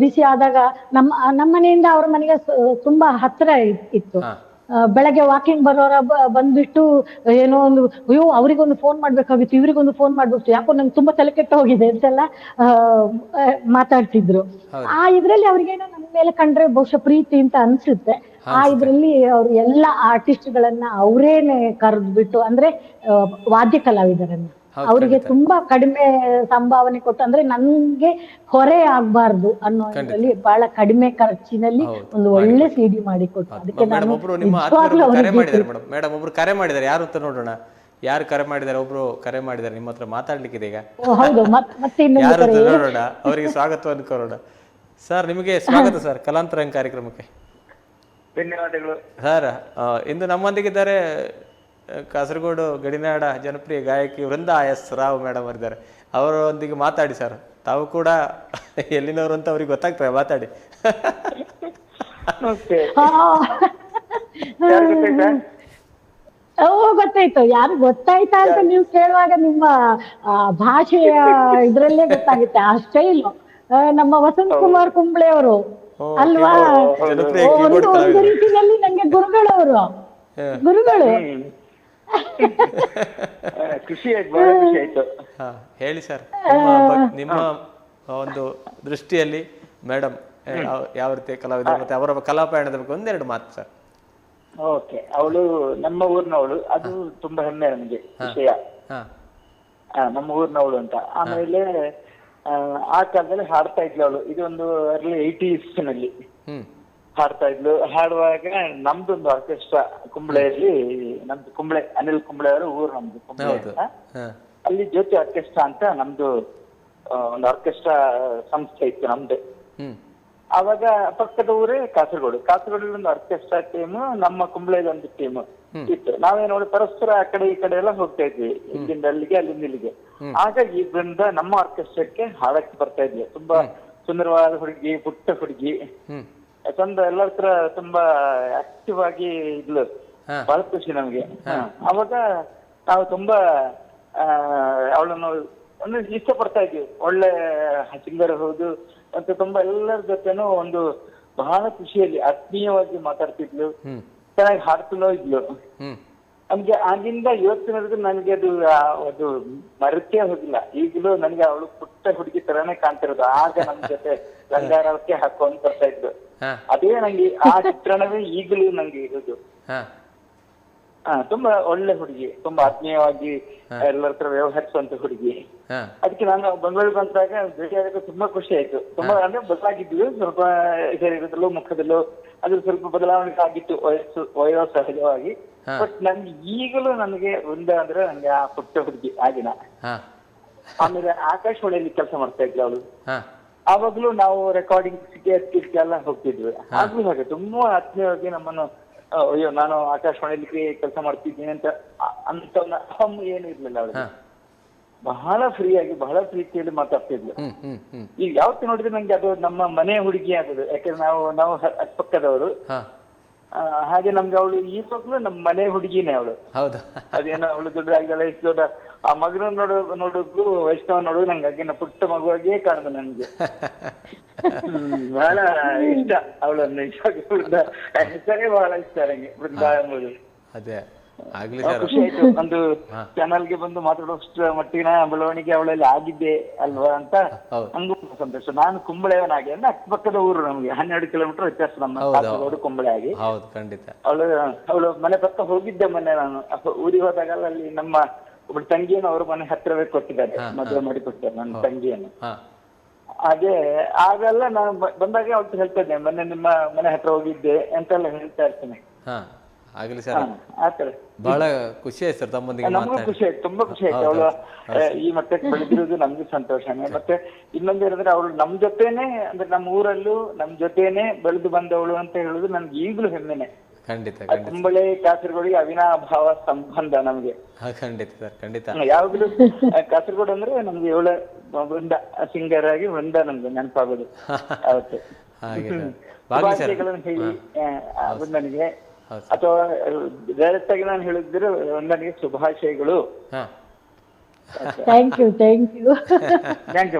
ಬಿಸಿ ಆದಾಗ ನಮ್ಮ ಮನೆಯಿಂದ ಅವ್ರ ಮನೆಗೆ ತುಂಬಾ ಹತ್ರ ಇತ್ತು. ಬೆಳಗ್ಗೆ ವಾಕಿಂಗ್ ಬರೋರ ಬಂದ್ಬಿಟ್ಟು ಏನೋ ಒಂದು ಅಯ್ಯೋ ಅವ್ರಿಗೊಂದು ಫೋನ್ ಮಾಡ್ಬೇಕಾಗಿತ್ತು, ಇವ್ರಿಗೊಂದು ಫೋನ್ ಮಾಡ್ಬೇಕು, ಯಾಕೋ ನಂಗೆ ತುಂಬಾ ತಲೆ ಕೆಟ್ಟ ಹೋಗಿದೆ ಅಂತೆಲ್ಲ ಮಾತಾಡ್ತಿದ್ರು. ಆ ಇದ್ರಲ್ಲಿ ಅವ್ರಿಗೇನೋ ನಮ್ಮ ಮೇಲೆ ಕಂಡ್ರೆ ಬಹುಶಃ ಪ್ರೀತಿ ಅಂತ ಅನ್ಸುತ್ತೆ. ಆ ಇದ್ರಲ್ಲಿ ಅವ್ರು ಎಲ್ಲಾ ಆರ್ಟಿಸ್ಟ್ಗಳನ್ನ ಅವರೇನೆ ಕರೆದ್ಬಿಟ್ಟು, ಅಂದ್ರೆ ವಾದ್ಯ ಕಲಾವಿದರನ್ನ ಅವರಿಗೆ ತುಂಬಾ ಕಡಿಮೆ ಸಂಭಾವನೆ ಕೊಟ್ಟು, ಅಂದ್ರೆ ನನ್ಗೆ ಹೊರೆ ಆಗ್ಬಾರ್ದು ಅನ್ನೋ ಇದರಲ್ಲಿ ಬಹಳ ಕಡಿಮೆ ಖರ್ಚಿನಲ್ಲಿ ಒಂದು ಒಳ್ಳೆ ಸಿಡಿ ಮಾಡಿ ಕೊಟ್ಟು, ಅದಕ್ಕೆ ನಾನು ಮೇಡಮ್ ಒಬ್ರು ಕರೆ ಮಾಡಿದ್ದಾರೆ, ಯಾರು ಅಂತ ನೋಡೋಣ. ಯಾರು ಕರೆ ಮಾಡಿದ್ದಾರೆ? ಒಬ್ರು ಕರೆ ಮಾಡಿದ್ದಾರೆ, ನಿಮ್ಮ ಹತ್ರ ಮಾತಾಡ್ಲಿಕ್ಕಿದೆ ಈಗ. ಹೌದು, ಮತ್ತೆ ಯಾರು ಅಂತ ನೋಡೋಣ, ಅವರಿಗೆ ಸ್ವಾಗತವನ್ನು ಕೋರೋಣ. ಸರ್, ನಿಮಗೆ ಸ್ವಾಗತ ಸರ್ ಕಲಾಂತರಂಗ ಕಾರ್ಯಕ್ರಮಕ್ಕೆ. ಧನ್ಯವಾದಗಳು ಸರ್. ಇಂದು ನಮ್ಮೊಂದಿಗಿದ್ದಾರೆ ಕಾಸರಗೋಡು ಗಡಿನಾಡ ಜನಪ್ರಿಯ ಗಾಯಕಿ ವೃಂದಾ ಎಸ್ ರಾವ್ ಮೇಡಮ್ ಅವರಿದ್ದಾರೆ. ಅವರೊಂದಿಗೆ ಮಾತಾಡಿ ಸರ್. ತಾವು ಕೂಡ ಎಲ್ಲಿನವರು ಅಂತ ಅವ್ರಿಗೆ ಗೊತ್ತಾಗ್ತದೆ, ಮಾತಾಡಿ. ಗೊತ್ತಾಯ್ತು, ಯಾರು ಗೊತ್ತಾಯ್ತಾ ಅಂತ ನೀವು ಕೇಳುವಾಗ ನಿಮ್ಮ ಭಾಷೆಯ ಇದ್ರಲ್ಲೇ ಗೊತ್ತಾಗುತ್ತೆ, ಆ ಸ್ಟೈಲು. ನಮ್ಮ ವಸಂತ್ ಕುಮಾರ್ ಕುಂಬ್ಳೆ ಅವರು ಅಲ್ವಾ? ಒಂದು ರೀತಿಯಲ್ಲಿ ನಂಗೆ ಗುರುಗಳು. ಖುಷಿ ಆಯ್ತು, ಬಹಳ ಖುಷಿ ಆಯ್ತು. ಹೇಳಿ ಸರ್, ನಿಮ್ಮ ಒಂದು ದೃಷ್ಟಿಯಲ್ಲಿ ಮೇಡಮ್ ಯಾವ ರೀತಿ ಕಲಾವಿದ ಮತ್ತೆ ಅವರ ಕಲಾಪಯಣದ ಬಗ್ಗೆ ಒಂದೆರಡು ಮಾತು ಸರ್. ಓಕೆ, ಅವಳು ನಮ್ಮ ಊರಿನವಳು, ಅದು ತುಂಬಾ ಹೆಮ್ಮೆ ನಮ್ಗೆ ವಿಷಯ. ನಮ್ಮ ಊರಿನವಳು ಅಂತ. ಆಮೇಲೆ ಆ ಕಾಲದಲ್ಲಿ ಹಾಡ್ತಾ ಇದ್ಲು ಅವಳು. ಇದೊಂದು ಅರ್ಲಿ 80s ನಲ್ಲಿ ಹಾಡ್ತಾ ಇದ್ಲು. ಹಾಡುವಾಗ ನಮ್ದೊಂದು ಆರ್ಕೆಸ್ಟ್ರಾ ಕುಂಬ್ಳೆಯಲ್ಲಿ, ನಮ್ದು ಕುಂಬ್ಳೆ, ಅನಿಲ್ ಕುಂಬ್ಳೆ ಅವರ ಊರು ನಮ್ದು ಕುಂಬ್ಳೆ ಅಂತ. ಅಲ್ಲಿ ಜ್ಯೋತಿ ಆರ್ಕೆಸ್ಟ್ರಾ ಅಂತ ನಮ್ದು ಒಂದು ಆರ್ಕೆಸ್ಟ್ರಾ ಸಂಸ್ಥೆ ಇತ್ತು ನಮ್ದು. ಅವಾಗ ಪಕ್ಕದ ಊರೇ ಕಾಸರಗೋಡು. ಕಾಸರಗೋಡಲ್ಲಿ ಒಂದು ಆರ್ಕೆಸ್ಟ್ರಾ ಟೀಮ್, ನಮ್ಮ ಕುಂಬ್ಳೆದ ಒಂದು ಟೀಮ್ ಇತ್ತು. ನಾವೇನು ಪರಸ್ಪರ ಆ ಕಡೆ ಈ ಕಡೆ ಎಲ್ಲ ಹೋಗ್ತಾ ಇದ್ವಿ, ಇಲ್ಲಿಂದ ಅಲ್ಲಿಗೆ ಅಲ್ಲಿಂದ ಇಲ್ಲಿಗೆ. ಆಗ ಈ ಬೃಂದ ನಮ್ಮ ಆರ್ಕೆಸ್ಟ್ರಾಕ್ಕೆ ಹಾಡಕ್ಕೆ ಬರ್ತಾ ಇದ್ವಿ. ತುಂಬಾ ಸುಂದರವಾದ ಹುಡುಗಿ, ಪುಟ್ಟ ಹುಡುಗಿ, ಚಂದ, ಎಲ್ಲರ ಹತ್ರ ತುಂಬಾ ಆಕ್ಟಿವ್ ಆಗಿ ಇದ್ಲು. ಬಹಳ ಖುಷಿ ನಮ್ಗೆ. ಅವಾಗ ನಾವು ತುಂಬಾ ಅವಳನ್ನು ಒಂದು ಇಷ್ಟಪಡ್ತಾ ಇದ್ವಿ. ಒಳ್ಳೆ ಸಿಂಗರ್ ಹೌದು, ಮತ್ತೆ ತುಂಬಾ ಎಲ್ಲರ ಜೊತೆನೂ ಒಂದು ಬಹಳ ಖುಷಿಯಲ್ಲಿ ಆತ್ಮೀಯವಾಗಿ ಮಾತಾಡ್ತಿದ್ಲು, ಚೆನ್ನಾಗಿ ಹಾಡ್ತಲೋ ಇದ್ಲು. ನಮ್ಗೆ ಆಗಿಂದ ಇವತ್ತಿನವರೆಗೂ ನನಗೆ ಅದು ಮರೆತೇ ಹೋಗಿಲ್ಲ. ಈಗಲೂ ನನಗೆ ಅವಳು ಪುಟ್ಟ ಹುಡುಗಿ ತರಾನೇ ಕಾಣ್ತಿರೋದು. ಆಗ ನಮ್ ಜೊತೆ ರಂಗಾರಕ್ಕೆ ಹಾಕೊಂಡು ಬರ್ತಾ ಇದ್ದು, ಅದೇ ನಂಗೆ ಆ ಚಿತ್ರಣವೇ ಈಗಲೂ ನಂಗೆ ಇರೋದು. ತುಂಬಾ ಒಳ್ಳೆ ಹುಡುಗಿ, ತುಂಬಾ ಆತ್ಮೀಯವಾಗಿ ಎಲ್ಲರ ಹತ್ರ ವ್ಯವಹರಿಸುವಂತ ಹುಡುಗಿ. ಅದಕ್ಕೆ ನಾನು ಬೆಂಗಳೂರಿಗೆ ಬಂದಾಗ ಭೇಟಿಯಾದಾಗ ತುಂಬಾ ಖುಷಿ ಆಯ್ತು. ತುಂಬಾ ಅಂದ್ರೆ ಬದಲಾಗಿದ್ವಿ, ಸ್ವಲ್ಪ ಶರೀರದಲ್ಲೂ ಮುಖದಲ್ಲೂ ಅದು ಸ್ವಲ್ಪ ಬದಲಾವಣೆ ಆಗಿತ್ತು, ವಯೋಸಹಜವಾಗಿ. ಬಟ್ ನನ್ಗೆ ಈಗಲೂ ನನಗೆ ವೃಂದ ಅಂದ್ರೆ ನಂಗೆ ಆ ಪುಟ್ಟ ಹುಡುಗಿ ಆಗಿನ. ಆಮೇಲೆ ಆಕಾಶವಾಣಿಯಲ್ಲಿ ಕೆಲಸ ಮಾಡ್ತಾ ಇದ್ಲು ಅವಳು. ಹಾ ಆವಾಗ್ಲೂ ನಾವು ರೆಕಾರ್ಡಿಂಗ್ ಎಲ್ಲ ಹೋಗ್ತಿದ್ವಿ. ಆಗ್ಲೂ ಹಾಗೆ ತುಂಬಾ ಆತ್ಮೀಯವಾಗಿ ನಮ್ಮನ್ನು ಅಯ್ಯೋ ನಾನು ಆಕಾಶವಾಣಿಯಲ್ಲಿ ಕೆಲಸ ಮಾಡ್ತಿದ್ದೀನಿ ಅಂತ ಅಂತ ಅಹಂ ಏನು ಇರ್ಲಿಲ್ಲ ಅವಳಿಗೆ. ಬಹಳ ಫ್ರೀ ಆಗಿ ಬಹಳ ಪ್ರೀತಿಯಲ್ಲಿ ಮಾತಾಡ್ತಿದ್ಲು. ಈಗ ಯಾವತ್ತು ನೋಡಿದ್ರೆ ನಂಗೆ ಅದು ನಮ್ಮ ಮನೆ ಹುಡುಗಿ ಆಗುದು. ಯಾಕಂದ್ರೆ ನಾವು ಅಕ್ಕಪಕ್ಕದವರು. ಹಾಗೆ ನಮ್ಗೆ ಅವಳು ಈವಾಗ್ಲೂ ನಮ್ಮ ಮನೆ ಹುಡುಗಿನೇ ಅವಳು. ಹೌದು. ಅದೇನೋ ಅವಳು ದೊಡ್ಡ ಆಗಿಲ್ಲ, ಎಷ್ಟು ದೊಡ್ಡ ಆ ಮಗನ ನೋಡೋದು ವೈಷ್ಣವ ನೋಡೋದು ನಂಗೆ ಹಾಗೆ ಪುಟ್ಟ ಮಗುವಾಗಿಯೇ ಕಾಣುದು ನನ್ಗೆ. ಬಹಳ ಇಷ್ಟ ಅವಳನ್ನು. ಹೆಸರೇ ಬಹಳ ಇಷ್ಟ ನಂಗೆ, ಬೃಂದಾ ಎಂಬುದು. ಅದೇ ಆಗ್ಲಿ ಖುಷಿ ಆಯ್ತು. ಒಂದು ಚಾನಲ್ಗೆ ಬಂದು ಮಾತಾಡೋಷ್ಟು ಮಟ್ಟಿನ ಬೆಳವಣಿಗೆ ಅವಳಲ್ಲಿ ಆಗಿದ್ದೆ ಅಲ್ವಾ ಅಂತ ನಂಗೂ ಸಂತೋಷ. ನಾನು ಕುಂಬಳೆಯವನಾಗಿ ಅಂದ್ರೆ ಅಕ್ಕಪಕ್ಕದ ಊರು, ನಮ್ಗೆ 12 ಕಿಲೋಮೀಟರ್ ವ್ಯತ್ಯಾಸ ನಮ್ಮ ಕಾಸರಗೋಡು ಕುಂಬಳೆ ಆಗಿ. ಅವಳು ಮನೆ ಪಕ್ಕ ಹೋಗಿದ್ದೆ ಮೊನ್ನೆ ನಾನು. ಊರಿಗೆ ಹೋದಾಗಲ್ಲ ಅಲ್ಲಿ ನಮ್ಮ ಒಬ್ಬಳು ತಂಗಿಯನ್ನು ಅವ್ರ ಮನೆ ಹತ್ರವೇ ಕೊಟ್ಟಿದ್ದಾರೆ, ಮದುವೆ ಮಾಡಿ ಕೊಟ್ಟಿದ್ದಾರೆ ನನ್ನ ತಂಗಿಯನ್ನು. ಹಾಗೆ ಆಗೆಲ್ಲ ನಾನು ಬಂದಾಗ ಅವತ್ತು ಹೇಳ್ತಾ ಇದ್ದೆ, ಮೊನ್ನೆ ನಿಮ್ಮ ಮನೆ ಹತ್ರ ಹೋಗಿದ್ದೆ ಅಂತೆಲ್ಲ ಹೇಳ್ತಾ ಇರ್ತೇನೆ. ಆಗ್ಲಿ ಸರ್, ಬಹಳ ಖುಷಿ ಆಯ್ತು ಸರ್ ತಮ್ಮೊಂದಿಗೆ. ನಮಗೂ ಖುಷಿ ಆಯ್ತು, ತುಂಬಾ ಖುಷಿ ಆಯ್ತು. ಅವಳು ಈ ಮಟ್ಟಕ್ಕೆ ಬೆಳೆದಿರೋದು ನಮ್ಗೂ ಸಂತೋಷನೇ. ಮತ್ತೆ ಇನ್ನೊಂದು ಏನಂದ್ರೆ ಅವಳು ನಮ್ ಜೊತೆನೆ, ಅಂದ್ರೆ ನಮ್ಮ ಊರಲ್ಲೂ ನಮ್ ಜೊತೆನೆ ಬೆಳೆದು ಬಂದವಳು ಅಂತ ಹೇಳುದು ನನ್ಗೆ ಈಗಲೂ ಹೆಮ್ಮೆನೆ. ಖಂಡಿತ. ಕುಂಬಳೆ ಕಾಸರಗೋಡಿಗೆ ಅವಿನಾಭಾವ ಸಂಬಂಧ ನಮ್ಗೆ. ಖಂಡಿತ ಸರ್, ಖಂಡಿತ. ಯಾವಾಗ್ಲೂ ಕಾಸರಗೋಡು ಅಂದ್ರೆ ನಮ್ಗೆ ಇವಳ ವೃಂದ, ಸಿಂಗರ್ ಆಗಿ ವೃಂದ ನಮ್ಗೆ ನೆನಪಾಗೋದು ಅವತ್ತು. ಶುಭಾಶಯಗಳನ್ನು ಹೇಳಿ ವೃಂದನಿಗೆ, ಅಥವಾ ಡೈರೆಕ್ಟ್ ಆಗಿ ನಾನು ಹೇಳಿದ್ರೆ ವೃಂದನಿಗೆ ಶುಭಾಶಯಗಳು. Thank you.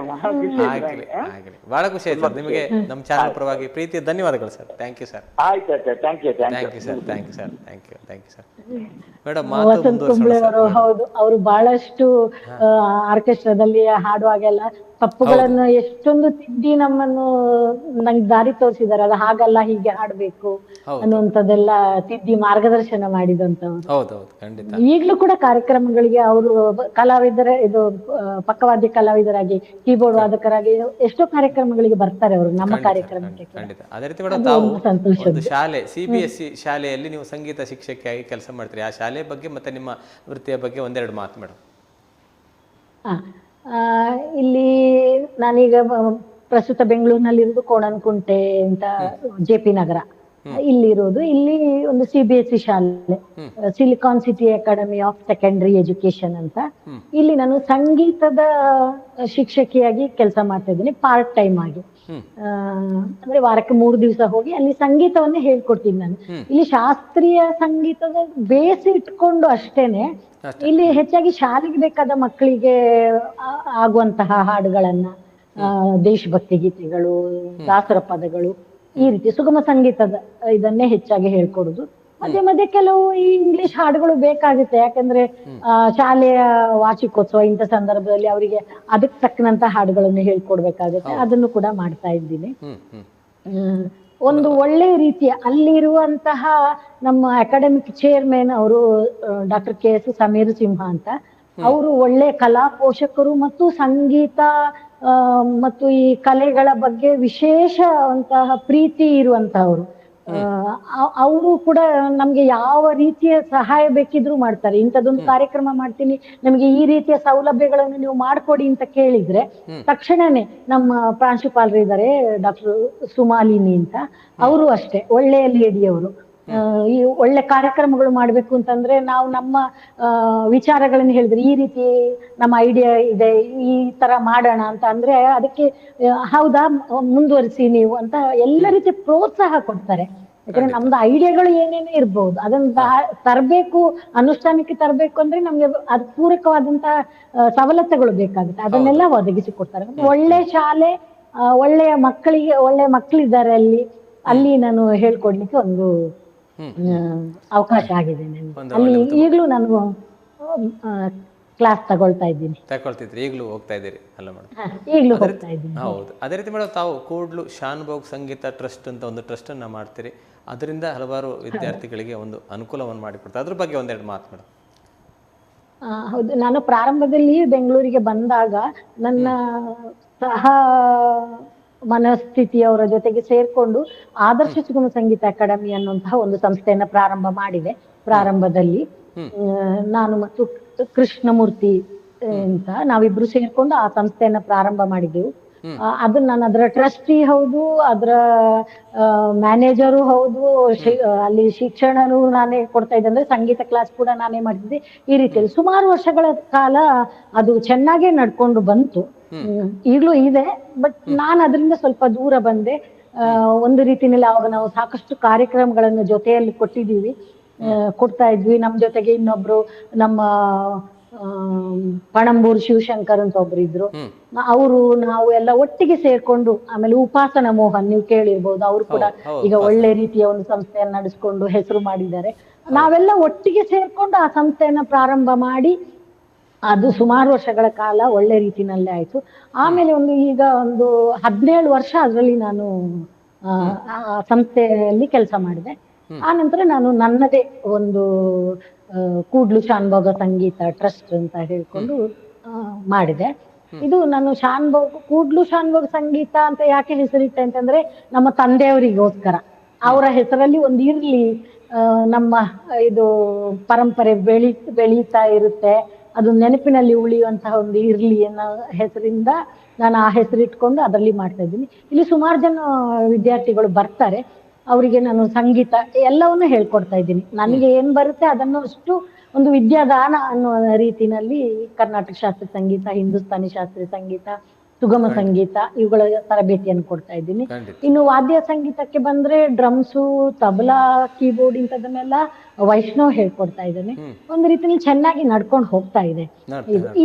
ಬಹಳ ಖುಷಿ ಆಯ್ತು ಸರ್. ನಿಮಗೆ ನಮ್ಮ ಚಾನಲ್ ಪರವಾಗಿ ಪ್ರೀತಿಯ ಧನ್ಯವಾದಗಳು ಸರ್. Thank you sir. ಆಯ್ತು, thank you sir. Madam, Vasanth Kumble ಅವರು, ಹೌದು, ಅವರು ಬಹಳಷ್ಟು ಆರ್ಕೆಸ್ಟ್ರಾದಲ್ಲಿ ಹಾಡುವಾಗೆಲ್ಲ ತಪ್ಪುಗಳನ್ನು ಎಷ್ಟೊಂದು ತಿದ್ದಿ ನಮ್ಮನ್ನು ನಂಗೆ ದಾರಿ ತೋರಿಸಿದ್ದಾರೆ. ಅದು ಹಾಗಲ್ಲ, ಹೀಗೆ ಹಾಡ್ಬೇಕು ಅನ್ನುವಂಥದ್ದೆಲ್ಲ ತಿದ್ದಿ ಮಾರ್ಗದರ್ಶನ ಮಾಡಿದಂತವ್ರು. ಈಗಲೂ ಕೂಡ ಕಾರ್ಯಕ್ರಮಗಳಿಗೆ ಅವರು ಇದು ಪಕ್ಕವಾದ್ಯ ಕಲಾವಿದರಾಗಿ, ಕೀಬೋರ್ಡ್ ವಾದಕರಾಗಿ ಎಷ್ಟೋ ಕಾರ್ಯಕ್ರಮಗಳಿಗೆ ಬರ್ತಾರೆ ಅವರು, ನಮ್ಮ ಕಾರ್ಯಕ್ರಮಕ್ಕೆ. ಅದೇ ರೀತಿ ಮೇಡಮ್, ತಾವು ಶಾಲೆ CBSE ಶಾಲೆಯಲ್ಲಿ ನೀವು ಸಂಗೀತ ಶಿಕ್ಷಕಿಯಾಗಿ ಕೆಲಸ ಮಾಡ್ತೀರಿ. ಆ ಶಾಲೆ ಬಗ್ಗೆ ಮತ್ತೆ ನಿಮ್ಮ ವೃತ್ತಿಯ ಬಗ್ಗೆ ಒಂದೆರಡು ಮಾತು ಮೇಡಮ್. ಇಲ್ಲಿ ನಾನೀಗ ಪ್ರಸ್ತುತ ಬೆಂಗಳೂರಿನಲ್ಲಿರೋದು ಕೋಣನಕುಂಟೆ ಅಂತ, JP ನಗರ ಇಲ್ಲಿರೋದು. ಇಲ್ಲಿ ಒಂದು CBSE ಶಾಲೆ, silicon city academy of secondary education ಅಂತ. ಇಲ್ಲಿ ನಾನು ಸಂಗೀತದ ಶಿಕ್ಷಕಿಯಾಗಿ ಕೆಲಸ ಮಾಡ್ತಾ ಇದ್ದೀನಿ, ಪಾರ್ಟ್ ಟೈಮ್ ಆಗಿ. ಅಂದ್ರೆ ವಾರಕ್ಕೆ 3 ದಿವಸ ಹೋಗಿ ಅಲ್ಲಿ ಸಂಗೀತವನ್ನೇ ಹೇಳ್ಕೊಡ್ತೀನಿ ನಾನು. ಇಲ್ಲಿ ಶಾಸ್ತ್ರೀಯ ಸಂಗೀತದ ಬೇಸ್ ಇಟ್ಕೊಂಡು ಅಷ್ಟೇನೆ ಇಲ್ಲಿ ಹೆಚ್ಚಾಗಿ ಶಾಲೆಗೆ ಬೇಕಾದ ಮಕ್ಕಳಿಗೆ ಆಗುವಂತಹ ಹಾಡುಗಳನ್ನ, ದೇಶಭಕ್ತಿ ಗೀತೆಗಳು, ದಾಸರ ಪದಗಳು, ಈ ರೀತಿ ಸುಗಮ ಸಂಗೀತದ ಇದನ್ನೇ ಹೆಚ್ಚಾಗಿ ಹೇಳ್ಕೊಡುದು. ಮಧ್ಯೆ ಕೆಲವು ಈ ಇಂಗ್ಲಿಷ್ ಹಾಡುಗಳು ಬೇಕಾಗುತ್ತೆ. ಯಾಕಂದ್ರೆ ಶಾಲೆಯ ವಾರ್ಷಿಕೋತ್ಸವ ಇಂಥ ಸಂದರ್ಭದಲ್ಲಿ ಅವರಿಗೆ ಅದಕ್ಕೆ ತಕ್ಕನಂತ ಹಾಡುಗಳನ್ನು ಹೇಳ್ಕೊಡ್ಬೇಕಾಗುತ್ತೆ. ಅದನ್ನು ಕೂಡ ಮಾಡ್ತಾ ಇದ್ದೀನಿ. ಒಂದು ಒಳ್ಳೆ ರೀತಿಯ ಅಲ್ಲಿರುವಂತಹ ನಮ್ಮ ಅಕಾಡೆಮಿಕ್ ಚೇರ್ಮನ್ ಅವರು ಡಾಕ್ಟರ್ KS ಸಮೀರ್ ಸಿಂಹ ಅಂತ, ಅವರು ಒಳ್ಳೆ ಕಲಾ ಪೋಷಕರು ಮತ್ತು ಸಂಗೀತ ಮತ್ತು ಈ ಕಲೆಗಳ ಬಗ್ಗೆ ವಿಶೇಷವಂತಹ ಪ್ರೀತಿ ಇರುವಂತಹವರು. ಅವರು ಕೂಡ ನಮ್ಗೆ ಯಾವ ರೀತಿಯ ಸಹಾಯ ಬೇಕಿದ್ರು ಮಾಡ್ತಾರೆ. ಇಂಥದ್ದೊಂದು ಕಾರ್ಯಕ್ರಮ ಮಾಡ್ತೀನಿ, ನಮಗೆ ಈ ರೀತಿಯ ಸೌಲಭ್ಯಗಳನ್ನು ನೀವು ಮಾಡ್ಕೊಡಿ ಅಂತ ಕೇಳಿದ್ರೆ ತಕ್ಷಣನೇ ನಮ್ಮ ಪ್ರಾಂಶುಪಾಲರು ಇದ್ದಾರೆ, ಡಾಕ್ಟರ್ ಸುಮಾಲಿನಿ ಅಂತ, ಅವರು ಅಷ್ಟೇ ಒಳ್ಳೆಯ ಲೇಡಿಯವರು. ಈ ಒಳ್ಳೆ ಕಾರ್ಯಕ್ರಮಗಳು ಮಾಡ್ಬೇಕು ಅಂತಂದ್ರೆ ನಾವು ನಮ್ಮ ವಿಚಾರಗಳನ್ನು ಹೇಳಿದ್ರೆ, ಈ ರೀತಿ ನಮ್ಮ ಐಡಿಯಾ ಇದೆ, ಈ ತರ ಮಾಡೋಣ ಅಂತ ಅಂದ್ರೆ ಅದಕ್ಕೆ ಹೌದಾ ಮುಂದುವರಿಸಿ ನೀವು ಅಂತ ಎಲ್ಲ ರೀತಿಯ ಪ್ರೋತ್ಸಾಹ ಕೊಡ್ತಾರೆ. ಯಾಕಂದ್ರೆ ನಮ್ದು ಐಡಿಯಾಗಳು ಏನೇನೇ ಇರ್ಬಹುದು, ಅದನ್ನ ತರಬೇಕು, ಅನುಷ್ಠಾನಕ್ಕೆ ತರಬೇಕು ಅಂದ್ರೆ ನಮ್ಗೆ ಅದು ಪೂರಕವಾದಂತಹ ಸವಲತ್ತುಗಳು ಬೇಕಾಗುತ್ತೆ. ಅದನ್ನೆಲ್ಲ ಒದಗಿಸಿ ಕೊಡ್ತಾರೆ. ಒಳ್ಳೆ ಶಾಲೆ, ಒಳ್ಳೆಯ ಮಕ್ಕಳಿಗೆ ಒಳ್ಳೆ ಮಕ್ಕಳಿದ್ದಾರೆ ಅಲ್ಲಿ ನಾನು ಹೇಳ್ಕೊಡ್ಲಿಕ್ಕೆ ಒಂದು ಅವಕಾಶ ಆಗಿದೆ ನನಗೆ. ಅಲ್ಲಿ ಈಗಲೂ ನಾನು ಕ್ಲಾಸ್ ತಗೊಳ್ತಿದ್ರಿ, ಈಗಲೂ ಹೋಗ್ತಾ ಇದ್ದೀರಿ ಅಲ್ಲ ಮೇಡಮ್? ಈಗಲೂ ಹೋಗ್ತಾ ಇದ್ದೀನಿ. ಹೌದು. ಅದೇ ರೀತಿ ಮೇಡಮ್, ತಾವು ಕೂಡ್ಲು ಶಾನ್ಭೋಗ್ ಸಂಗೀತ ಟ್ರಸ್ಟ್ ಅಂತ ಒಂದು ಟ್ರಸ್ಟ್ ಅನ್ನ ಮಾಡ್ತೀರಿ. ಅದರಿಂದ ಹಲವಾರು ವಿದ್ಯಾರ್ಥಿಗಳಿಗೆ ಒಂದು ಅನುಕೂಲವನ್ನು ಮಾಡಿಕೊಡ್ತಾರೆ. ಅದ್ರ ಬಗ್ಗೆ ಒಂದೆರಡು ಮಾತು ಮೇಡಮ್. ಹೌದು, ನಾನು ಪ್ರಾರಂಭದಲ್ಲಿ ಬೆಂಗಳೂರಿಗೆ ಬಂದಾಗ ನನ್ನ ಸಹ ಮನಸ್ಥಿತಿಯವರ ಜೊತೆಗೆ ಸೇರ್ಕೊಂಡು ಆದರ್ಶ ಸುಗಮ ಸಂಗೀತ ಅಕಾಡೆಮಿ ಅನ್ನುವಂತಹ ಒಂದು ಸಂಸ್ಥೆಯನ್ನ ಪ್ರಾರಂಭ ಮಾಡಿದೆ. ಪ್ರಾರಂಭದಲ್ಲಿ ನಾನು ಮತ್ತು ಕೃಷ್ಣಮೂರ್ತಿ ಅಂತ ನಾವಿಬ್ರು ಸೇರ್ಕೊಂಡು ಆ ಸಂಸ್ಥೆಯನ್ನ ಪ್ರಾರಂಭ ಮಾಡಿದ್ದೆವು. ಅದು ನಾನು ಅದರ ಟ್ರಸ್ಟಿ ಹೌದು, ಅದರ ಮ್ಯಾನೇಜರು ಹೌದು, ಅಲ್ಲಿ ಶಿಕ್ಷಣನು ನಾನೇ ಕೊಡ್ತಾ ಇದ್ದೆ, ಅಂದ್ರೆ ಸಂಗೀತ ಕ್ಲಾಸ್ ಕೂಡ ನಾನೇ ಮಾಡ್ತಿದ್ದೆ. ಈ ರೀತಿಯಲ್ಲಿ ಸುಮಾರು ವರ್ಷಗಳ ಕಾಲ ಅದು ಚೆನ್ನಾಗೇ ನಡ್ಕೊಂಡು ಬಂತು. ಈಗಲೂ ಇದೆ, ಬಟ್ ನಾನು ಅದರಿಂದ ಸ್ವಲ್ಪ ದೂರ ಬಂದೆ. ಒಂದು ರೀತಿಯಲ್ಲಿ ಅವಾಗ ನಾವು ಸಾಕಷ್ಟು ಕಾರ್ಯಕ್ರಮಗಳನ್ನು ಜೊತೆಯಲ್ಲಿ ಕೊಡ್ತಾ ಇದ್ವಿ. ನಮ್ ಜೊತೆಗೆ ಇನ್ನೊಬ್ರು ನಮ್ಮ ಪಣಂಬೂರ್ ಶಿವಶಂಕರ್ ಅಂತ ಒಬ್ರು ಇದ್ರು. ಅವರು ನಾವು ಎಲ್ಲ ಒಟ್ಟಿಗೆ ಸೇರ್ಕೊಂಡು, ಆಮೇಲೆ ಉಪಾಸನ ಮೋಹನ್ ನೀವು ಕೇಳಿರ್ಬೋದು, ಅವರು ಕೂಡ ಈಗ ಒಳ್ಳೆ ರೀತಿಯ ಒಂದು ಸಂಸ್ಥೆಯನ್ನು ನಡೆಸ್ಕೊಂಡು ಹೆಸರು ಮಾಡಿದ್ದಾರೆ. ನಾವೆಲ್ಲ ಒಟ್ಟಿಗೆ ಸೇರ್ಕೊಂಡು ಆ ಸಂಸ್ಥೆಯನ್ನ ಪ್ರಾರಂಭ ಮಾಡಿ ಅದು ಸುಮಾರು ವರ್ಷಗಳ ಕಾಲ ಒಳ್ಳೆ ರೀತಿನಲ್ಲೇ ಆಯ್ತು. ಆಮೇಲೆ ಈಗ ಒಂದು 17 ವರ್ಷ ಅದರಲ್ಲಿ ನಾನು ಆ ಸಂಸ್ಥೆಯಲ್ಲಿ ಕೆಲಸ ಮಾಡಿದೆ. ಆ ನಂತರ ನಾನು ನನ್ನದೇ ಒಂದು ಕೂಡ್ಲು ಶಾನ್ಭೋಗ ಸಂಗೀತ ಟ್ರಸ್ಟ್ ಅಂತ ಹೇಳ್ಕೊಂಡು ಮಾಡಿದೆ. ಇದು ನಾನು ಕೂಡ್ಲು ಶಾನ್ಭೋಗ ಸಂಗೀತ ಅಂತ ಯಾಕೆ ಹೆಸರಿಟ್ಟೆ ಅಂತಂದ್ರೆ, ನಮ್ಮ ತಂದೆಯವರಿಗೋಸ್ಕರ ಅವರ ಹೆಸರಲ್ಲಿ ಒಂದು ಇರ್ಲಿ, ನಮ್ಮ ಇದು ಪರಂಪರೆ ಬೆಳೀತಾ ಇರುತ್ತೆ, ಅದು ನೆನಪಿನಲ್ಲಿ ಉಳಿಯುವಂತಹ ಒಂದು ಇರ್ಲಿ ಅನ್ನೋ ಹೆಸರಿಂದ ನಾನು ಆ ಹೆಸರಿಟ್ಕೊಂಡು ಅದರಲ್ಲಿ ಮಾಡ್ತಾ ಇದ್ದೀನಿ. ಇಲ್ಲಿ ಸುಮಾರು ಜನ ವಿದ್ಯಾರ್ಥಿಗಳು ಬರ್ತಾರೆ, ಅವರಿಗೆ ನಾನು ಸಂಗೀತ ಎಲ್ಲವನ್ನೂ ಹೇಳ್ಕೊಡ್ತಾ ಇದ್ದೀನಿ. ನನಗೆ ಏನ್ ಬರುತ್ತೆ ಅದನ್ನು ಅಷ್ಟು ಒಂದು ವಿದ್ಯಾದಾನ ಅನ್ನೋ ರೀತಿನಲ್ಲಿ ಕರ್ನಾಟಕ ಶಾಸ್ತ್ರೀಯ ಸಂಗೀತ, ಹಿಂದೂಸ್ತಾನಿ ಶಾಸ್ತ್ರೀಯ ಸಂಗೀತ, ಸುಗಮ ಸಂಗೀತ ಇವುಗಳ ತರಬೇತಿಯನ್ನು ಕೊಡ್ತಾ ಇದ್ದೀನಿ. ಇನ್ನು ವಾದ್ಯ ಸಂಗೀತಕ್ಕೆ ಬಂದ್ರೆ ಡ್ರಮ್ಸು, ತಬಲಾ, ಕೀಬೋರ್ಡ್ ಇಂಥದನ್ನೆಲ್ಲ ವೈಷ್ಣವ್ ಹೇಳ್ಕೊಡ್ತಾ ಇದ್ದೇನೆ. ಒಂದು ರೀತಿಯಲ್ಲಿ ಚೆನ್ನಾಗಿ ನಡ್ಕೊಂಡು ಹೋಗ್ತಾ ಇದೆ.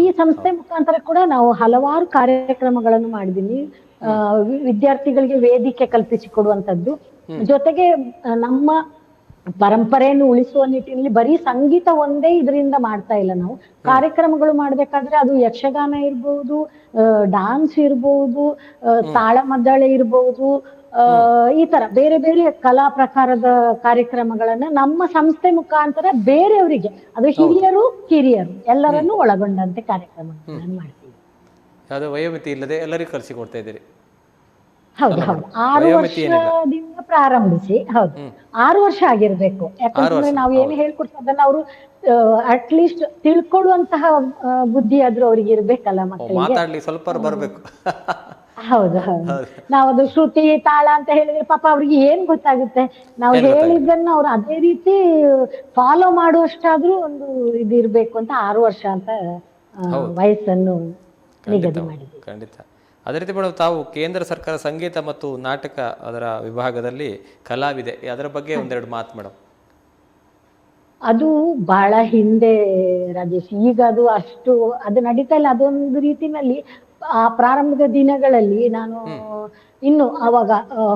ಈ ಸಂಸ್ಥೆ ಮುಖಾಂತರ ಕೂಡ ನಾವು ಹಲವಾರು ಕಾರ್ಯಕ್ರಮಗಳನ್ನು ಮಾಡಿದ್ದೀನಿ. ವಿದ್ಯಾರ್ಥಿಗಳಿಗೆ ವೇದಿಕೆ ಕಲ್ಪಿಸಿಕೊಡುವಂಥದ್ದು, ಜೊತೆಗೆ ನಮ್ಮ ಪರಂಪರೆಯನ್ನು ಉಳಿಸುವ ನಿಟ್ಟಿನಲ್ಲಿ ಬರೀ ಸಂಗೀತ ಒಂದೇ ಇದರಿಂದ ಮಾಡ್ತಾ ಇಲ್ಲ. ನಾವು ಕಾರ್ಯಕ್ರಮಗಳು ಮಾಡ್ಬೇಕಾದ್ರೆ ಅದು ಯಕ್ಷಗಾನ ಇರ್ಬೋದು, ಡಾನ್ಸ್ ಇರ್ಬೋದು, ತಾಳಮದ್ದಳೆ ಇರ್ಬೋದು, ಈ ತರ ಬೇರೆ ಬೇರೆ ಕಲಾ ಪ್ರಕಾರದ ಕಾರ್ಯಕ್ರಮಗಳನ್ನ ನಮ್ಮ ಸಂಸ್ಥೆ ಮುಖಾಂತರ ಬೇರೆಯವರಿಗೆ, ಅದು ಹಿರಿಯರು ಕಿರಿಯರು ಎಲ್ಲರನ್ನೂ ಒಳಗೊಂಡಂತೆ ಕಾರ್ಯಕ್ರಮಗಳನ್ನು ಮಾಡ್ತೀವಿ. ಯಾವುದೇ ವಯೋಮಿತಿ ಇಲ್ಲದೆ ಎಲ್ಲರಿಗೂ ಕಲಿಸಿಕೊಡ್ತಾ ಇದ್ದೀರಿ? ಹೌದು ಹೌದು, 6 ವರ್ಷದಿಂದ ಪ್ರಾರಂಭಿಸಿ, ಹೌದು 6 ವರ್ಷ ಆಗಿರ್ಬೇಕು. ಯಾಕಂದ್ರೆ ನಾವು ಏನು ಹೇಳ್ಕೊಡ್ತದನ್ನ ಅವರು ಅಟ್ಲೀಸ್ಟ್ ತಿಳ್ಕೊಳ್ಳುವಂತಹ ಬುದ್ಧಿ ಆದ್ರೂ ಅವ್ರಿಗೆ ಇರ್ಬೇಕಲ್ಲ ಮಕ್ಕಳಿಗೆ. ಮಾತಾಡ್ಲಿ ಸ್ವಲ್ಪ ಬರ್ಬೇಕು. ಹೌದು ಹೌದು, ನಾವದು ಶ್ರುತಿ ತಾಳ ಅಂತ ಹೇಳಿದ್ರೆ ಪಾಪ ಅವ್ರಿಗೆ ಏನ್ ಗೊತ್ತಾಗುತ್ತೆ? ನಾವು ಹೇಳಿದ್ದನ್ನ ಅವ್ರು ಅದೇ ರೀತಿ ಫಾಲೋ ಮಾಡುವಷ್ಟಾದ್ರೂ ಒಂದು ಇದಿರ್ಬೇಕು ಅಂತ 6 ವರ್ಷ ಅಂತ ವಯಸ್ಸನ್ನು ನಿಗದಿ ಮಾಡಿದ್ವಿ. ಖಂಡಿತ. ಅದೇ ರೀತಿ ಮೇಡಮ್, ತಾವು ಕೇಂದ್ರ ಸರ್ಕಾರ ಸಂಗೀತ ಮತ್ತು ನಾಟಕ ಅದರ ವಿಭಾಗದಲ್ಲಿ ಕಲಾವಿದೆ, ಅದರ ಬಗ್ಗೆ ಒಂದೆರಡು ಮಾತು ಮೇಡಮ್. ಅದು ಬಹಳ ಹಿಂದೆ ರಾಜೇಶ್, ಈಗ ಅದು ನಡೀತಾ ಇಲ್ಲ. ಅದೊಂದು ರೀತಿನಲ್ಲಿ ಆ ಪ್ರಾರಂಭದ ದಿನಗಳಲ್ಲಿ ನಾನು ಇನ್ನು ಅವಾಗ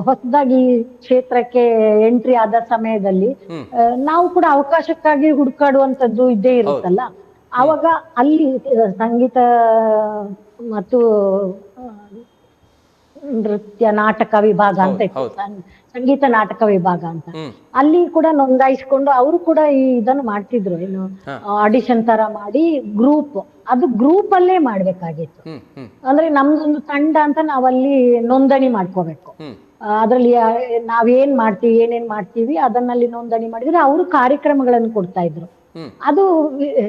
ಹೊಸದಾಗಿ ಕ್ಷೇತ್ರಕ್ಕೆ ಎಂಟ್ರಿ ಆದ ಸಮಯದಲ್ಲಿ ನಾವು ಕೂಡ ಅವಕಾಶಕ್ಕಾಗಿ ಹುಡುಕಾಡುವಂತದ್ದು ಇದ್ದೇ ಇರುತ್ತಲ್ಲ. ಆವಾಗ ಅಲ್ಲಿ ಸಂಗೀತ ಮತ್ತು ನೃತ್ಯ ನಾಟಕ ವಿಭಾಗ ಅಂತ ಇತ್ತು, ಸಂಗೀತ ನಾಟಕ ವಿಭಾಗ ಅಂತ. ಅಲ್ಲಿ ಕೂಡ ನೋಂದಾಯಿಸ್ಕೊಂಡು ಅವರು ಕೂಡ ಇದನ್ನು ಮಾಡ್ತಿದ್ರು, ಏನು ಆಡಿಷನ್ ತರ ಮಾಡಿ ಗ್ರೂಪ್ ಅಲ್ಲೇ ಮಾಡ್ಬೇಕಾಗಿತ್ತು. ಅಂದ್ರೆ ನಮ್ದೊಂದು ತಂಡ ಅಂತ ನಾವಲ್ಲಿ ನೋಂದಣಿ ಮಾಡ್ಕೋಬೇಕು. ಅದ್ರಲ್ಲಿ ನಾವೇನ್ ಮಾಡ್ತೀವಿ, ಏನೇನ್ ಮಾಡ್ತೀವಿ ಅದನ್ನಲ್ಲಿ ನೋಂದಣಿ ಮಾಡಿದ್ರೆ ಅವರು ಕಾರ್ಯಕ್ರಮಗಳನ್ನು ಕೊಡ್ತಾ ಇದ್ರು. ಅದು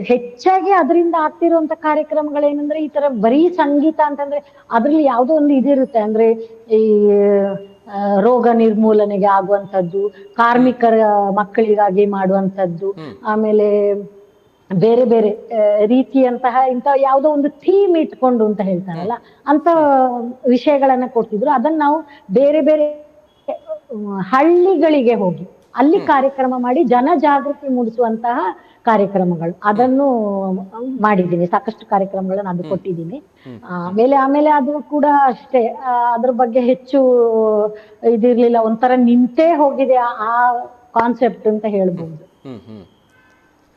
ಹೆಚ್ಚಾಗಿ ಅದರಿಂದ ಆಗ್ತಿರುವಂತ ಕಾರ್ಯಕ್ರಮಗಳೇನಂದ್ರೆ ಈ ತರ ಬರೀ ಸಂಗೀತ ಅಂತಂದ್ರೆ ಅದ್ರಲ್ಲಿ ಯಾವ್ದೋ ಒಂದು ಇದಿರುತ್ತೆ, ಅಂದ್ರೆ ಈ ರೋಗ ನಿರ್ಮೂಲನೆಗೆ ಆಗುವಂತದ್ದು, ಕಾರ್ಮಿಕರ ಮಕ್ಕಳಿಗಾಗಿ ಮಾಡುವಂತದ್ದು, ಆಮೇಲೆ ಬೇರೆ ಬೇರೆ ರೀತಿಯಂತಹ ಇಂಥ ಯಾವ್ದೋ ಒಂದು ಥೀಮ್ ಇಟ್ಕೊಂಡು ಅಂತ ಹೇಳ್ತಾರಲ್ಲ, ಅಂತ ವಿಷಯಗಳನ್ನ ಕೊಡ್ತಿದ್ರು. ಅದನ್ನ ನಾವು ಬೇರೆ ಬೇರೆ ಹಳ್ಳಿಗಳಿಗೆ ಹೋಗಿ ಅಲ್ಲಿ ಕಾರ್ಯಕ್ರಮ ಮಾಡಿ ಜನಜಾಗೃತಿ ಮೂಡಿಸುವಂತಹ ಕಾರ್ಯಕ್ರಮಗಳು ಅದನ್ನು ಮಾಡಿದ್ದೀನಿ. ಸಾಕಷ್ಟು ಕಾರ್ಯಕ್ರಮಗಳನ್ನು ಅದು ಕೊಟ್ಟಿದ್ದೀನಿ. ಆಮೇಲೆ ಅದು ಕೂಡ ಅಷ್ಟೇ, ಅದ್ರ ಬಗ್ಗೆ ಹೆಚ್ಚು ಇದಿರ್ಲಿಲ್ಲ, ಒಂಥರ ನಿಂತೇ ಹೋಗಿದೆ ಆ ಕಾನ್ಸೆಪ್ಟ್ ಅಂತ ಹೇಳ್ಬೋದು.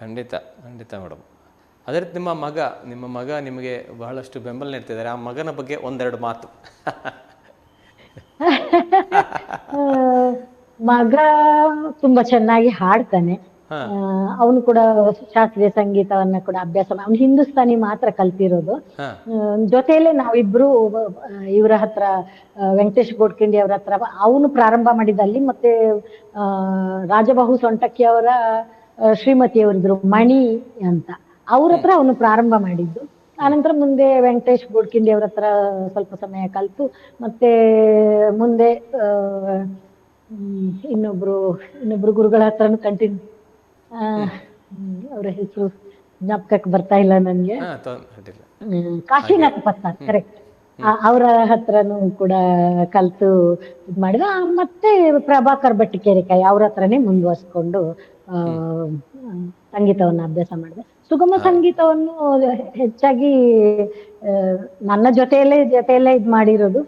ಖಂಡಿತ ಖಂಡಿತ ಮೇಡಮ್. ಅದೇ ರೀತಿ ನಿಮ್ಮ ಮಗ ನಿಮಗೆ ಬಹಳಷ್ಟು ಬೆಂಬಲ ನೀಡ್ತಿದ್ದಾರೆ. ಆ ಮಗನ ಬಗ್ಗೆ ಒಂದೆರಡು ಮಾತು. ಮಗ ತುಂಬಾ ಚೆನ್ನಾಗಿ ಹಾಡ್ತಾನೆ. ಅವನು ಕೂಡ ಶಾಸ್ತ್ರೀಯ ಸಂಗೀತವನ್ನ ಕೂಡ ಅಭ್ಯಾಸ ಅವ್ನು ಹಿಂದೂಸ್ತಾನಿ ಮಾತ್ರ ಕಲ್ತಿರೋದು. ಜೊತೆಯಲ್ಲೇ ನಾವಿಬ್ರು ಇವರ ಹತ್ರ ವೆಂಕಟೇಶ್ ಗೋಡ್ಕಿಂಡಿ ಅವ್ರ ಹತ್ರ ಅವನು ಪ್ರಾರಂಭ ಮಾಡಿದಲ್ಲಿ, ಮತ್ತೆ ರಾಜಬಹು ಸೊಂಟಕ್ಕಿ ಅವರ ಶ್ರೀಮತಿಯವರಿದ್ರು ಮಣಿ ಅಂತ, ಅವ್ರ ಹತ್ರ ಅವನು ಪ್ರಾರಂಭ ಮಾಡಿದ್ದು. ಆನಂತರ ಮುಂದೆ ವೆಂಕಟೇಶ್ ಗೋಡ್ಕಿಂಡಿ ಅವ್ರ ಹತ್ರ ಸ್ವಲ್ಪ ಸಮಯ ಕಲ್ತು, ಮತ್ತೆ ಮುಂದೆ ಇನ್ನೊಬ್ರು ಗುರುಗಳ ಹತ್ರನು ಕಂಟಿನ್ಯೂ, ಅವರ ಹೆಸರು ಜ್ಞಾಪಕಕ್ಕೆ ಬರ್ತಾ ಇಲ್ಲ ನನ್ಗೆ. ಅಡ್ಡಿಲ್ಲ. ಕಾಶಿನಾಥ್ ಪತ್ತಾರ್, ಕರೆಕ್ಟ್. ಅವರ ಹತ್ರನೂ ಕೂಡ ಕಲ್ತು ಇದ್ ಮಾಡಿದ. ಮತ್ತೆ ಪ್ರಭಾಕರ್ ಭಟ್ಟಿಕೇರಿಕಾಯಿ ಅವ್ರ ಹತ್ರನೇ ಮುಂದುವರ್ಸ್ಕೊಂಡು ಸಂಗೀತವನ್ನ ಅಭ್ಯಾಸ ಮಾಡಿದೆ. ಸುಗಮ ಸಂಗೀತವನ್ನು ಹೆಚ್ಚಾಗಿ ನನ್ನ ಜೊತೆಯಲ್ಲೇ ಇದ್ ಮಾಡಿರೋದು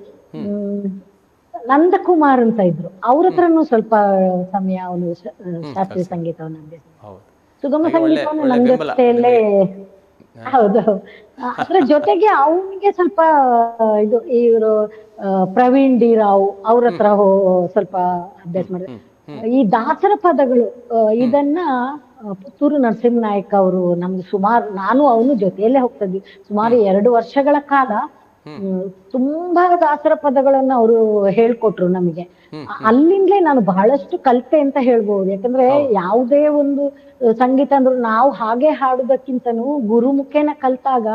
ನಂದಕುಮಾರ್ ಅಂತ ಇದ್ರು, ಅವ್ರ ಹತ್ರನು ಸ್ವಲ್ಪ ಸಮಯ ಅವನು ಶಾಸ್ತ್ರೀಯ ಸಂಗೀತವನ್ನು ಅಭ್ಯಾಸ. ಸುಗಮ ಸಂಗೀತವನ್ನು ನನ್ನ ಜೊತೆಯಲ್ಲೇ, ಹೌದು. ಅದ್ರ ಜೊತೆಗೆ ಅವನಿಗೆ ಸ್ವಲ್ಪ ಇವರು ಪ್ರವೀಣ್ ಡಿ ರಾವ್ ಅವ್ರ ಹತ್ರ ಸ್ವಲ್ಪ ಅಭ್ಯಾಸ ಮಾಡಿದೆ. ಈ ದಾಸರ ಪದಗಳು ಇದನ್ನ ಪುತ್ತೂರು ನರಸಿಂಹನಾಯಕ್ ಅವರು ನಮ್ಗೆ ನಾನು ಅವನು ಜೊತೆಯಲ್ಲೇ ಹೋಗ್ತಿದ್ವಿ ಸುಮಾರು 2 ವರ್ಷಗಳ ಕಾಲ. ತುಂಬಾ ದಾಸರ ಪದಗಳನ್ನ ಅವರು ಹೇಳ್ಕೊಟ್ರು ನಮಗೆ. ಅಲ್ಲಿಂದಲೇ ನಾನು ಬಹಳಷ್ಟು ಕಲಿತೆ ಅಂತ ಹೇಳ್ಬಹುದು. ಯಾಕಂದ್ರೆ ಯಾವುದೇ ಒಂದು ಸಂಗೀತ ಅಂದ್ರು ನಾವು ಹಾಗೆ ಹಾಡುದಕ್ಕಿಂತನೂ ಗುರು ಮುಖೇನ ಕಲ್ತಾಗ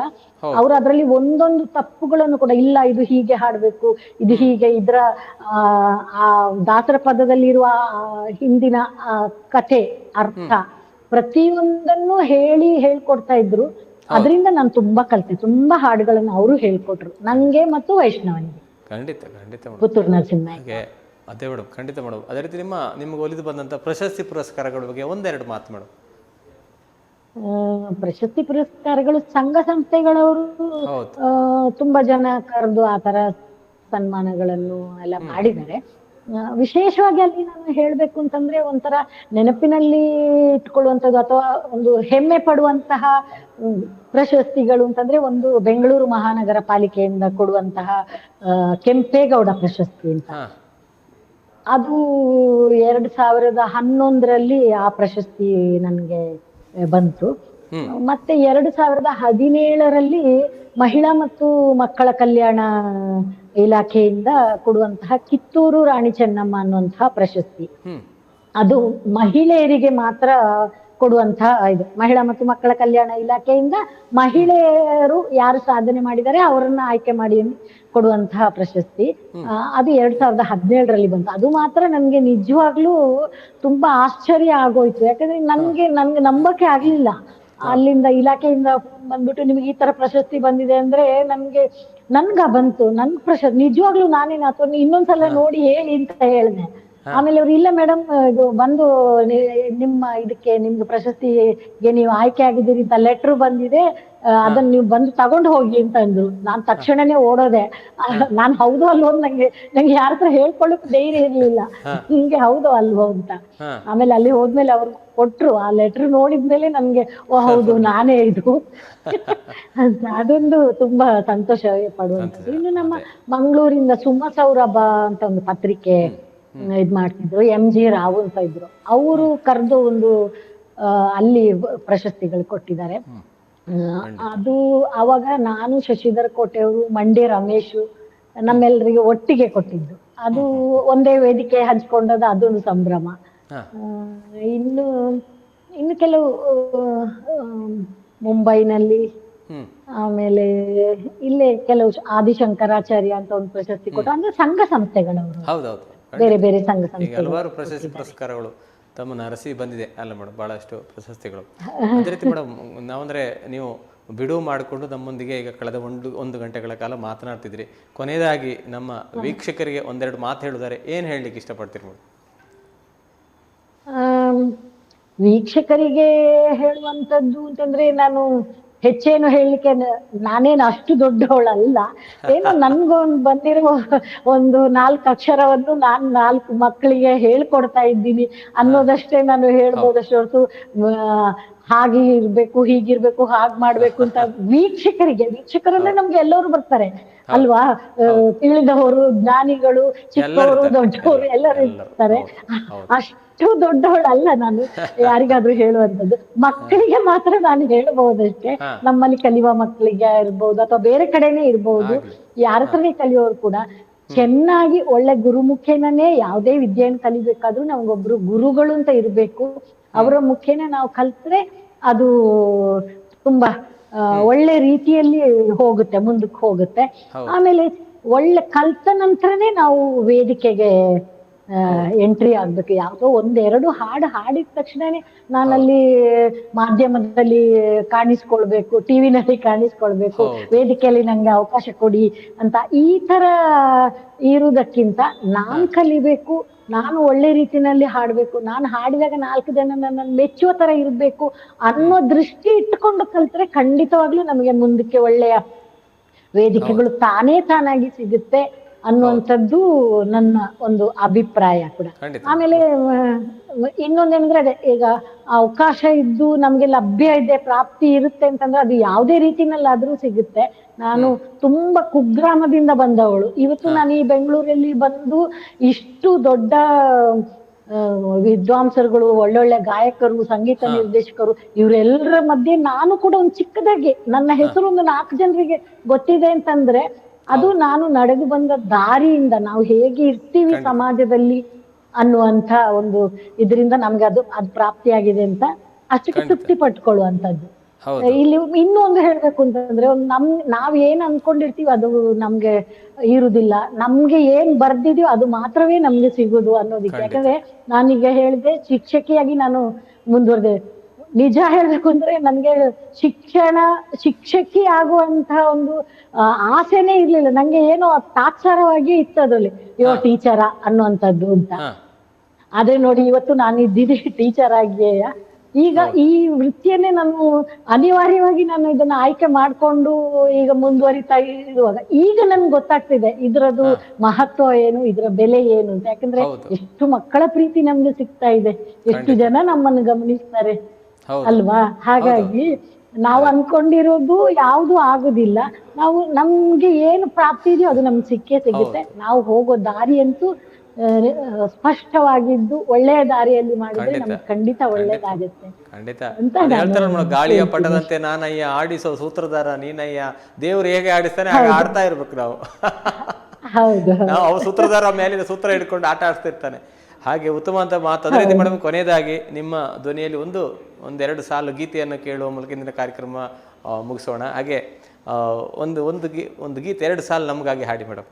ಅವ್ರು ಅದ್ರಲ್ಲಿ ಒಂದೊಂದು ತಪ್ಪುಗಳನ್ನು ಕೂಡ, ಇಲ್ಲ ಇದು ಹೀಗೆ ಹಾಡ್ಬೇಕು, ಇದು ಹೀಗೆ, ಇದ್ರ ಆ ದಾಸರ ಪದದಲ್ಲಿರುವ ಹಿಂದಿನ ಕಥೆ ಅರ್ಥ ಪ್ರತಿಯೊಂದನ್ನು ಹೇಳ್ಕೊಡ್ತಾ ಇದ್ರು. ಅದರಿಂದ ನಾನು ತುಂಬಾ ಕಲ್ತೆ, ತುಂಬಾ ಹಾಡುಗಳನ್ನು ಅವರು ಹೇಳ್ಕೊಟ್ರು ನಂಗೆ ಮತ್ತು ವೈಷ್ಣವನಿಗೆ. ಖಂಡಿತ ಪುತ್ತೂರು ನರಸಿಂಹನಾಯಕ್. ಅದೇ ಮೇಡಮ್, ಖಂಡಿತ ಮೇಡಮ್. ಅದೇ ರೀತಿ ನಿಮ್ಗೆ ಒಲಿದು ಬಂದಂತ ಪ್ರಶಸ್ತಿ ಪುರಸ್ಕಾರಗಳ ಬಗ್ಗೆ ಒಂದೆರಡು ಮಾತು ಮೇಡಮ್. ಪ್ರಶಸ್ತಿ ಪುರಸ್ಕಾರಗಳು ಸಂಘ ಸಂಸ್ಥೆಗಳವರು ತುಂಬಾ ಜನ ಕರೆದು ಆತರ ಸನ್ಮಾನಗಳನ್ನು ಎಲ್ಲ ಮಾಡಿದ್ದಾರೆ. ವಿಶೇಷವಾಗಿ ಅಲ್ಲಿ ನಾನು ಹೇಳ್ಬೇಕು ಅಂತಂದ್ರೆ ಒಂಥರ ನೆನಪಿನಲ್ಲಿ ಇಟ್ಕೊಳ್ಳುವಂಥದ್ದು ಅಥವಾ ಒಂದು ಹೆಮ್ಮೆ ಪಡುವಂತಹ ಪ್ರಶಸ್ತಿಗಳು ಅಂತಂದ್ರೆ, ಒಂದು ಬೆಂಗಳೂರು ಮಹಾನಗರ ಪಾಲಿಕೆಯಿಂದ ಕೊಡುವಂತಹ ಕೆಂಪೇಗೌಡ ಪ್ರಶಸ್ತಿ ಅಂತ, ಅದು 2011ರಲ್ಲಿ ಆ ಪ್ರಶಸ್ತಿ ನನ್ಗೆ ಬಂತು. ಮತ್ತೆ 2017ರಲ್ಲಿ ಮಹಿಳಾ ಮತ್ತು ಮಕ್ಕಳ ಕಲ್ಯಾಣ ಇಲಾಖೆಯಿಂದ ಕೊಡುವಂತಹ ಕಿತ್ತೂರು ರಾಣಿ ಚೆನ್ನಮ್ಮ ಅನ್ನುವಂತಹ ಪ್ರಶಸ್ತಿ, ಅದು ಮಹಿಳೆಯರಿಗೆ ಮಾತ್ರ ಕೊಡುವಂತಹ ಇದು. ಮಹಿಳಾ ಮತ್ತು ಮಕ್ಕಳ ಕಲ್ಯಾಣ ಇಲಾಖೆಯಿಂದ ಮಹಿಳೆಯರು ಯಾರು ಸಾಧನೆ ಮಾಡಿದ್ದಾರೆ ಅವರನ್ನ ಆಯ್ಕೆ ಮಾಡಿ ಕೊಡುವಂತಹ ಪ್ರಶಸ್ತಿ. ಅದು 2017ರಲ್ಲಿ ಬಂತು. ಅದು ಮಾತ್ರ ನನ್ಗೆ ನಿಜವಾಗ್ಲೂ ತುಂಬಾ ಆಶ್ಚರ್ಯ ಆಗೋಯ್ತು. ಯಾಕಂದ್ರೆ ನನ್ಗೆ ನಂಬಕ್ಕೆ ಆಗ್ಲಿಲ್ಲ. ಅಲ್ಲಿಂದ ಇಲಾಖೆಯಿಂದ ಬಂದ್ಬಿಟ್ಟು ನಿಮ್ಗೆ ಈ ತರ ಪ್ರಶಸ್ತಿ ಬಂದಿದೆ ಅಂದ್ರೆ ನನ್ಗ ಬಂತು. ನನ್ ಪ್ರಶಸ್ತಿ ನಿಜವಾಗ್ಲೂ ನಾನೇನು ಅಥವಾ ಇನ್ನೊಂದ್ಸಲ ನೋಡಿ ಹೇಳಿ ಅಂತ ಹೇಳ್ದೆ. ಆಮೇಲೆ ಅವ್ರು ಇಲ್ಲ ಮೇಡಮ್, ಇದು ಬಂದು ನಿಮ್ಗೆ ಪ್ರಶಸ್ತಿಗೆ ನೀವು ಆಯ್ಕೆ ಆಗಿದ್ದೀರಿ ಅಂತ ಲೆಟರ್ ಬಂದಿದೆ, ಅದನ್ನ ನೀವು ಬಂದು ತಗೊಂಡು ಹೋಗಿ ಅಂತ ಅಂದ್ರು. ನಾನ್ ತಕ್ಷಣನೇ ಓಡೋದೆ. ನಾನ್ ಹೌದು ಅಲ್ವೋ ನಂಗೆ ಯಾರ ಹತ್ರ ಹೇಳ್ಕೊಳ್ಳಕ್ ಧೈರ್ಯ ಇರ್ಲಿಲ್ಲ. ಹಿಂಗೆ ಹೌದು ಅಲ್ವೋ ಅಂತ. ಆಮೇಲೆ ಅಲ್ಲಿ ಹೋದ್ಮೇಲೆ ಅವ್ರು ಕೊಟ್ರು. ಆ ಲೆಟರ್ ನೋಡಿದ್ಮೇಲೆ ನನ್ಗೆ ಓ ಹೌದು ನಾನೇ ಇದು ಅದೊಂದು ತುಂಬಾ ಸಂತೋಷ ಪಡುವಂಥದ್ದು. ಇನ್ನು ನಮ್ಮ ಮಂಗಳೂರಿಂದ ಸುಮ ಸೌರಭ ಅಂತ ಒಂದು ಪತ್ರಿಕೆ ಇದ್ ಮಾಡ್ತಿದ್ರು, MG ರಾವ್ ಅಂತ ಇದ್ರು. ಅವರು ಕರೆದು ಒಂದು ಅಲ್ಲಿ ಪ್ರಶಸ್ತಿಗಳು ಕೊಟ್ಟಿದ್ದಾರೆ. ಅದು ಅವಾಗ ನಾನು, ಶಶಿಧರ್ ಕೋಟೆಯವರು, ಮಂಡ್ಯ ರಮೇಶ್ ನಮ್ಮೆಲ್ಲರಿಗೆ ಒಟ್ಟಿಗೆ ಕೊಟ್ಟಿದ್ದು. ಅದು ಒಂದೇ ವೇದಿಕೆ ಹಂಚ್ಕೊಂಡದ, ಅದೊಂದು ಸಂಭ್ರಮ. ಇನ್ನು ಕೆಲವು ಮುಂಬೈನಲ್ಲಿ, ಆಮೇಲೆ ಇಲ್ಲೇ ಕೆಲವು ಆದಿಶಂಕರಾಚಾರ್ಯ ಅಂತ ಒಂದು ಪ್ರಶಸ್ತಿ ಕೊಟ್ಟು, ಅಂದ್ರೆ ಸಂಘ ಸಂಸ್ಥೆಗಳವರು, ಬೇರೆ ಬೇರೆ ಸಂಘ ಸಂಸ್ಥೆ ಹಲವಾರು ಪ್ರಶಸ್ತಿ ಪುರಸ್ಕಾರಗಳು ತಮ್ಮನ್ನ ಅರಸಿ ಬಂದಿದೆ ಅಲ್ಲ ಮೇಡಮ್, ಬಹಳಷ್ಟು ಪ್ರಶಸ್ತಿಗಳು. ಅದೇ ರೀತಿ ಮೇಡಮ್, ನಾವಂದ್ರೆ ನೀವು ಬಿಡುವು ಮಾಡಿಕೊಂಡು ನಮ್ಮೊಂದಿಗೆ ಈಗ ಕಳೆದ ಒಂದು ಗಂಟೆಗಳ ಕಾಲ ಮಾತನಾಡ್ತಿದ್ರಿ. ಕೊನೆಯದಾಗಿ ನಮ್ಮ ವೀಕ್ಷಕರಿಗೆ ಒಂದೆರಡು ಮಾತು ಹೇಳಿದರೆ ಏನು ಹೇಳಲಿಕ್ಕೆ ಇಷ್ಟಪಡ್ತೀರಿ ಮೇಡಮ್? ವೀಕ್ಷಕರಿಗೆ ಹೇಳುವಂತದ್ದು ಅಂತಂದ್ರೆ, ನಾನು ಹೆಚ್ಚೇನು ಹೇಳಲಿಕ್ಕೆ, ನಾನೇನು ಅಷ್ಟು ದೊಡ್ಡವಳಲ್ಲ. ಏನೋ ನನ್ಗೊಂದು ಬಂದಿರೋ ಒಂದು 4 ಅಕ್ಷರವನ್ನು ನಾನು 4 ಮಕ್ಕಳಿಗೆ ಹೇಳ್ಕೊಡ್ತಾ ಇದ್ದೀನಿ ಅನ್ನೋದಷ್ಟೇ ನಾನು ಹೇಳ್ಬೋದಷ್ಟೇ ಹೊರತು ಹಾಗೆ ಇರ್ಬೇಕು, ಹೀಗಿರ್ಬೇಕು, ಹಾಗ್ ಮಾಡ್ಬೇಕು ಅಂತ ವೀಕ್ಷಕರಂದ್ರೆ ನಮ್ಗೆ ಎಲ್ಲರೂ ಬರ್ತಾರೆ ಅಲ್ವಾ, ತಿಳಿದವರು, ಜ್ಞಾನಿಗಳು, ಚಿಕ್ಕವರು, ದೊಡ್ಡವರು ಎಲ್ಲರೂ ಇರ್ತಾರೆ. ಅಷ್ಟು ದೊಡ್ಡವಳಲ್ಲ ನಾನು ಯಾರಿಗಾದ್ರೂ ಹೇಳುವಂಥದ್ದು. ಮಕ್ಕಳಿಗೆ ಮಾತ್ರ ನಾನು ಹೇಳಬಹುದಷ್ಟೇ. ನಮ್ಮಲ್ಲಿ ಕಲಿಯುವ ಮಕ್ಕಳಿಗೆ ಇರ್ಬೋದು ಅಥವಾ ಬೇರೆ ಕಡೆನೇ ಇರ್ಬೋದು, ಯಾರ ಹತ್ರನೇ ಕಲಿಯೋರು ಕೂಡ ಚೆನ್ನಾಗಿ ಒಳ್ಳೆ ಗುರುಮುಖೇನೇ ಯಾವುದೇ ವಿದ್ಯೆಯನ್ನು ಕಲಿಬೇಕಾದ್ರೂ ನಮ್ಗೊಬ್ರು ಗುರುಗಳು ಅಂತ ಇರ್ಬೇಕು. ಅವರ ಮುಖೇನ ನಾವು ಕಲ್ತ್ರೆ ಅದು ತುಂಬಾ ಒಳ್ಳೆ ರೀತಿಯಲ್ಲಿ ಹೋಗುತ್ತೆ, ಮುಂದಕ್ಕೆ ಹೋಗುತ್ತೆ. ಆಮೇಲೆ ಒಳ್ಳೆ ಕಲ್ತ ನಂತರನೇ ನಾವು ವೇದಿಕೆಗೆ ಎಂಟ್ರಿ ಆಗ್ಬೇಕು. ಯಾವುದೋ ಒಂದೆರಡು ಹಾಡು ಹಾಡಿದ ತಕ್ಷಣನೇ ನಾನಲ್ಲಿ ಮಾಧ್ಯಮದಲ್ಲಿ ಕಾಣಿಸ್ಕೊಳ್ಬೇಕು, ಟಿವಿನಲ್ಲಿ ಕಾಣಿಸ್ಕೊಳ್ಬೇಕು, ವೇದಿಕೆಯಲ್ಲಿ ನಂಗೆ ಅವಕಾಶ ಕೊಡಿ ಅಂತ ಈ ತರ ಇರುವುದಕ್ಕಿಂತ ನಾನ್ ಕಲಿಬೇಕು, ನಾನು ಒಳ್ಳೆ ರೀತಿನಲ್ಲಿ ಹಾಡ್ಬೇಕು, ನಾನು ಹಾಡಿದಾಗ 4 ಜನ ನನ್ನನ್ನು ಮೆಚ್ಚುವ ತರ ಇರ್ಬೇಕು ಅನ್ನೋ ದೃಷ್ಟಿ ಇಟ್ಟುಕೊಂಡು ಕಲ್ತ್ರೆ ಖಂಡಿತವಾಗ್ಲೂ ನಮಗೆ ಮುಂದಕ್ಕೆ ಒಳ್ಳೆಯ ವೇದಿಕೆಗಳು ತಾನಾಗಿ ಸಿಗುತ್ತೆ ಅನ್ನುವಂಥದ್ದು ನನ್ನ ಒಂದು ಅಭಿಪ್ರಾಯ ಕೂಡ. ಆಮೇಲೆ ಇನ್ನೊಂದೇನಂದ್ರೆ ಅದೇ, ಈಗ ಅವಕಾಶ ಇದ್ದು ನಮ್ಗೆ ಲಭ್ಯ ಇದೆ, ಪ್ರಾಪ್ತಿ ಇರುತ್ತೆ ಅಂತಂದ್ರೆ ಅದು ಯಾವುದೇ ರೀತಿನಲ್ಲಾದ್ರೂ ಸಿಗುತ್ತೆ. ನಾನು ತುಂಬಾ ಕುಗ್ರಾಮದಿಂದ ಬಂದವಳು. ಇವತ್ತು ನಾನು ಈ ಬೆಂಗಳೂರಲ್ಲಿ ಬಂದು ಇಷ್ಟು ದೊಡ್ಡ ವಿದ್ವಾಂಸರುಗಳು, ಒಳ್ಳೊಳ್ಳೆ ಗಾಯಕರು, ಸಂಗೀತ ನಿರ್ದೇಶಕರು, ಇವರೆಲ್ಲರ ಮಧ್ಯೆ ನಾನು ಕೂಡ ಒಂದು ಚಿಕ್ಕದಾಗಿ ನನ್ನ ಹೆಸರು ಒಂದು 4 ಜನರಿಗೆ ಗೊತ್ತಿದೆ ಅಂತಂದ್ರೆ ಅದು ನಾನು ನಡೆದು ಬಂದ ದಾರಿಯಿಂದ, ನಾವು ಹೇಗೆ ಇರ್ತೀವಿ ಸಮಾಜದಲ್ಲಿ ಅನ್ನುವಂಥ ಒಂದು ಇದರಿಂದ ನಮ್ಗೆ ಅದು ಪ್ರಾಪ್ತಿಯಾಗಿದೆ ಅಂತ ಅಷ್ಟಕ್ಕೆ ತೃಪ್ತಿ ಪಟ್ಕೊಳ್ಳುವಂಥದ್ದು. ಇಲ್ಲಿ ಇನ್ನೂ ಒಂದು ಹೇಳ್ಬೇಕು ಅಂತಂದ್ರೆ, ನಾವ್ ಏನ್ ಅನ್ಕೊಂಡಿರ್ತೀವಿ ಅದು ನಮ್ಗೆ ಇರುದಿಲ್ಲ, ನಮ್ಗೆ ಏನ್ ಬರ್ದಿದ್ಯೋ ಅದು ಮಾತ್ರವೇ ನಮ್ಗೆ ಸಿಗುದು ಅನ್ನೋದಿಕ್ಕೆ. ಯಾಕಂದ್ರೆ ನಾನೀಗ ಹೇಳಿದೆ, ಶಿಕ್ಷಕಿಯಾಗಿ ನಾನು ಮುಂದುವರೆದೆ. ನಿಜ ಹೇಳ್ಬೇಕು ಅಂದ್ರೆ ನನ್ಗೆ ಶಿಕ್ಷಕಿ ಆಗುವಂತಹ ಒಂದು ಆಸೆನೇ ಇರ್ಲಿಲ್ಲ. ನಂಗೆ ಏನೋ ತಾತ್ಸಾರವಾಗಿ ಇತ್ತು ಅದ್ರಲ್ಲಿ, ಟೀಚರ ಅನ್ನುವಂಥದ್ದು ಅಂತ. ಆದ್ರೆ ನೋಡಿ ಇವತ್ತು ನಾನು ಇದ್ದಿದ್ದೆ ಟೀಚರ್ ಆಗಿಯೇ. ಈಗ ಈ ವೃತ್ತಿಯನ್ನೇ ನಾನು ಅನಿವಾರ್ಯವಾಗಿ ನಾನು ಇದನ್ನ ಆಯ್ಕೆ ಮಾಡ್ಕೊಂಡು ಈಗ ಮುಂದುವರಿತಾ ಇರುವಾಗ ಈಗ ನನ್ಗೆ ಗೊತ್ತಾಗ್ತಿದೆ ಇದರದ್ದು ಮಹತ್ವ ಏನು, ಇದರ ಬೆಲೆ ಏನು ಅಂತ. ಯಾಕಂದ್ರೆ ಎಷ್ಟು ಮಕ್ಕಳ ಪ್ರೀತಿ ನಮ್ಗೆ ಸಿಗ್ತಾ ಇದೆ, ಎಷ್ಟು ಜನ ನಮ್ಮನ್ನು ಗಮನಿಸ್ತಾರೆ ಅಲ್ವಾ. ಹಾಗಾಗಿ ನಾವು ಅನ್ಕೊಂಡಿರೋದು ಯಾವ್ದು ಆಗುದಿಲ್ಲ. ನಮ್ಗೆ ಏನು ಪ್ರಾಪ್ತಿ ಇದೆಯೋ ಅದು ನಮ್ಗೆ ಸಿಗುತ್ತೆ. ನಾವು ಹೋಗೋ ದಾರಿ ಅಂತೂ ಸ್ಪಷ್ಟವಾಗಿದ್ದು ಒಳ್ಳೆಯ ದಾರಿಯಲ್ಲಿ ಮಾಡಿದ್ರೆ ನಮ್ಗೆ ಖಂಡಿತ ಒಳ್ಳೇದಾಗುತ್ತೆ. ಖಂಡಿತ ಹೇಳ್ತಾರ, ಗಾಳಿಯ ಪಟದಂತೆ ನಾನಯ್ಯ, ಆಡಿಸೋ ಸೂತ್ರಧಾರ ನೀನಯ್ಯ, ದೇವ್ರು ಹೇಗೆ ಆಡಿಸ್ತಾನೆ ಹಾಗೆ ಆಡ್ತಾ ಇರ್ಬೇಕು ನಾವು. ಅವ ಸೂತ್ರಧಾರ ಮೇಲಿನ ಸೂತ್ರ ಹಿಡ್ಕೊಂಡು ಆಟ ಆಡ್ತಿರ್ತಾನೆ. ಹಾಗೆ ಉತ್ತಮ ಅಂತ ಮಾತು. ಅದೇ ರೀತಿ ಮೇಡಮ್, ಕೊನೆಯದಾಗಿ ನಿಮ್ಮ ಧ್ವನಿಯಲ್ಲಿ ಒಂದೆರಡು ಸಾಲು ಗೀತೆಯನ್ನು ಕೇಳುವ ಮೂಲಕ ಇಂದಿನ ಕಾರ್ಯಕ್ರಮ ಮುಗಿಸೋಣ. ಹಾಗೆ ಒಂದು ಗೀತೆ 2 ಸಾಲು ನಮಗಾಗಿ ಹಾಡಿ ಮೇಡಮ್.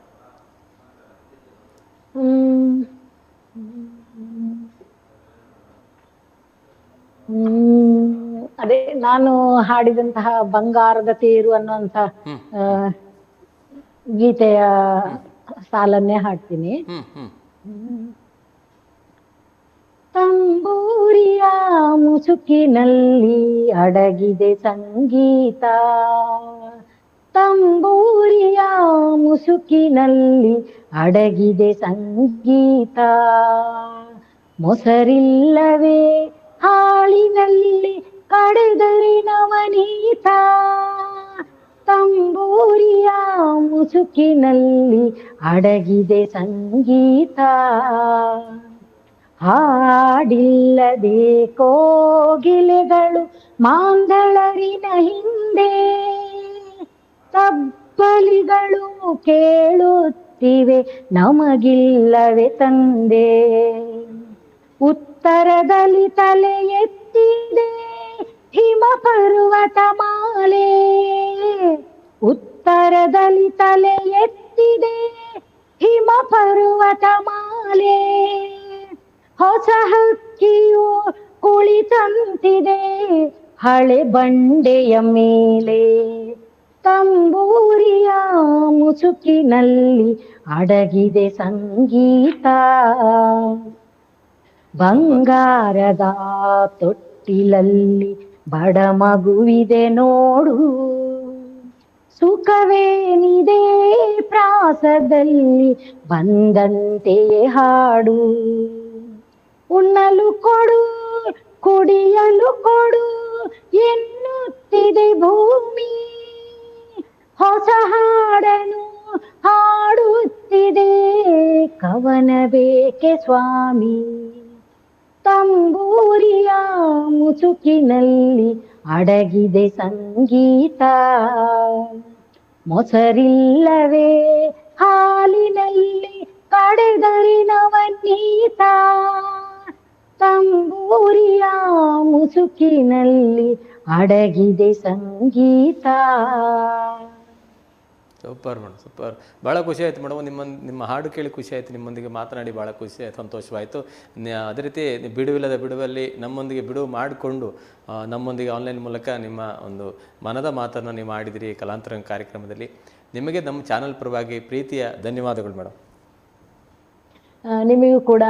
ಅದೇ ನಾನು ಹಾಡಿದಂತಹ ಬಂಗಾರದ ತೇರು ಅನ್ನುವಂತ ಗೀತೆಯ ಸಾಲನ್ನೇ ಹಾಡ್ತೀನಿ. ತಂಬೂರಿಯ ಮುಸುಕಿನಲ್ಲಿ ಅಡಗಿದೆ ಸಂಗೀತ, ತಂಬೂರಿಯ ಮುಸುಕಿನಲ್ಲಿ ಅಡಗಿದೆ ಸಂಗೀತ, ಮೊಸರಿಲ್ಲವೇ ಹಾಳಿನಲ್ಲಿ ಕಡೆದರೆ ನವನೀತ, ತಂಬೂರಿಯ ಮುಸುಕಿನಲ್ಲಿ ಅಡಗಿದೆ ಸಂಗೀತ, ಹಾಡಿಲ್ಲದೆ ಕೋಗಿಲೆಗಳು ಮಾಂದಳರಿನ ಹಿಂದೆ, ತಬ್ಬಲಿಗಳು ಕೇಳುತ್ತಿವೆ ನಮಗಿಲ್ಲವೇ ತಂದೆ, ಉತ್ತರದಲ್ಲಿ ತಲೆ ಎತ್ತಿದೆ ಹಿಮ ಪರ್ವತ ಮಾಲೆ, ಉತ್ತರದಲ್ಲಿ ತಲೆ ಎತ್ತಿದೆ ಹಿಮ ಪರ್ವತ ಮಾಲೆ, ಹೊಸ ಹಕ್ಕಿಯು ಕುಳಿತಂತಿದೆ ಹಳೆ ಬಂಡೆಯ ಮೇಲೆ, ತಂಬೂರಿಯ ಮುಸುಕಿನಲ್ಲಿ ಅಡಗಿದೆ ಸಂಗೀತ, ಬಂಗಾರದ ತೊಟ್ಟಿಲಲ್ಲಿ ಬಡ ಮಗುವಿದೆ ನೋಡು, ಸುಖವೇನಿದೆ ಪ್ರಾಸದಲ್ಲಿ ಬಂದಂತೆಯೇ ಹಾಡು, ಉಣ್ಣಲು ಕೊಡು ಕುಡಿಯಲು ಕೊಡು ಎನ್ನುತ್ತಿದೆ ಭೂಮಿ, ಹೊಸ ಹಾಡನು ಹಾಡುತ್ತಿದೆ ಕವನ ಬೇಕೆ ಸ್ವಾಮಿ, ತಂಬೂರಿಯ ಮುಸುಕಿನಲ್ಲಿ ಅಡಗಿದೆ ಸಂಗೀತ, ಮೊಸರಿಲ್ಲವೇ ಹಾಲಿನಲ್ಲಿ ಕಡೆದರೆ ನವನೀತ, ತಂಬೂರಿಯ ಮುಸುಕಿನಲ್ಲಿ ಅಡಗಿದೆ ಸಂಗೀತ. Super madam, super. ಭಾಳ ಖುಷಿ ಆಯಿತು ಮೇಡಮ್, ನಿಮ್ಮ ಹಾಡು ಕೇಳಿ ಖುಷಿ ಆಯಿತು, ನಿಮ್ಮೊಂದಿಗೆ ಮಾತನಾಡಿ ಭಾಳ ಖುಷಿ ಆಯಿತು, ಸಂತೋಷವಾಯಿತು. ಅದೇ ರೀತಿ ಬಿಡುವಿಲ್ಲದ ಬಿಡುವಲ್ಲಿ ನಮ್ಮೊಂದಿಗೆ ಬಿಡುವು ಮಾಡಿಕೊಂಡು ನಮ್ಮೊಂದಿಗೆ ಆನ್ಲೈನ್ ಮೂಲಕ ನಿಮ್ಮ ಒಂದು ಮನದ ಮಾತನ್ನು ನೀವು ಮಾಡಿದಿರಿ ಕಲಾಂತರಂಗ ಕಾರ್ಯಕ್ರಮದಲ್ಲಿ. ನಿಮಗೆ ನಮ್ಮ ಚಾನಲ್ ಪರವಾಗಿ ಪ್ರೀತಿಯ ಧನ್ಯವಾದಗಳು ಮೇಡಮ್. ನಿಮಗೂ ಕೂಡ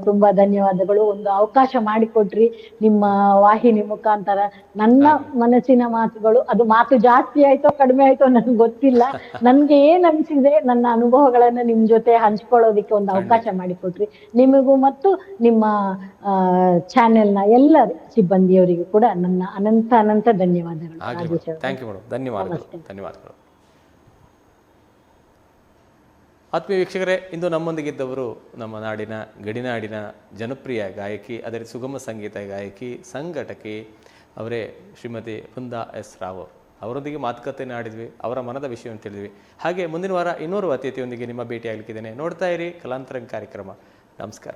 ತುಂಬಾ ಧನ್ಯವಾದಗಳು. ಒಂದು ಅವಕಾಶ ಮಾಡಿಕೊಟ್ರಿ ನಿಮ್ಮ ವಾಹಿನಿ ಮುಖಾಂತರ. ನನ್ನ ಮನಸ್ಸಿನ ಮಾತುಗಳು, ಅದು ಮಾತು ಜಾಸ್ತಿ ಆಯ್ತೋ ಕಡಿಮೆ ಆಯ್ತೋ ನನ್ಗೆ ಗೊತ್ತಿಲ್ಲ. ನನ್ಗೆ ಏನ್ ಅನ್ಸಿದೆ ನನ್ನ ಅನುಭವಗಳನ್ನ ನಿಮ್ ಜೊತೆ ಹಂಚ್ಕೊಳ್ಳೋದಿಕ್ಕೆ ಒಂದು ಅವಕಾಶ ಮಾಡಿಕೊಟ್ರಿ. ನಿಮಗೂ ಮತ್ತು ನಿಮ್ಮ ಚಾನೆಲ್ನ ಎಲ್ಲ ಸಿಬ್ಬಂದಿಯವರಿಗೂ ಕೂಡ ನನ್ನ ಅನಂತ ಅನಂತ ಧನ್ಯವಾದಗಳು. ಥ್ಯಾಂಕ್ ಯು ಮೇಡಮ್, ಧನ್ಯವಾದಗಳು. ಆತ್ಮೀಯ ವೀಕ್ಷಕರೇ, ಇಂದು ನಮ್ಮೊಂದಿಗಿದ್ದವರು ನಮ್ಮ ನಾಡಿನ ಗಡಿನಾಡಿನ ಜನಪ್ರಿಯ ಗಾಯಕಿ, ಅದೇ ಸುಗಮ ಸಂಗೀತ ಗಾಯಕಿ, ಸಂಘಟಕಿ ಅವರೇ ಶ್ರೀಮತಿ ವೃಂದಾ ಎಸ್ ರಾವ್. ಅವರೊಂದಿಗೆ ಮಾತುಕತೆಯನ್ನು ಆಡಿದ್ವಿ, ಅವರ ಮನದ ವಿಷಯವನ್ನು ತಿಳಿದ್ವಿ. ಹಾಗೆ ಮುಂದಿನ ವಾರ ಇನ್ನೋರ್ವ ಅತಿಥಿಯೊಂದಿಗೆ ನಿಮ್ಮ ಭೇಟಿ ಆಗಲಿಕ್ಕಿದ್ದೇನೆ. ನೋಡ್ತಾ ಇರಿ ಕಲಾಂತರಂಗ ಕಾರ್ಯಕ್ರಮ. ನಮಸ್ಕಾರ.